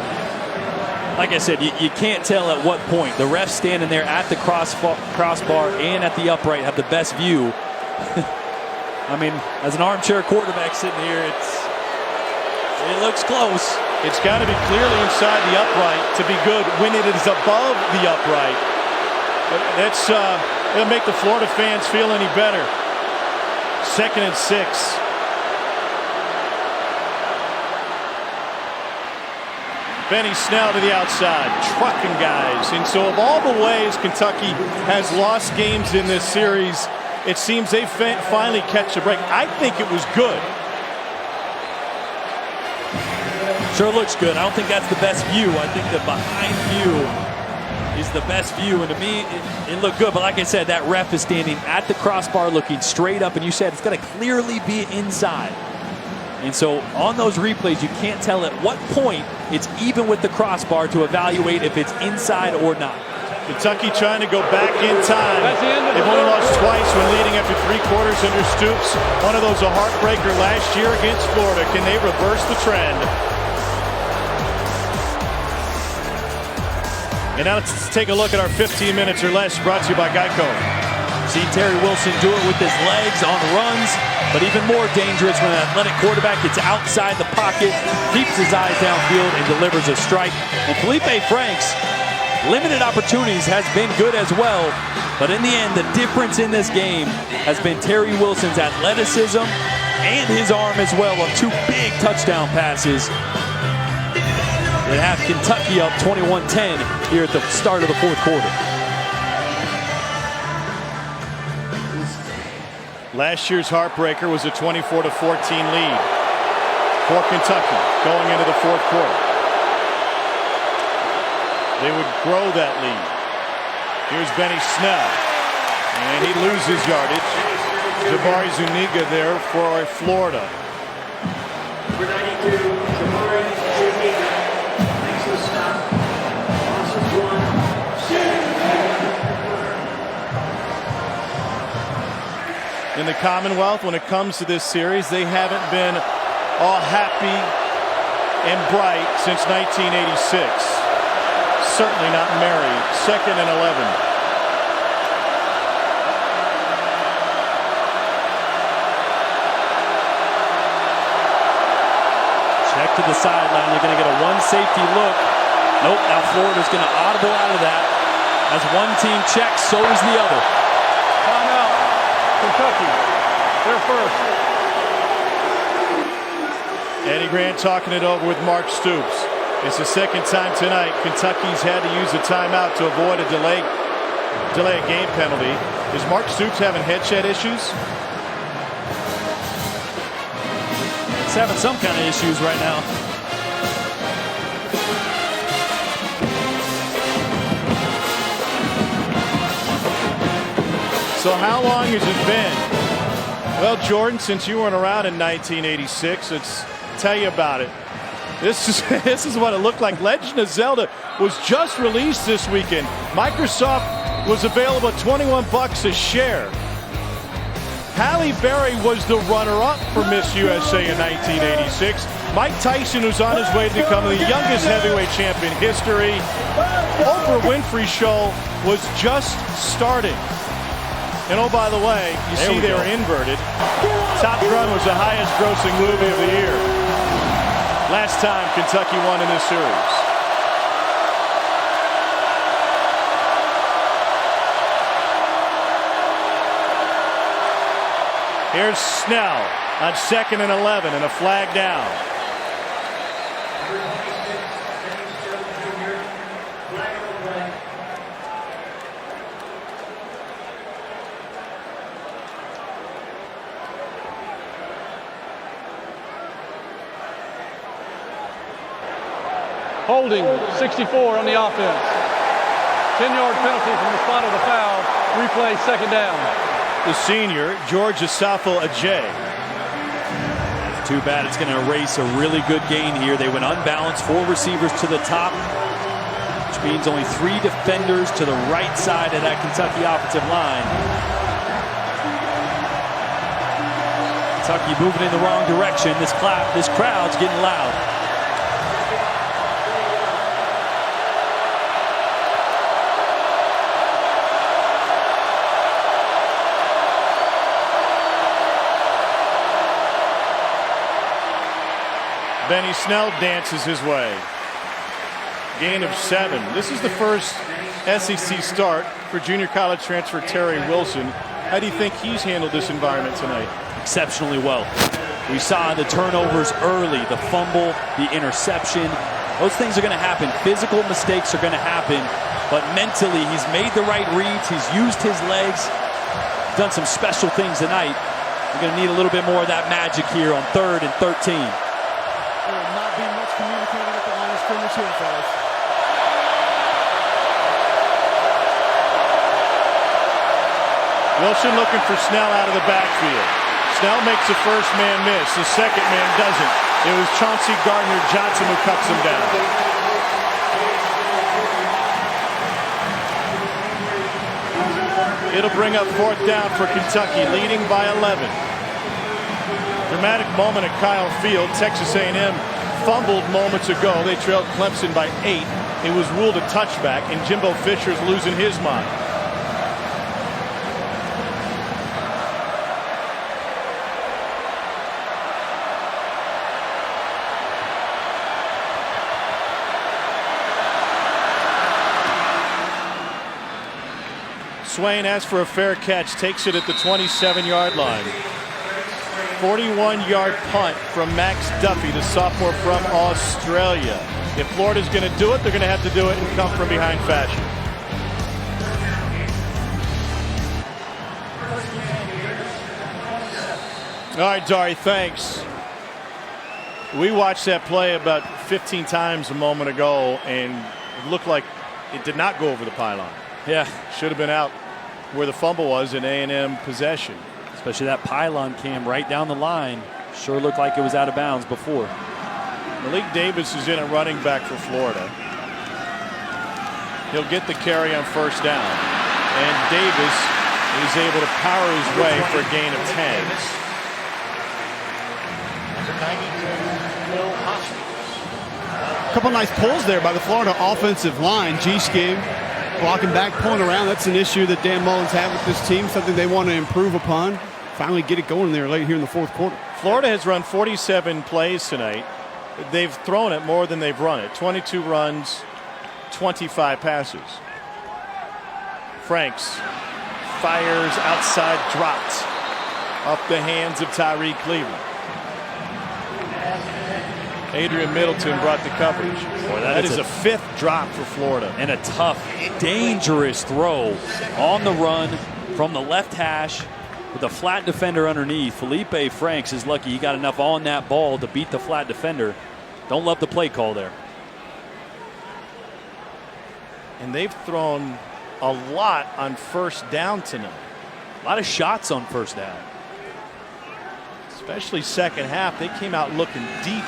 like I said, you can't tell at what point. The refs standing there at the crossbar and at the upright have the best view. I mean, as an armchair quarterback sitting here, it looks close. It's got to be clearly inside the upright to be good when it is above the upright. That's it'll make the Florida fans feel any better. 2nd and 6. Benny Snell to the outside, trucking guys. And so of all the ways Kentucky has lost games in this series, it seems they finally catch a break. I think it was good. Sure looks good. I don't think that's the best view. I think the behind view is the best view. And to me, it looked good. But like I said, that ref is standing at the crossbar looking straight up. And you said it's going to clearly be inside. And so on those replays, you can't tell at what point it's even with the crossbar to evaluate if it's inside or not. Kentucky trying to go back in time. They've only lost twice when leading after 3 quarters under Stoops. One of those a heartbreaker last year against Florida. Can they reverse the trend? And now let's take a look at our 15 minutes or less, brought to you by Geico. See Terry Wilson do it with his legs on runs, but even more dangerous when an athletic quarterback gets outside the pocket, keeps his eyes downfield, and delivers a strike. And Feleipe Franks, limited opportunities, has been good as well. But in the end, the difference in this game has been Terry Wilson's athleticism and his arm as well on 2 big touchdown passes that have Kentucky up 21-10 here at the start of the 4th quarter. Last year's heartbreaker was a 24-14 lead for Kentucky going into the 4th quarter. They would grow that lead. Here's Benny Snell, and he loses yardage. Jabari Zuniga there for Florida. Number 92, Jabari Zuniga makes the stop. Loss of 1. In the Commonwealth, when it comes to this series, they haven't been all happy and bright since 1986. Certainly not merry. 2nd and 11. Check to the sideline. You're going to get a 1 safety look. Nope, now Florida's going to audible out of that. As one team checks, so is the other. Kentucky, they're first. Eddie Grant talking it over with Mark Stoops. It's the second time tonight Kentucky's had to use a timeout to avoid a delay a game penalty. Is Mark Stoops having headset issues? He's having some kind of issues right now. So how long has it been? Well, Jordan, since you weren't around in 1986, let's tell you about it. This is what it looked like. Legend of Zelda was just released this weekend. Microsoft was available at $21 a share. Halle Berry was the runner-up for Miss USA in 1986. Mike Tyson was on his way to becoming the youngest heavyweight champion in history. Oprah Winfrey's show was just starting. And oh, by the way, you see they were inverted. Top Gun was the highest grossing movie of the year. Last time Kentucky won in this series. Here's Snell on 2nd and 11 and a flag down. Holding 64 on the offense. 10-yard penalty from the spot of the foul. Replay, second down. The senior, George Asafo Ajay. Too bad it's going to erase a really good gain here. They went unbalanced, 4 receivers to the top, which means only 3 defenders to the right side of that Kentucky offensive line. Kentucky moving in the wrong direction. This crowd's getting loud. Benny Snell dances his way. Gain of 7. This is the first SEC start for junior college transfer Terry Wilson. How do you think he's handled this environment tonight? Exceptionally well. We saw the turnovers early, the fumble, the interception. Those things are going to happen. Physical mistakes are going to happen. But mentally, he's made the right reads. He's used his legs. Done some special things tonight. We're going to need a little bit more of that magic here on 3rd and 13. There will not be much communicating at the line of scrimmage here, fellas. Wilson looking for Snell out of the backfield. Snell makes the first man miss. The second man doesn't. It was Chauncey Gardner-Johnson who cuts him down. It'll bring up 4th down for Kentucky, leading by 11. Dramatic moment at Kyle Field. Texas A&M fumbled moments ago. They trailed Clemson by 8. It was ruled a touchback, and Jimbo Fisher's losing his mind. Swain asks for a fair catch, takes it at the 27-yard line. 41-yard punt from Max Duffy, the sophomore from Australia. If Florida's going to do it, they're going to have to do it in come from behind fashion. All right, Dari, thanks. We watched that play about 15 times a moment ago, and it looked like it did not go over the pylon. Yeah. Should have been out where the fumble was in A&M possession. Especially that pylon cam right down the line. Sure looked like it was out of bounds before. Malik Davis is in at running back for Florida. He'll get the carry on 1st down. And Davis is able to power his way for a gain of 10. A couple nice pulls there by the Florida offensive line. G-scheme, blocking back, pulling around. That's an issue that Dan Mullen's had with this team, something they want to improve upon. Finally get it going there late here in the 4th quarter. Florida has run 47 plays tonight. They've thrown it more than they've run it. 22 runs, 25 passes. Franks fires outside, dropped off the hands of Tyree Cleveland. Adrian Middleton brought the coverage. Boy, that is a fifth drop for Florida. And a tough, dangerous throw on the run from the left hash with a flat defender underneath. Feleipe Franks is lucky he got enough on that ball to beat the flat defender. Don't love the play call there. And they've thrown a lot on first down tonight. A lot of shots on first down. Especially second half. They came out looking deep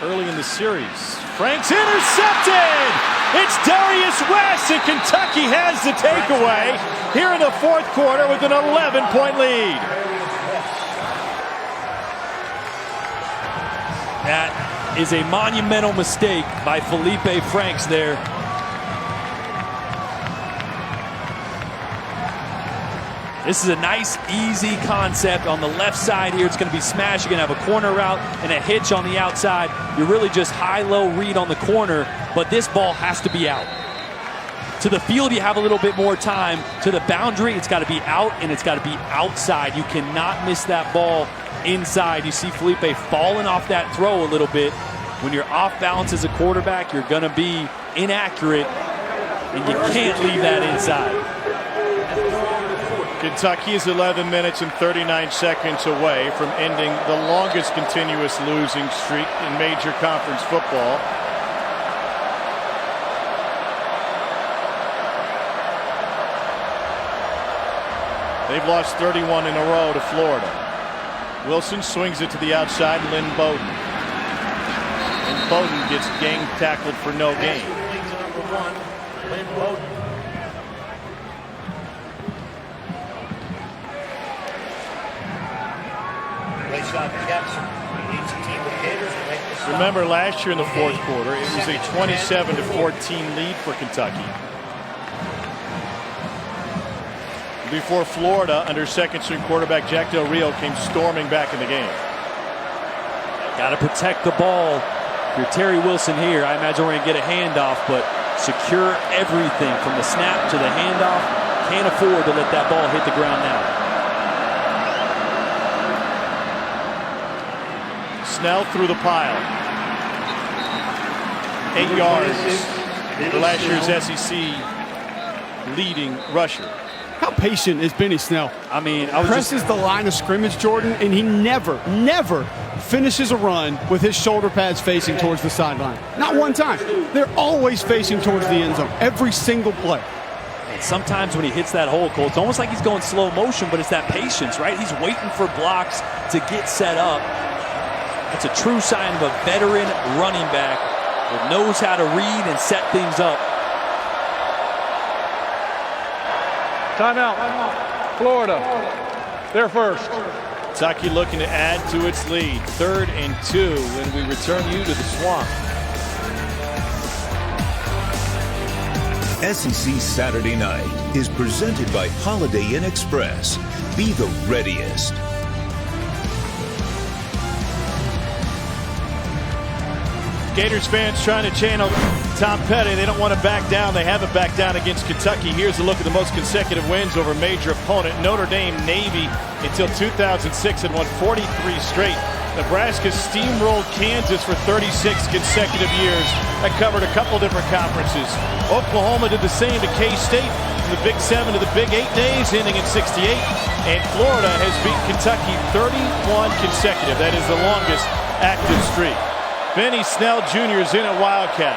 early in the series. Franks intercepted! It's Darius West, and Kentucky has the takeaway here in the fourth quarter with an 11-point lead. That is a monumental mistake by Feleipe Franks there. This is a nice, easy concept on the left side here. It's going to be smashed. You're going to have a corner route and a hitch on the outside. You're really just high-low read on the corner, but this ball has to be out. To the field, you have a little bit more time. To the boundary, it's got to be out, and it's got to be outside. You cannot miss that ball inside. You see Feleipe falling off that throw a little bit. When you're off balance as a quarterback, you're going to be inaccurate, and you can't leave that inside. Kentucky is 11 minutes and 39 seconds away from ending the longest continuous losing streak in major conference football. They've lost 31 in a row to Florida. Wilson swings it to the outside, Lynn Bowden. And Bowden gets gang tackled for no gain. Lynn Bowden. Remember last year in the fourth quarter, it was a 27-14 lead for Kentucky. Before Florida, under second-string quarterback Jack Del Rio, came storming back in the game. Got to protect the ball. If you're Terry Wilson here, I imagine we're going to get a handoff, but secure everything from the snap to the handoff. Can't afford to let that ball hit the ground now. Snell through the pile. 8 yards for last year's SEC leading rusher. How patient is Benny Snell? I mean, presses the line of scrimmage, Jordan, and he never finishes a run with his shoulder pads facing towards the sideline. Not one time. They're always facing towards the end zone, every single play. And sometimes when he hits that hole, Cole, it's almost like he's going slow motion, but it's that patience, right? He's waiting for blocks to get set up. It's a true sign of a veteran running back that knows how to read and set things up. Timeout. Florida. They're first. Kentucky looking to add to its lead. 3rd and 2 when we return you to the Swamp. SEC Saturday Night is presented by Holiday Inn Express. Be the readiest. Gators fans trying to channel Tom Petty. They don't want to back down. They haven't backed down against Kentucky. Here's a look at the most consecutive wins over a major opponent. Notre Dame Navy until 2006 had won 43 straight. Nebraska steamrolled Kansas for 36 consecutive years. That covered a couple different conferences. Oklahoma did the same to K-State from the Big 7 to the Big 8 days, ending in 68. And Florida has beat Kentucky 31 consecutive. That is the longest active streak. Benny Snell Jr. is in at Wildcat.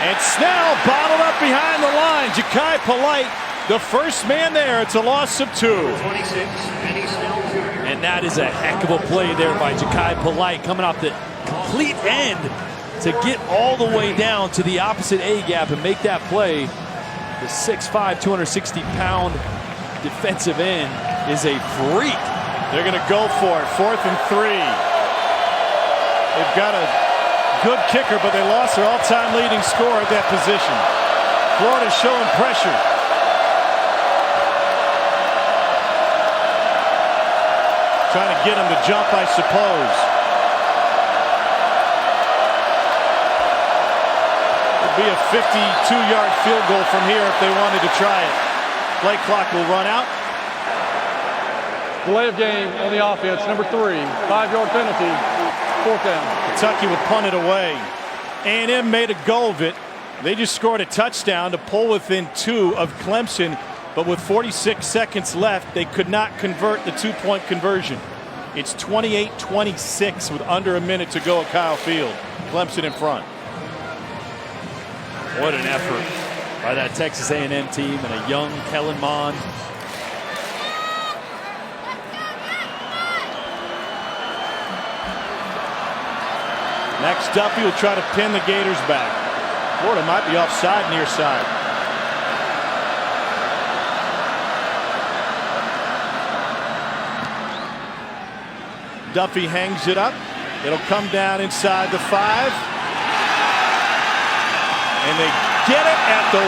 And Snell bottled up behind the line. Ja'Kai Polite, the first man there. It's a loss of 2. And that is a heck of a play there by Ja'Kai Polite, coming off the complete end to get all the way down to the opposite A-gap and make that play. The 6'5", 260-pound defensive end is a freak. They're going to go for it. 4th and 3. They've got a good kicker, but they lost their all-time leading scorer at that position. Florida's showing pressure. Trying to get him to jump, I suppose. The be a 52-yard field goal from here if they wanted to try it. Play clock will run out. Delay of game on the offense, number 3. 5-yard penalty, 4th down. Kentucky would punt it away. A&M made a go of it. They just scored a touchdown to pull within 2 of Clemson, but with 46 seconds left, they could not convert the 2-point conversion. It's 28-26 with under a minute to go at Kyle Field. Clemson in front. What an effort by that Texas A&M team and a young Kellen Mond. Next Duffy will try to pin the Gators back. Florida might be offside near side. Duffy hangs it up. It'll come down inside the 5. And they get it at the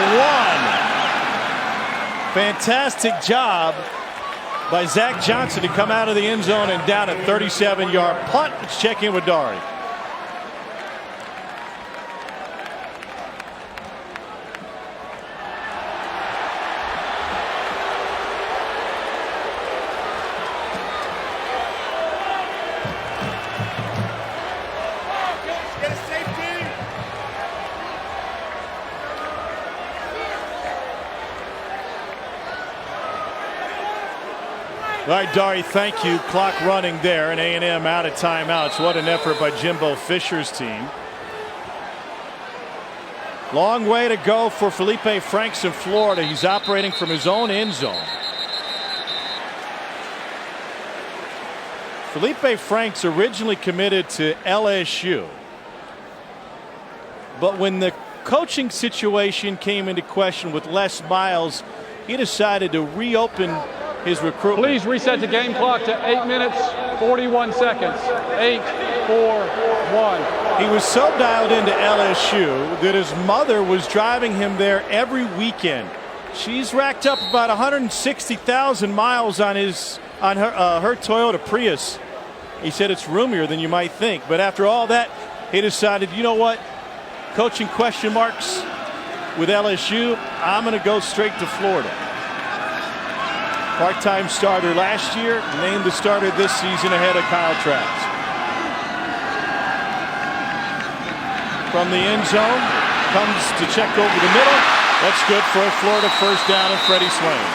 1. Fantastic job by Zach Johnson to come out of the end zone and down a 37-yard punt. Let's check in with Dari. All right, Dari, thank you. Clock running there, and A&M out of timeouts. What an effort by Jimbo Fisher's team. Long way to go for Feleipe Franks in Florida. He's operating from his own end zone. Feleipe Franks originally committed to LSU. But when the coaching situation came into question with Les Miles, he decided to reopen his recruitment. Please reset the game clock to 8 minutes, 41 seconds. 8, 4, 1. He was so dialed into LSU that his mother was driving him there every weekend. She's racked up about 160,000 miles on her Toyota Prius. He said it's roomier than you might think. But after all that, he decided, you know what? Coaching question marks with LSU, I'm going to go straight to Florida. Part-time starter last year, named the starter this season ahead of Kyle Trask. From the end zone, comes to check over the middle. That's good for a Florida first down and Freddie Swain.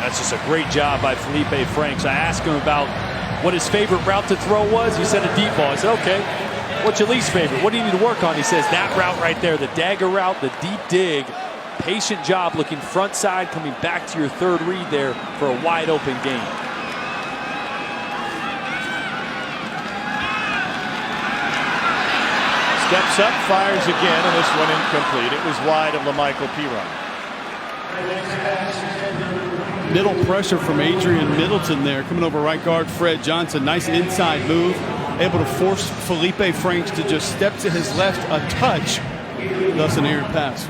That's just a great job by Feleipe Franks. I asked him about what his favorite route to throw was. He said a deep ball. I said, okay, what's your least favorite? What do you need to work on? He says that route right there, the dagger route, the deep dig. Patient job looking front side, coming back to your third read there for a wide open game. Steps up, fires again, and this one incomplete. It was wide of LaMichael Piron. Middle pressure from Adrian Middleton there, coming over right guard Fred Johnson. Nice inside move, able to force Feleipe Franks to just step to his left a touch, thus an errant pass.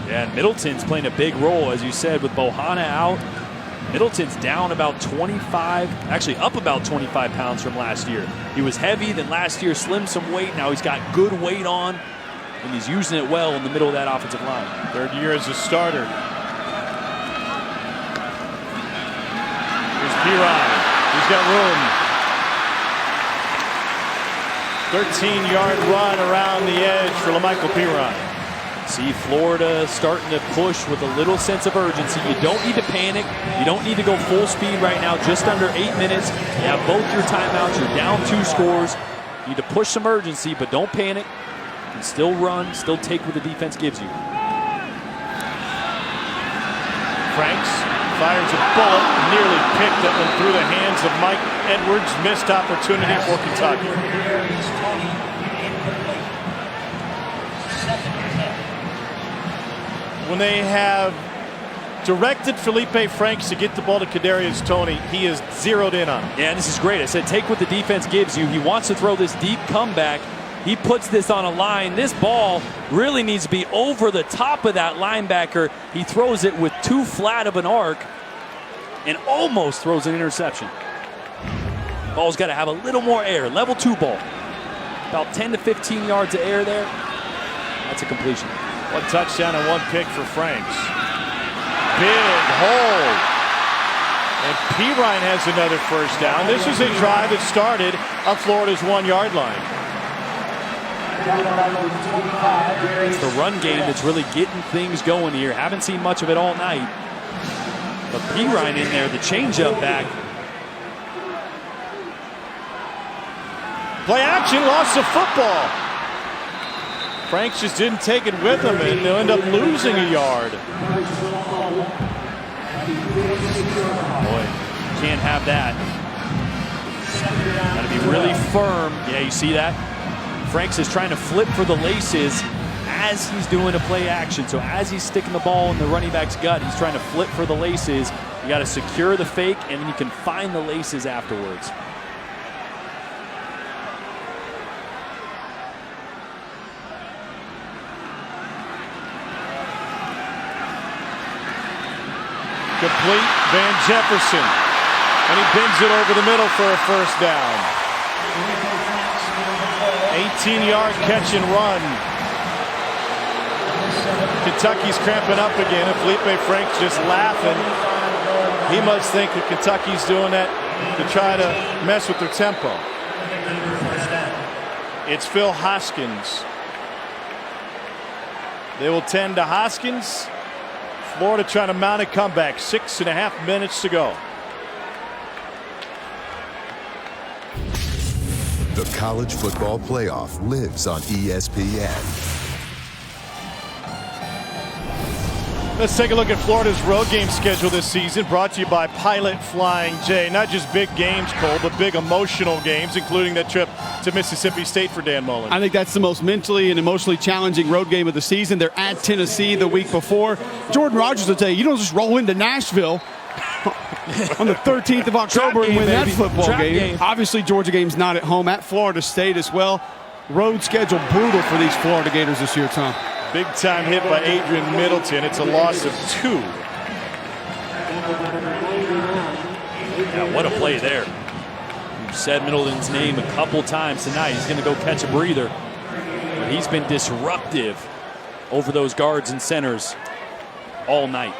Yeah, and Middleton's playing a big role, as you said, with Bohanna out. Middleton's down about 25, actually up about 25 pounds from last year. He was heavy, then last year slimmed some weight. Now he's got good weight on, and he's using it well in the middle of that offensive line. Third year as a starter. Here's Piron. He's got room. 13-yard run around the edge for LaMichael Piron. See Florida starting to push with a little sense of urgency. You don't need to panic. You don't need to go full speed right now. Just under 8 minutes. You have both your timeouts. You're down 2 scores. You need to push some urgency, but don't panic. You can still run, still take what the defense gives you. Franks fires a bullet, nearly picked up and through the hands of Mike Edwards. Missed opportunity for Kentucky. When they have directed Feleipe Franks to get the ball to Kadarius Toney, he is zeroed in on him. Yeah, this is great. I said take what the defense gives you. He wants to throw this deep comeback. He puts this on a line. This ball really needs to be over the top of that linebacker. He throws it with too flat of an arc and almost throws an interception. Ball's got to have a little more air. Level 2 ball. about 10 to 15 yards of air there. That's a completion. One touchdown and one pick for Franks. Big hole. And Pirine has another first down. This is a drive that started on Florida's 1-yard line. It's the run game that's really getting things going here. Haven't seen much of it all night. But Pirine in there, the changeup back. Play action, loss of football. Franks just didn't take it with him, and they'll end up losing a yard. Boy, can't have that. Got to be really firm. Yeah, you see that? Franks is trying to flip for the laces as he's doing a play action. So as he's sticking the ball in the running back's gut, he's trying to flip for the laces. You got to secure the fake, and then you can find the laces afterwards. Complete, Van Jefferson. And he bends it over the middle for a first down. 18-yard catch and run. Kentucky's cramping up again, and Feleipe Franks just laughing. He must think that Kentucky's doing that to try to mess with their tempo. It's Phil Hoskins. They will tend to Hoskins. Florida trying to mount a comeback. 6.5 minutes to go. The College Football Playoff lives on ESPN. Let's take a look at Florida's road game schedule this season, brought to you by Pilot Flying J. Not just big games, Cole, but big emotional games, including that trip to Mississippi State for Dan Mullen. I think that's the most mentally and emotionally challenging road game of the season. They're at Tennessee the week before. Jordan Rodgers will tell you don't just roll into Nashville on the 13th of October and win that football game. Obviously, Georgia game's not at home. At Florida State as well. Road schedule brutal for these Florida Gators this year, Tom. Big time hit by Adrian Middleton. It's a loss of 2. Yeah, what a play there. You've said Middleton's name a couple times tonight. He's going to go catch a breather. But he's been disruptive over those guards and centers all night.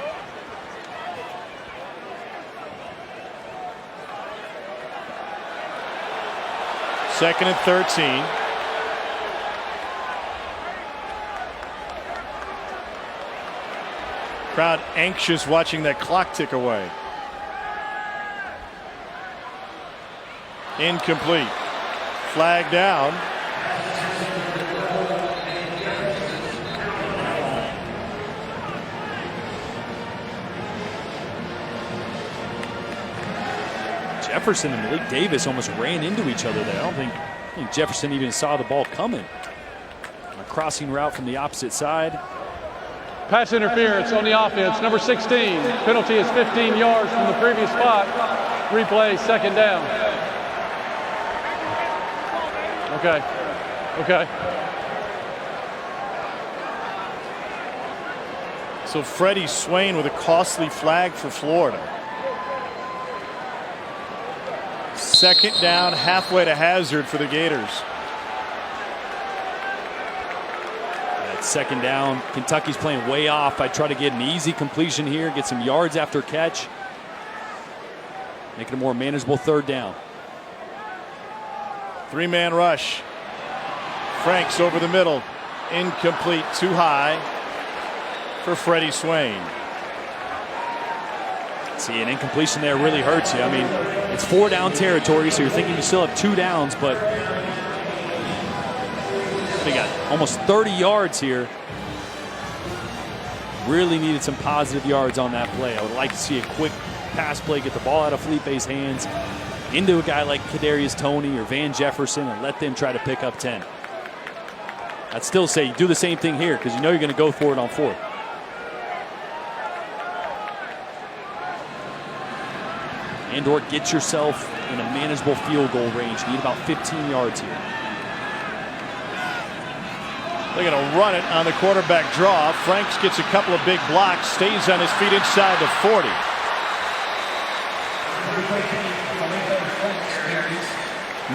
Second and 13. Crowd anxious watching that clock tick away. Incomplete. Flag down. Jefferson and Malik Davis almost ran into each other there. I don't think Jefferson even saw the ball coming. A crossing route from the opposite side. Pass interference on the offense, number 16. Penalty is 15 yards from the previous spot. Replay, second down. Okay. So Freddie Swain with a costly flag for Florida. Second down, halfway to Hazard for the Gators. Second down. Kentucky's playing way off. I try to get an easy completion here, get some yards after catch. Make it a more manageable third down. 3-man rush. Franks over the middle. Incomplete, too high for Freddie Swain. See, an incompletion there really hurts you. I mean, it's 4-down territory, so you're thinking you still have 2 downs, but they got almost 30 yards here. Really needed some positive yards on that play. I would like to see a quick pass play, get the ball out of Feleipe's hands into a guy like Kadarius Toney or Van Jefferson and let them try to pick up 10. I'd still say you do the same thing here because you know you're going to go for it on 4th. And/or get yourself in a manageable field goal range. You need about 15 yards here. They're going to run it on the quarterback draw. Franks gets a couple of big blocks, stays on his feet inside the 40.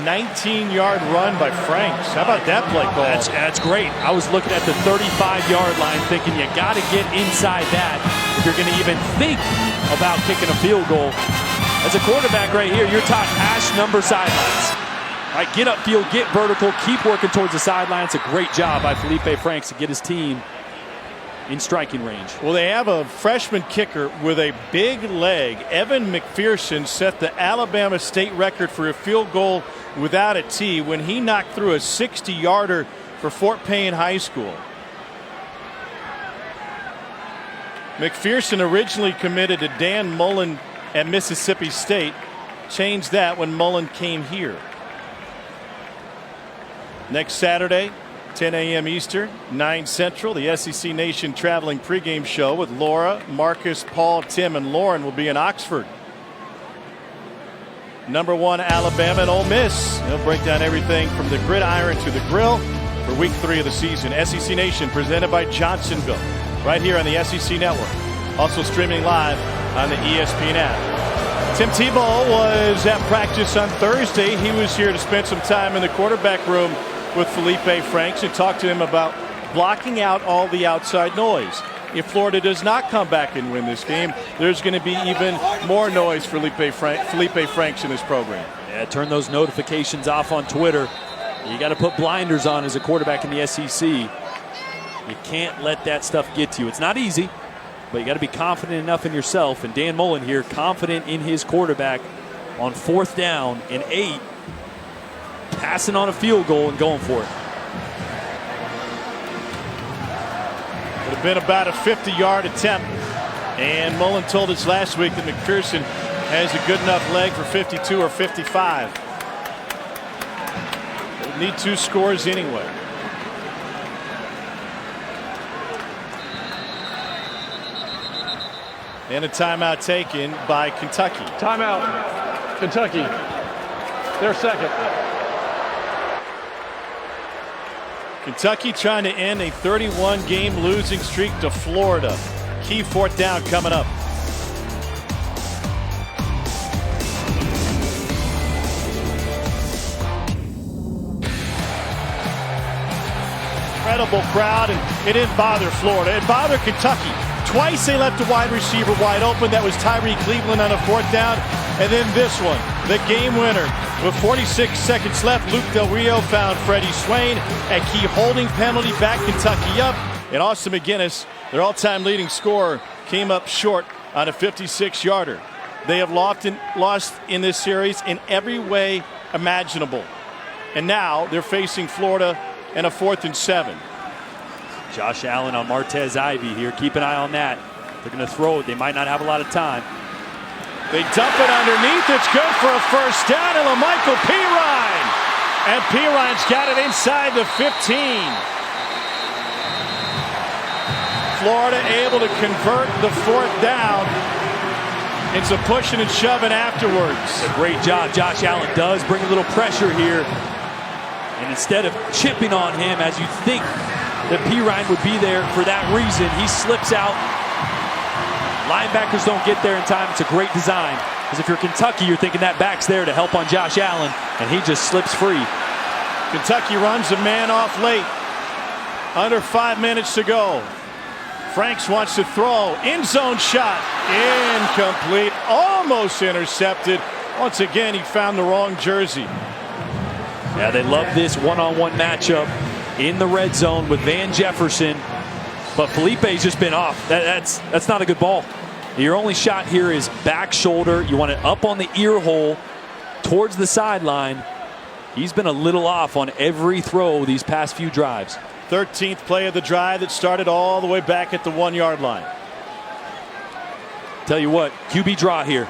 19-yard run by Franks. How about that play call? That's great. I was looking at the 35-yard line thinking you got to get inside that if you're going to even think about kicking a field goal. As a quarterback right here, you're taught hash number sidelines. All right, get upfield, get vertical, keep working towards the sideline. It's a great job by Feleipe Franks to get his team in striking range. Well, they have a freshman kicker with a big leg. Evan McPherson set the Alabama state record for a field goal without a tee when he knocked through a 60-yarder for Fort Payne High School. McPherson originally committed to Dan Mullen at Mississippi State. Changed that when Mullen came here. Next Saturday, 10 a.m. Eastern, 9 Central, the SEC Nation traveling pregame show with Laura, Marcus, Paul, Tim, and Lauren will be in Oxford. Number 1 Alabama and Ole Miss. They'll break down everything from the gridiron to the grill for week 3 of the season. SEC Nation presented by Johnsonville, right here on the SEC Network. Also streaming live on the ESPN app. Tim Tebow was at practice on Thursday. He was here to spend some time in the quarterback room with Feleipe Franks and talk to him about blocking out all the outside noise. If Florida does not come back and win this game, there's going to be even more noise for Feleipe Franks in this program. Yeah, turn those notifications off on Twitter. You got to put blinders on as a quarterback in the SEC. You can't let that stuff get to you. It's not easy, but you got to be confident enough in yourself. And Dan Mullen here, confident in his quarterback on 4th down and 8. Passing on a field goal and going for it. Would have been about a 50-yard attempt. And Mullen told us last week that McPherson has a good enough leg for 52 or 55. They'll need 2 scores anyway. And a timeout taken by Kentucky. Timeout, Kentucky. Their second. Kentucky trying to end a 31-game losing streak to Florida. Key 4th down coming up. Incredible crowd, and it didn't bother Florida. It bothered Kentucky. Twice they left a wide receiver wide open. That was Tyree Cleveland on a 4th down. And then this one, the game winner. With 46 seconds left, Luke Del Rio found Freddie Swain. A key holding penalty back Kentucky up. And Austin McGinnis, their all-time leading scorer, came up short on a 56-yarder. They have lost in this series in every way imaginable. And now they're facing Florida in a 4th and 7. Josh Allen on Martez Ivy here. Keep an eye on that. They're going to throw it. They might not have a lot of time. They dump it underneath. It's good for a 1st down. And LaMichael Pirine. And Pirine's got it inside the 15. Florida able to convert the 4th down. It's a pushing and shoving afterwards. A great job. Josh Allen does bring a little pressure here. And instead of chipping on him, as you think that Pirine would be there for that reason, he slips out. Linebackers don't get there in time. It's a great design. Because if you're Kentucky, you're thinking that back's there to help on Josh Allen, and he just slips free. Kentucky runs a man off late. Under 5 minutes to go. Franks wants to throw. End zone shot. Incomplete. Almost intercepted. Once again, he found the wrong jersey. Yeah, they love this one-on-one matchup in the red zone with Van Jefferson. But Feleipe's just been off. That's not a good ball. Your only shot here is back shoulder. You want it up on the ear hole towards the sideline. He's been a little off on every throw these past few drives. 13th play of the drive that started all the way back at the 1-yard line. Tell you what, QB draw here.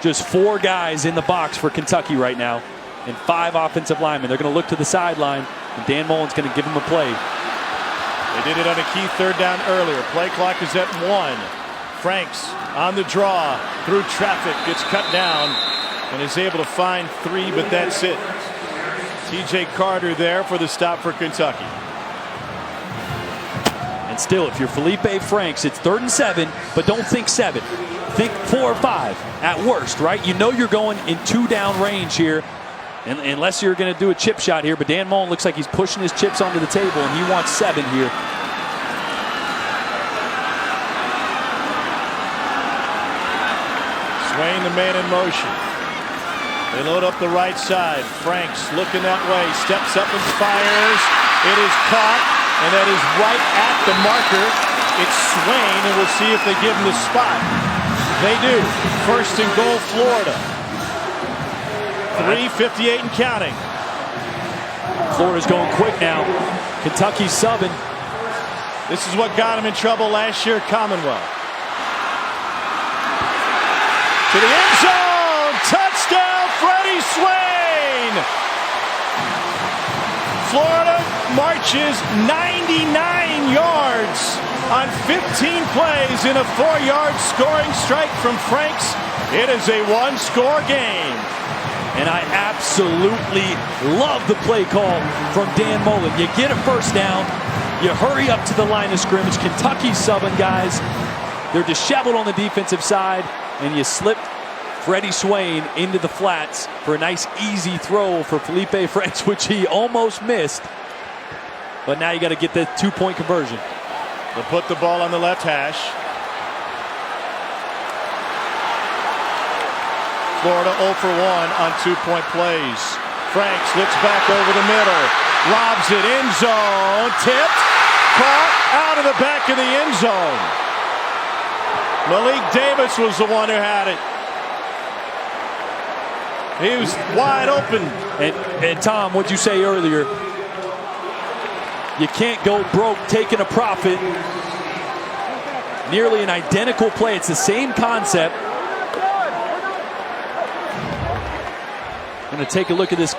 Just 4 guys in the box for Kentucky right now and 5 offensive linemen. They're going to look to the sideline, and Dan Mullen's going to give them a play. They did it on a key 3rd down earlier. Play clock is at 1. Franks on the draw through traffic, gets cut down and is able to find 3, but that's it. TJ Carter there for the stop for Kentucky. And still, if you're Feleipe Franks, it's 3rd and 7, but don't think 7. Think 4 or 5 at worst, right? You know you're going in 2-down range here, Unless you're going to do a chip shot here, but Dan Mullen looks like he's pushing his chips onto the table, and he wants 7 here. Swain, the man in motion. They load up the right side. Franks looking that way, steps up and fires. It is caught, and that is right at the marker. It's Swain, and we'll see if they give him the spot. They do. First and goal, Florida. 3:58 and counting. Florida's going quick now. Kentucky's subbing. This is what got him in trouble last year at Commonwealth. To the end zone. Touchdown, Freddie Swain. Florida marches 99 yards on 15 plays in a 4-yard scoring strike from Franks. It is a 1-score game. And I absolutely love the play call from Dan Mullen. You get a first down, you hurry up to the line of scrimmage. Kentucky's subbing guys. They're disheveled on the defensive side, and you slip Freddie Swain into the flats for a nice easy throw for Feleipe Franks, which he almost missed. But now you got to get the 2-point conversion. They'll put the ball on the left hash. Florida 0 for 1 on 2-point plays. Franks looks back over the middle, lobs it end zone, tipped, caught out of the back of the end zone. Malik Davis was the one who had it. He was wide open. And Tom, what'd you say earlier? You can't go broke taking a profit. Nearly an identical play. It's the same concept. Going to take a look at this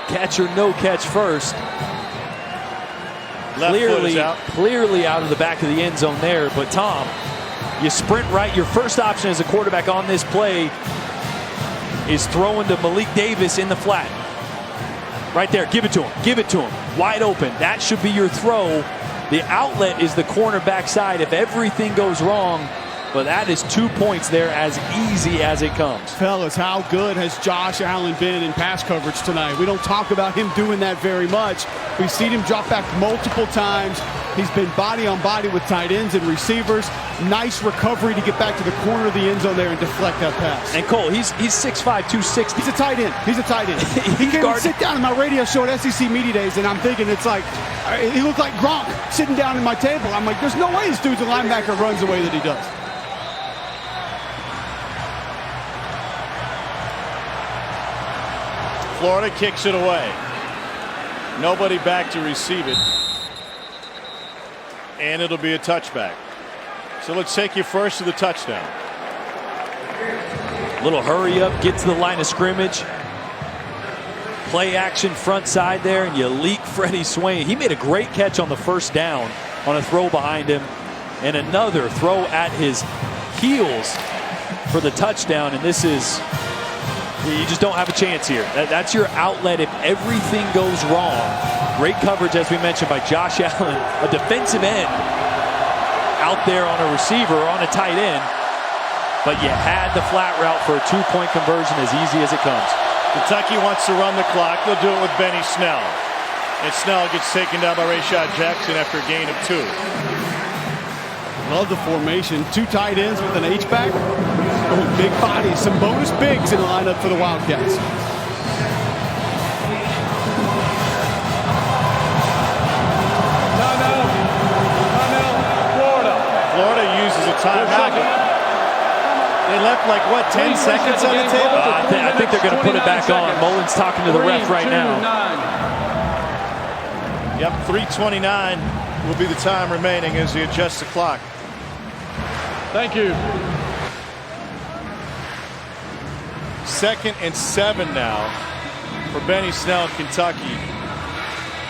catch or no catch first. Clearly out of the back of the end zone there. But Tom, you sprint right. Your first option as a quarterback on this play is throwing to Malik Davis in the flat. Right there. Give it to him. Give it to him. Wide open. That should be your throw. The outlet is the cornerback side if everything goes wrong. But that is 2 points there, as easy as it comes. Fellas, how good has Josh Allen been in pass coverage tonight? We don't talk about him doing that very much. We've seen him drop back multiple times. He's been body on body with tight ends and receivers. Nice recovery to get back to the corner of the end zone there and deflect that pass. And Cole, he's 6'5", 260. He's a tight end. He's a tight end. He came and sit down in my radio show at SEC Media Days, and I'm thinking it's like, he looked like Gronk sitting down in my table. I'm like, there's no way this dude's a linebacker runs the way that he does. Florida kicks it away. Nobody back to receive it. And it'll be a touchback. So let's take you first to the touchdown. Little hurry up, get to the line of scrimmage. Play action front side there, and you leak Freddie Swain. He made a great catch on the first down on a throw behind him. And another throw at his heels for the touchdown. And this is... you just don't have a chance here. That's your outlet if everything goes wrong. Great coverage, as we mentioned, by Josh Allen. A defensive end out there on a receiver or on a tight end. But you had the flat route for a 2-point conversion, as easy as it comes. Kentucky wants to run the clock. They'll do it with Benny Snell. And Snell gets taken down by Rashad Jackson after a gain of 2. Love the formation. 2 tight ends with an H-back. Oh, big bodies. Some bonus bigs in the lineup for the Wildcats. Florida uses a timeout. They left like, what, 10 seconds on the table? I think they're going to put it back on. Mullen's talking to the ref right now. Yep, 3:29 will be the time remaining as he adjusts the clock. Thank you. 2nd and 7 now for Benny Snell in Kentucky.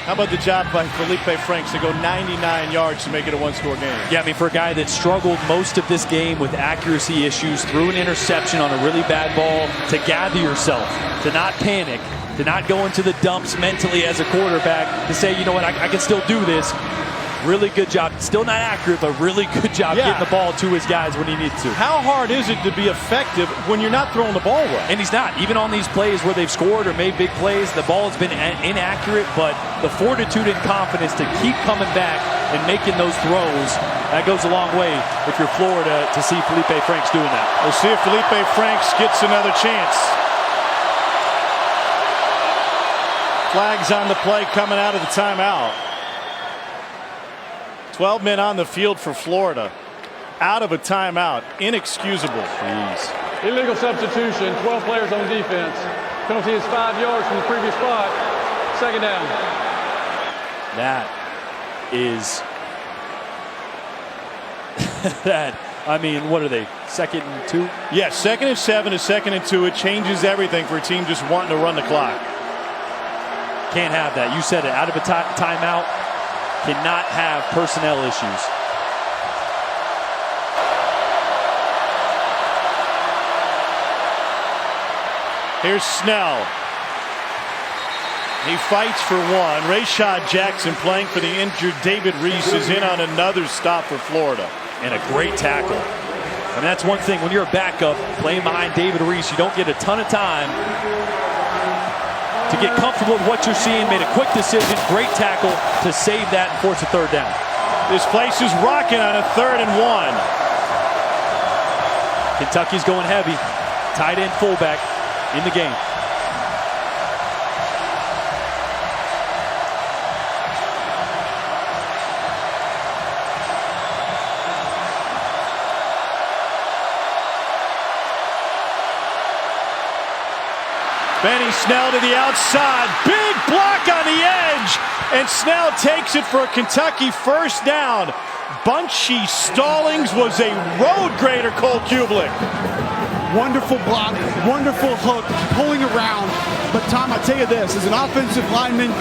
How about the job by Feleipe Franks to go 99 yards to make it a 1-score game? Yeah, I mean, for a guy that struggled most of this game with accuracy issues, threw an interception on a really bad ball, to gather yourself, to not panic, to not go into the dumps mentally as a quarterback, to say, you know what, I can still do this. Really good job. Still not accurate, but really good job getting the ball to his guys when he needs to. How hard is it to be effective when you're not throwing the ball well? And he's not. Even on these plays where they've scored or made big plays, the ball has been inaccurate, but the fortitude and confidence to keep coming back and making those throws, that goes a long way if you're Florida to see Feleipe Franks doing that. We'll see if Feleipe Franks gets another chance. Flags on the play coming out of the timeout. 12 men on the field for Florida. Out of a timeout. Inexcusable. Jeez. Illegal substitution, 12 players on defense. Penalty is 5 yards from the previous spot. Second down. That is that. I mean, what are they? 2nd and 2? Yes, 2nd and 7 to 2nd and 2. It changes everything for a team just wanting to run the clock. Can't have that. You said it. Out of a timeout. Cannot have personnel issues. Here's Snell. He fights for one. Rashad Jackson playing for the injured David Reese is in on another stop for Florida. And a great tackle. And that's one thing. When you're a backup playing behind David Reese, you don't get a ton of time to get comfortable with what you're seeing. Made a quick decision. Great tackle to save that and force a third down. This place is rocking on a 3rd and 1. Kentucky's going heavy. Tight end fullback in the game. Benny Snell to the outside. Big block on the edge. And Snell takes it for a Kentucky first down. Bunchy Stallings was a road grader, Cole Kublik. Wonderful block, wonderful hook, pulling around. But Tom, I tell you this, as an offensive lineman,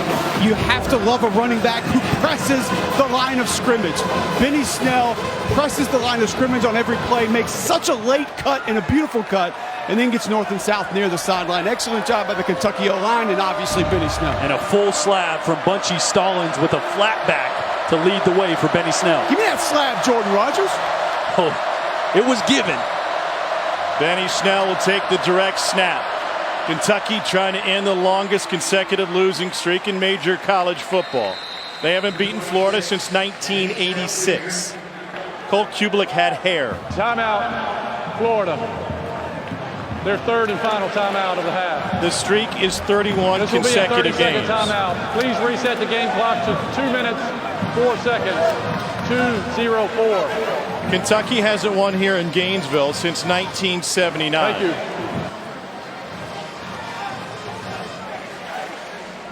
you have to love a running back who presses the line of scrimmage. Benny Snell presses the line of scrimmage on every play, makes such a late cut and a beautiful cut, and then gets north and south near the sideline. Excellent job by the Kentucky O-line and obviously Benny Snell. And a full slab from Bunchy Stallings with a flat back to lead the way for Benny Snell. Give me that slab, Jordan Rogers. Oh, it was given. Benny Snell will take the direct snap. Kentucky trying to end the longest consecutive losing streak in major college football. They haven't beaten Florida since 1986. Cole Kublik had hair. Timeout, Florida. Their 3rd and final timeout of the half. The streak is 31 this will consecutive be a 30-second games. timeout. Please reset the game clock to 2 minutes, 4 seconds. 2-0-4. Kentucky hasn't won here in Gainesville since 1979. Thank you.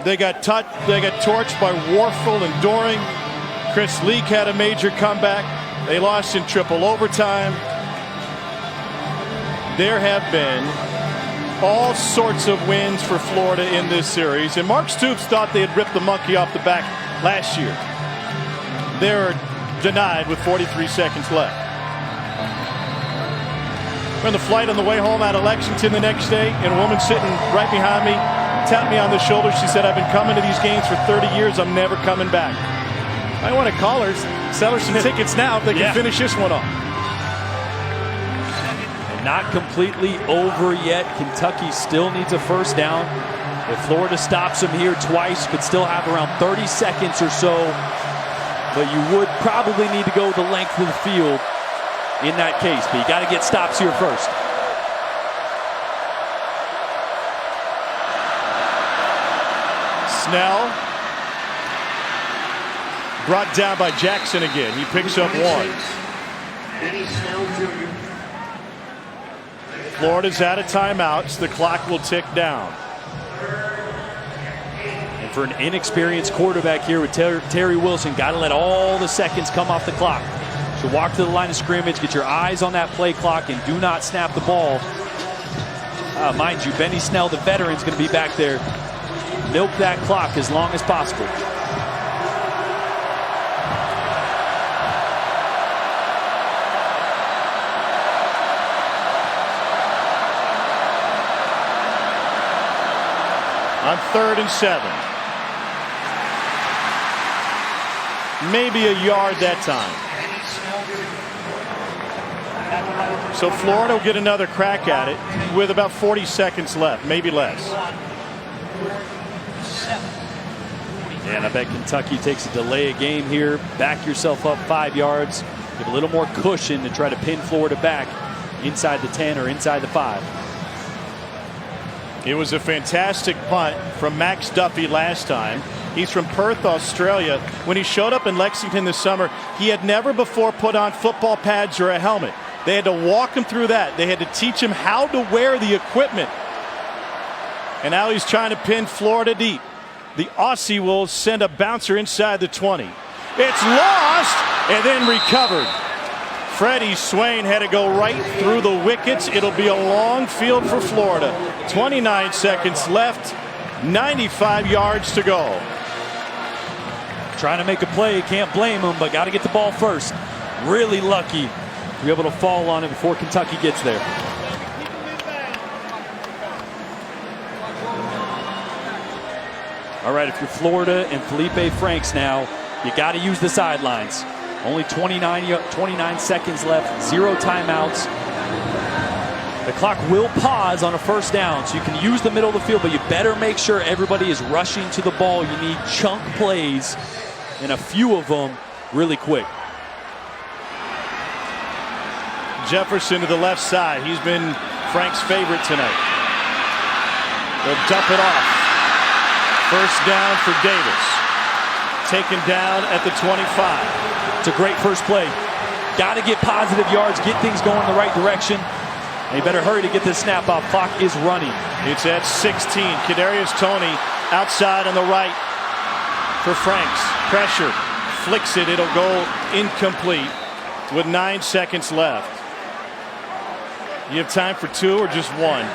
They got torched by Warfel and Doring. Chris Leak had a major comeback. They lost in triple overtime. There have been all sorts of wins for Florida in this series. And Mark Stoops thought they had ripped the monkey off the back last year. They're denied with 43 seconds left. We're on the flight on the way home out of Lexington the next day, and a woman sitting right behind me tapped me on the shoulder. She said, I've been coming to these games for 30 years. I'm never coming back. I want to call her, sell her some tickets now if they can finish this one off. And not completely over yet. Kentucky still needs a first down. If Florida stops them here twice, could still have around 30 seconds or so. But you would probably need to go the length of the field in that case. But you got to get stops here first. Snell brought down by Jackson again. He picks up one. Florida's out of timeouts. The clock will tick down. And for an inexperienced quarterback here with Terry Wilson, got to let all the seconds come off the clock. So walk to the line of scrimmage, get your eyes on that play clock, and do not snap the ball. Mind you, Benny Snell, the veteran, is going to be back there. Milk that clock as long as possible. On 3rd and 7. maybe a yard that time. So Florida will get another crack at it with about 40 seconds left, maybe less. And I bet Kentucky takes a delay of game here. Back yourself up 5 yards. Give a little more cushion to try to pin Florida back inside the 10 or inside the 5. It was a fantastic punt from Max Duffy last time. He's from Perth, Australia. When he showed up in Lexington this summer, he had never before put on football pads or a helmet. They had to walk him through that. They had to teach him how to wear the equipment. And now he's trying to pin Florida deep. The Aussie will send a bouncer inside the 20. It's lost and then recovered. Freddie Swain had to go right through the wickets. It'll be a long field for Florida. 29 seconds left, 95 yards to go. Trying to make a play, can't blame him, but got to get the ball first. Really lucky to be able to fall on it before Kentucky gets there. All right, if you're Florida and Feleipe Franks now, you got to use the sidelines. Only 29 seconds left, 0 timeouts. The clock will pause on a first down, so you can use the middle of the field, but you better make sure everybody is rushing to the ball. You need chunk plays, and a few of them really quick. Jefferson to the left side. He's been Frank's favorite tonight. They'll dump it off. First down for Davis. Taken down at the 25. It's a great first play. Got to get positive yards, get things going in the right direction. And you better hurry to get this snap off. Clock is running. It's at 16. Kadarius Toney outside on the right for Franks. Pressure. Flicks it. It'll go incomplete with 9 seconds left. You have time for 2 or just 1?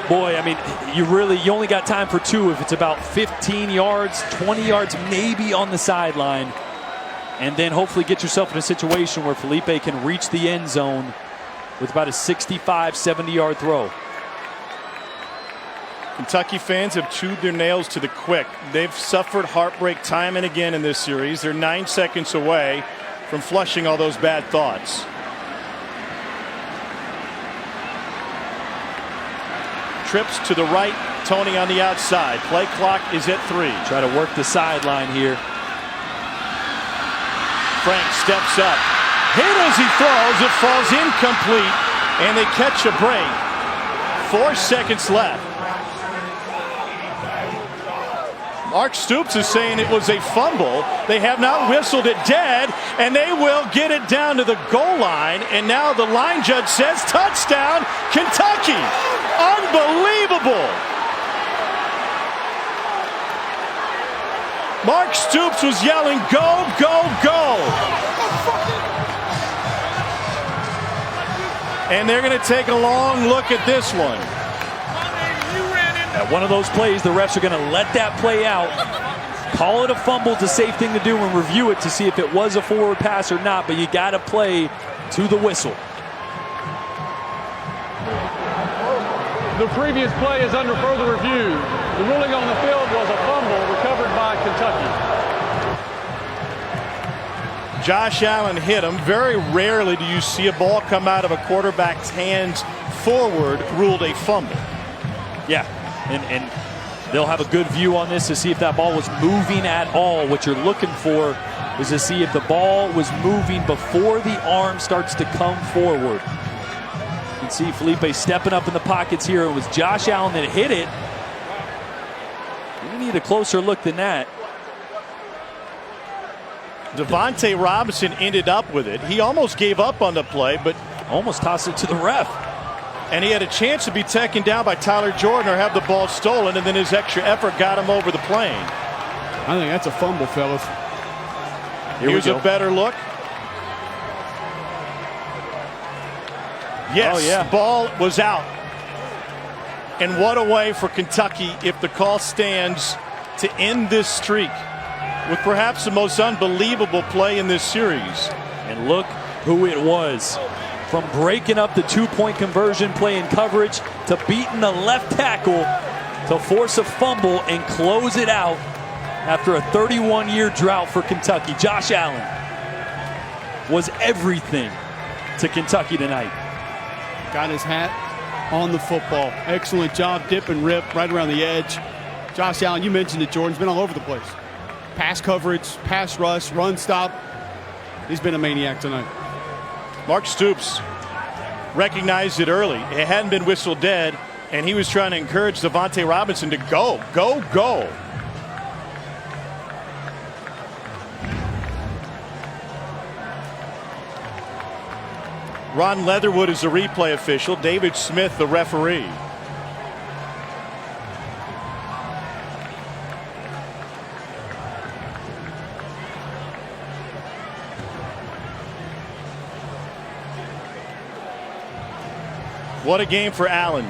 Boy, I mean, you only got time for 2 if it's about 15 yards, 20 yards maybe on the sideline. And then hopefully get yourself in a situation where Feleipe can reach the end zone with about a 65, 70-yard throw. Kentucky fans have chewed their nails to the quick. They've suffered heartbreak time and again in this series. They're 9 seconds away from flushing all those bad thoughts. Trips to the right, Toney on the outside. Play clock is at 3. Try to work the sideline here. Frank steps up. Hit as he throws. It falls incomplete, and they catch a break. 4 seconds left. Mark Stoops is saying it was a fumble. They have not whistled it dead, and they will get it down to the goal line. And now the line judge says touchdown, Kentucky. Unbelievable. Mark Stoops was yelling, go, go, go. And they're going to take a long look at this one. At one of those plays, the refs are going to let that play out. Call it a fumble. It's a safe thing to do, and review it to see if it was a forward pass or not, but you got to play to the whistle. The previous play is under further review. The ruling on the field was a fumble recovered by Kentucky. Josh Allen hit him. Very rarely do you see a ball come out of a quarterback's hands forward ruled a fumble. Yeah, and they'll have a good view on this to see if that ball was moving at all. What you're looking for is to see if the ball was moving before the arm starts to come forward. You can see Feleipe stepping up in the pockets here. It was Josh Allen that hit it. We need a closer look than that. Devontae Robinson ended up with it. He almost gave up on the play, but almost tossed it to the ref. And he had a chance to be taken down by Tyler Jordan or have the ball stolen, and then his extra effort got him over the plane. I think that's a fumble, fellas. Here's a better look. Yes, the ball was out. And what a way for Kentucky if the call stands to end this streak with perhaps the most unbelievable play in this series. And look who it was. From breaking up the 2-point conversion play in coverage to beating the left tackle to force a fumble and close it out After a 31-year drought for Kentucky, Josh Allen was everything to Kentucky tonight. Got his hat on the football. Excellent job, dip and rip right around the edge. Josh Allen, you mentioned it, Jordan's been all over the place. Pass coverage, pass rush, run stop. He's been a maniac tonight. Mark Stoops recognized it early. It hadn't been whistled dead, and he was trying to encourage Devontae Robinson to go, go, go. Ron Leatherwood is the replay official. David Smith, the referee. What a game for Allen.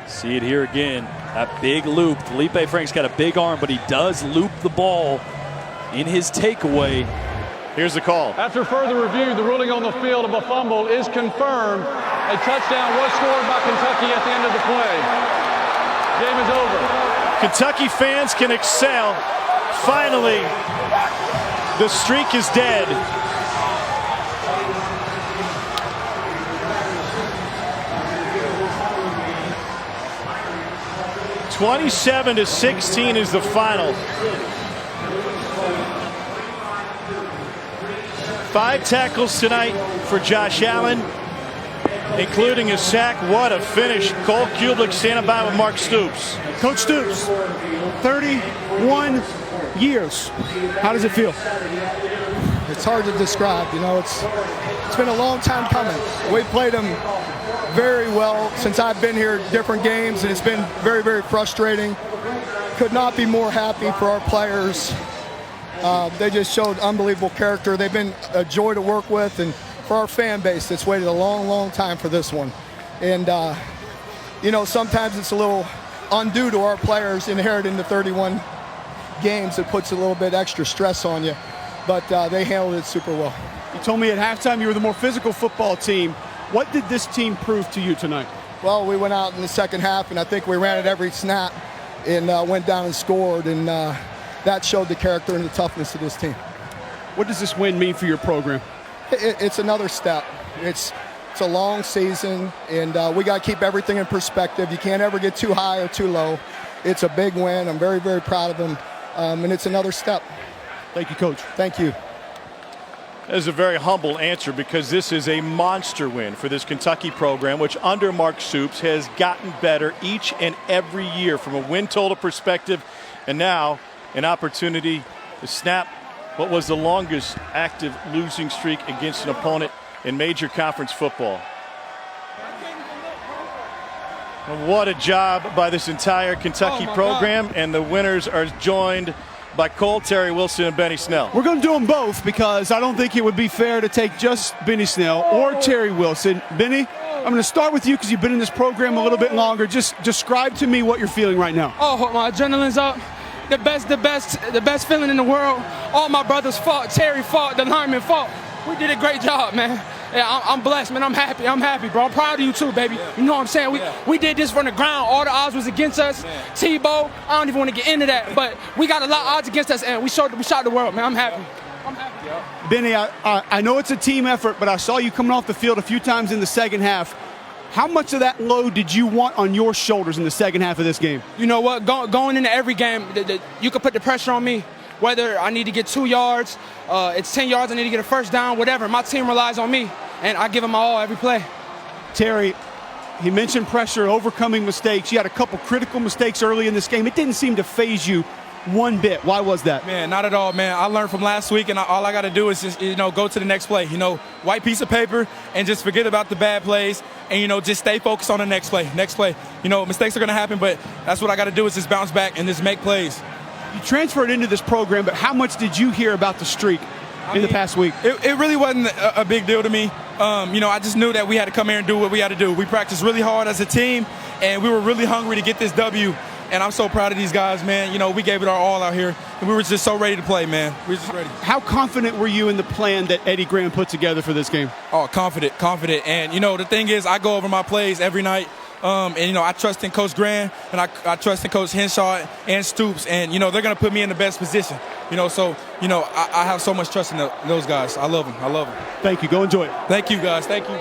See it here again. That big loop. Feleipe Franks got a big arm, but he does loop the ball in his takeaway. Here's the call. After further review, the ruling on the field of a fumble is confirmed. A touchdown was scored by Kentucky at the end of the play. Game is over. Kentucky fans can excel. Finally, the streak is dead. (27-16) is the final. 5 tackles tonight for Josh Allen, including a sack. What a finish. Cole Kublik standing by with Mark Stoops. Coach Stoops, 31 years. How does it feel? It's hard to describe. You know, it's been a long time coming. We played them very well since I've been here, different games, and it's been very, very frustrating. Could not be more happy for our players. They just showed unbelievable character. They've been a joy to work with, and for our fan base that's waited a long, long time for this one. And, you know, sometimes it's a little undue to our players inheriting the 31 games. It puts a little bit extra stress on you, but they handled it super well. You told me at halftime you were the more physical football team. What did this team prove to you tonight? Well, we went out in the second half, and I think we ran it every snap and went down and scored, and that showed the character and the toughness of this team. What does this win mean for your program? It's another step. It's a long season, and we got to keep everything in perspective. You can't ever get too high or too low. It's a big win. I'm very, very proud of them, and it's another step. Thank you, Coach. Thank you. That is a very humble answer, because this is a monster win for this Kentucky program, which under Mark Stoops has gotten better each and every year from a win total perspective, and now an opportunity to snap what was the longest active losing streak against an opponent in major conference football. What a job by this entire Kentucky program, and the winners are joined by Cole, Terry Wilson, and Benny Snell. We're going to do them both, because I don't think it would be fair to take just Benny Snell or Terry Wilson. Benny, I'm going to start with you because you've been in this program a little bit longer. Just describe to me what you're feeling right now. Oh, my adrenaline's up. The best feeling in the world. All my brothers fought. Terry fought. The linemen fought. We did a great job, man. Yeah, I'm blessed, man. I'm happy, bro. I'm proud of you too, baby. You know what I'm saying? We did this from the ground. All the odds was against us. Tebow, I don't even want to get into that, but we got a lot of odds against us, and we shot the world, man. I'm happy. Benny, I know it's a team effort, but I saw you coming off the field a few times in the second half. How much of that load did you want on your shoulders in the second half of this game? You know what? Going into every game, you can put the pressure on me. Whether I need to get 2 yards, it's 10 yards, I need to get a first down, whatever. My team relies on me, and I give them my all every play. Terry, he mentioned pressure, overcoming mistakes. You had a couple critical mistakes early in this game. It didn't seem to faze you one bit. Why was that? Man, not at all, man. I learned from last week, and all I got to do is just, go to the next play. White piece of paper, and just forget about the bad plays, and, just stay focused on the next play. Mistakes are going to happen, but that's what I got to do is just bounce back and just make plays. You transferred into this program, but how much did you hear about the streak in the past week? It really wasn't a big deal to me. I just knew that we had to come here and do what we had to do. We practiced really hard as a team, and we were really hungry to get this W And I'm so proud of these guys, man. You know, we gave it our all out here, and we were just so ready to play, man. We were just ready. How confident were you in the plan that Eddie Graham put together for this game? Oh, confident. And, you know, the thing is, I go over my plays every night. And, you know, I trust in Coach Graham, and I trust in Coach Henshaw and Stoops. And, you know, they're going to put me in the best position. You know, so, you know, I have so much trust in those guys. I love them. Thank you. Go enjoy it. Thank you, guys. Thank you.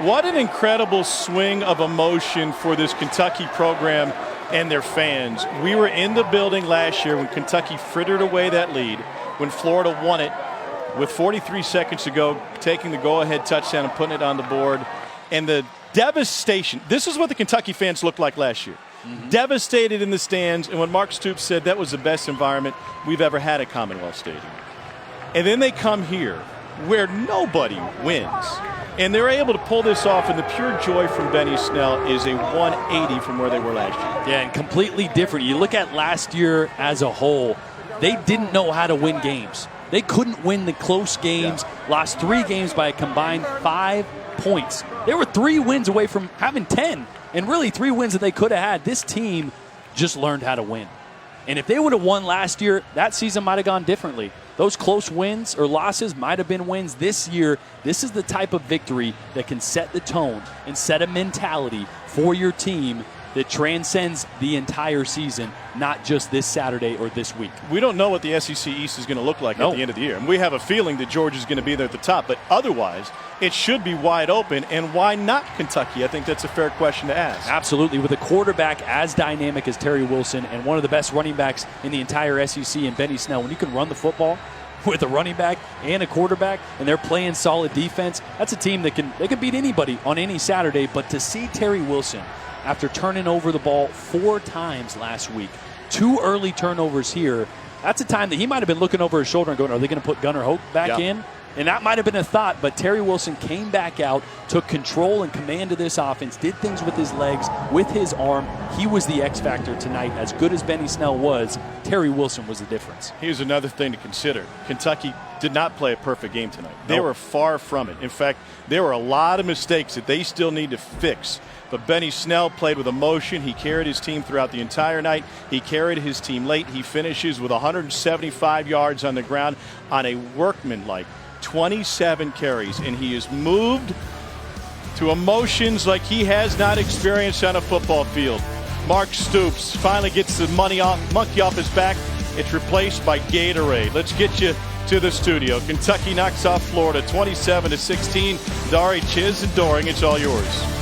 What an incredible swing of emotion for this Kentucky program and their fans. We were in the building last year when Kentucky frittered away that lead, when Florida won it with 43 seconds to go, taking the go-ahead touchdown and putting it on the board. And the devastation. This is what the Kentucky fans looked like last year. Devastated in the stands. And when Mark Stoops said that was the best environment we've ever had at Commonwealth Stadium. And then they come here where nobody wins. And they're able to pull this off, and the pure joy from Benny Snell is a 180 from where they were last year. Yeah, and completely different. You look at last year as a whole, they didn't know how to win games. They couldn't win the close games, lost 3 games by a combined 5 points. They were 3 wins away from having 10, and really 3 wins that they could have had. This team just learned how to win. And if they would have won last year, that season might have gone differently. Those close wins or losses might have been wins. This year, this is the type of victory that can set the tone and set a mentality for your team that transcends the entire season, not just this Saturday or this week. We don't know what the SEC East is going to look like at the end of the year. And we have a feeling that Georgia's going to be there at the top, but otherwise, it should be wide open. And why not Kentucky? I think that's a fair question to ask. Absolutely. With a quarterback as dynamic as Terry Wilson and one of the best running backs in the entire SEC and Benny Snell, when you can run the football with a running back and a quarterback and they're playing solid defense, that's a team that can beat anybody on any Saturday. But to see Terry Wilson, after turning over the ball 4 times last week, 2 early turnovers here, that's a time that he might have been looking over his shoulder and going, are they going to put Gunnar Hoke back in? And that might have been a thought, but Terry Wilson came back out, took control and command of this offense, did things with his legs, with his arm. He was the X factor tonight. As good as Benny Snell was, Terry Wilson was the difference. Here's another thing to consider. Kentucky did not play a perfect game tonight. They were far from it. In fact, there were a lot of mistakes that they still need to fix. But Benny Snell played with emotion. He carried his team throughout the entire night. He carried his team late. He finishes with 175 yards on the ground on a workmanlike 27 carries, and he is moved to emotions like he has not experienced on a football field. Mark Stoops finally gets the monkey off his back. It's replaced by Gatorade. Let's get you to the studio. Kentucky knocks off Florida 27-16. Dari, Chiz, and Doring, it's all yours.